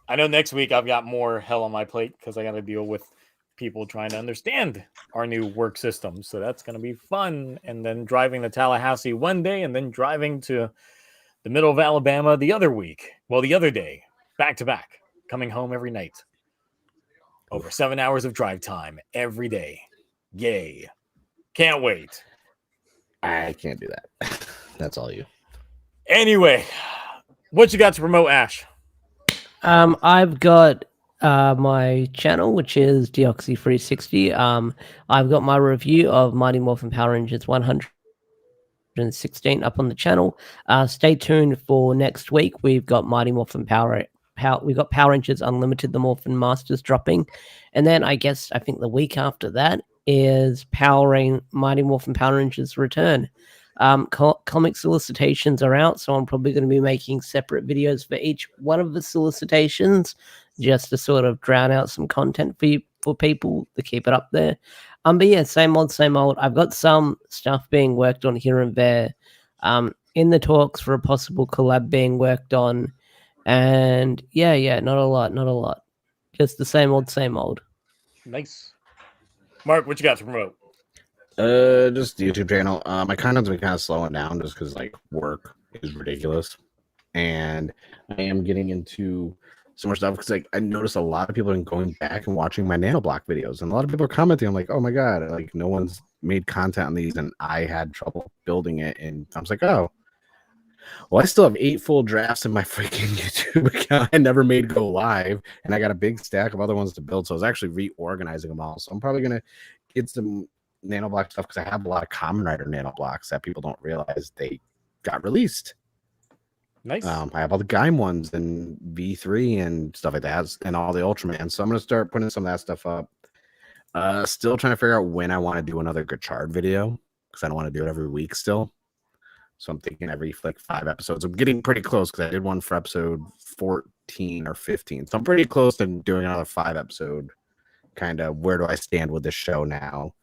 I know next week I've got more hell on my plate because I got to deal with people trying to understand our new work system. So that's going to be fun. And then driving to Tallahassee one day and then driving to the middle of Alabama the other week. Well, the other day, back to back, coming home every night. Over 7 hours of drive time every day. Yay. Can't wait. I can't do that. That's all you. Anyway, what you got to promote, Ash? I've got my channel, which is Deoxy360. I've got my review of Mighty Morphin Power Rangers 116 up on the channel. Stay tuned for next week. We've got Mighty Morphin we've got Power Rangers Unlimited, the Morphin Masters dropping, and then I think the week after that is Mighty Morphin Power Rangers Return. Comic solicitations are out, so I'm probably going to be making separate videos for each one of the solicitations just to sort of drown out some content for people to keep it up there. But yeah, same old. I've got some stuff being worked on here and there. In the talks for a possible collab being worked on, and yeah, not a lot. Just the same old. Nice. Mark, what you got to promote? Just the YouTube channel. My content's been kind of slowing down just because like work is ridiculous, and I am getting into some more stuff because like I noticed a lot of people have been going back and watching my nanoblock videos, and a lot of people are commenting. I'm like, oh my god, like no one's made content on these, and I had trouble building it, and I was like, oh, well, I still have 8 full drafts in my freaking YouTube account. I never made go live, and I got a big stack of other ones to build. So I was actually reorganizing them all. So I'm probably gonna get some nanoblock stuff because I have a lot of Kamen Rider nanoblocks that people don't realize they got released. Nice. I have all the Gaim ones and V3 and stuff like that, and all the Ultraman. So I'm gonna start putting some of that stuff up. Still trying to figure out when I want to do another Gachard video because I don't want to do it every week still. So I'm thinking every like 5 episodes. I'm getting pretty close because I did one for episode 14 or 15. So I'm pretty close to doing another 5 episode. Kind of where do I stand with this show now?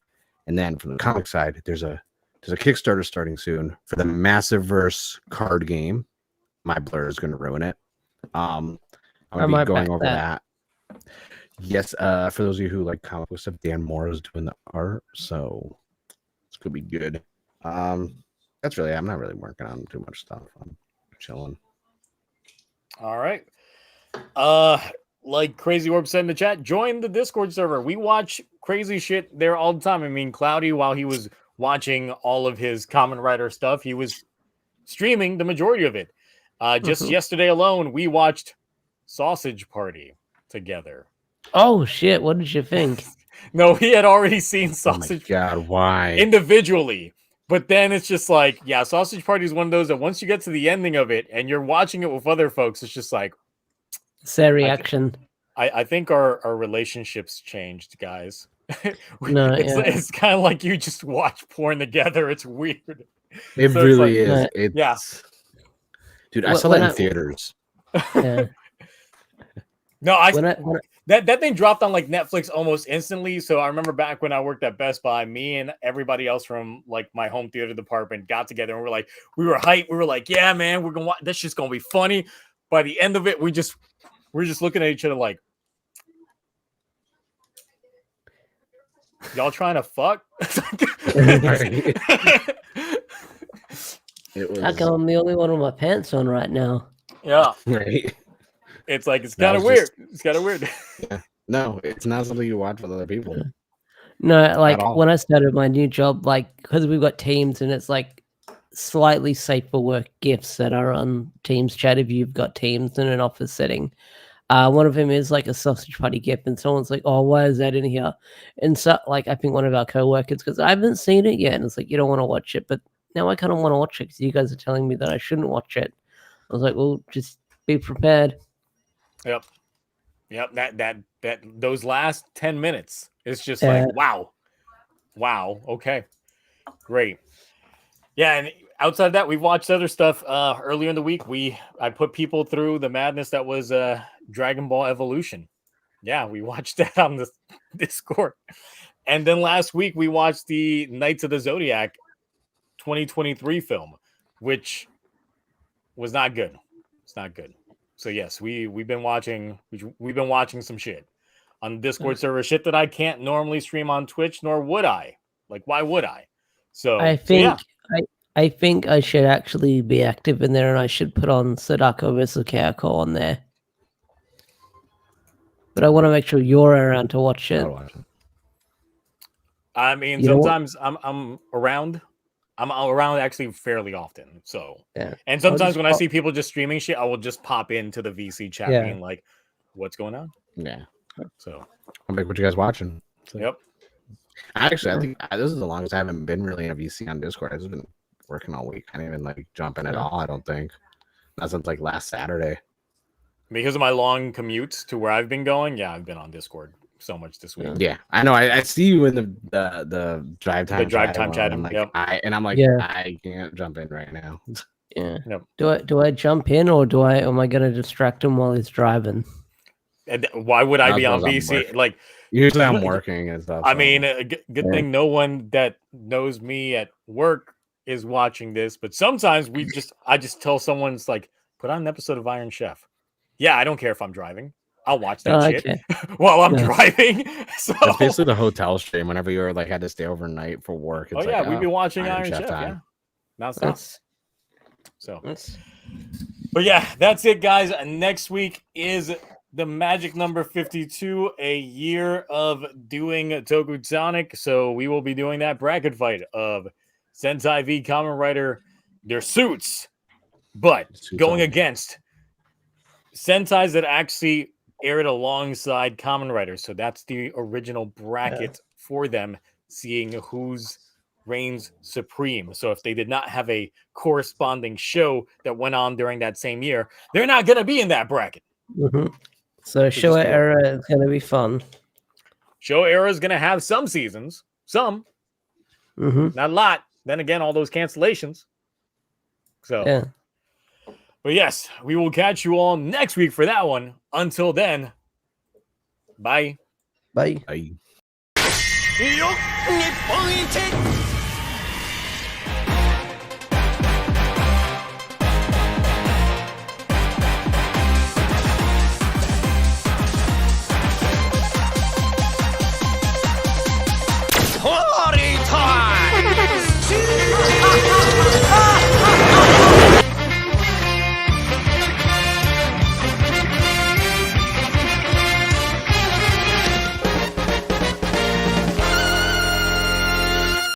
And then from the comic side, there's a Kickstarter starting soon for the Massive Verse card game. My blur is going to ruin it. I'm going to be going over that. Yes, for those of you who like comic book stuff, Dan Moore is doing the art, so it's going to be good. That's really, I'm not really working on too much stuff. I'm chilling. All right. Like Crazy Orb said in the chat, join the Discord server. We watch crazy shit there all the time. I mean, Cloudy, while he was watching all of his Kamen Rider stuff, he was streaming the majority of it. Just yesterday alone, we watched Sausage Party together. Oh, shit. What did you think? No, he had already seen Sausage Party. Oh, my God, why? Individually. But then it's just like, yeah, Sausage Party is one of those that once you get to the ending of it and you're watching it with other folks, it's just like, it's their reaction. I think our relationships changed, guys. No, it's kind of like you just watch porn together. It's weird. It So really it's is. like, It's dude, I Wh- saw when that in I- theaters. Yeah. No, When I that thing dropped on like Netflix almost instantly. So I remember back when I worked at Best Buy, me and everybody else from like my home theater department got together and we were hyped. We were like, yeah, man, we're gonna watch this shit's gonna be funny. By the end of it, we're just looking at each other like, y'all trying to fuck? It was how come I'm the only one with my pants on right now? Yeah. right. It's like it's That kind of was weird. just- It's kind of weird. No, it's not something you watch with other people. No, like all. when I started my new job, like because we've got Teams and it's like slightly safer work gifts that are on Teams chat if you've got Teams in an office setting. One of them is like a sausage party gift, and someone's like, "Oh, why is that in here?" And so, like, I think one of our coworkers, because I haven't seen it yet, and it's like you don't want to watch it, but now I kind of want to watch it because you guys are telling me that I shouldn't watch it. I was like, "Well, just be prepared." Yep. That those last 10 minutes, it's just Yeah. like wow. Okay, great. Yeah, and outside of that, we've watched other stuff. Earlier in the week, I put people through the madness that was Dragon Ball Evolution. Yeah, we watched that on the Discord. And then last week we watched the Knights of the Zodiac 2023 film, which was not good. It's not good. So yes, we've been watching some shit on the Discord server, shit that I can't normally stream on Twitch, nor would I. Like, why would I? So I so think yeah. I think I should actually be active in there, and I should put on Sadako vs. Kayako on there. But I want to make sure you're around to watch it. I'll watch it. I mean, You know what? sometimes I'm around. I'm around actually fairly often. So Yeah. and sometimes just when I pop- see people just streaming shit, I will just pop into the VC chat Yeah. being like, what's going on? Yeah. So I'm like, what you guys watching? So, yep. Actually, I think this is the longest I haven't been really in a VC on Discord. I've just been working all week. I didn't even like jump in at all. I don't think. Not since like last Saturday. Because of my long commutes to where I've been going, yeah, I've been on Discord so much this week. Yeah, I know. I see you in the drive time. The drive time chat. I'm like, Yep. I'm like, Yeah. I can't jump in right now. Yeah. Yep. Do I jump in, or am I gonna distract him while he's driving? And why would I Not be as on well as I'm VC? working. Like, Usually I'm working and stuff. I so- mean, good thing no one that knows me at work is watching this. But sometimes I just tell someone, it's like, put on an episode of Iron Chef. Yeah, I don't care if I'm driving. I'll watch that shit Okay. while I'm Yeah. driving. So That's basically the hotel stream. Whenever you're like had to stay overnight for work. It's we've been watching Iron Chef. time. Yeah, nonstop. That's So, that's but yeah, that's it, guys. Next week is the magic number 52, a year of doing TokuTonic. So we will be doing that bracket fight of Sentai v Kamen Rider, their suits, but Suits going on. against Sentais that actually aired alongside Kamen Rider. So that's the original bracket for them, seeing who's reigns supreme. So if they did not have a corresponding show that went on during that same year, they're not going to be in that bracket. mhm. So just Showa go. era is gonna be fun. Show era is going to have some seasons, some, Hmm. not a lot. Then again, all those cancellations. So, Yeah. but yes, we will catch you all next week for that one. Until then, bye. Bye. Bye. よっ日本一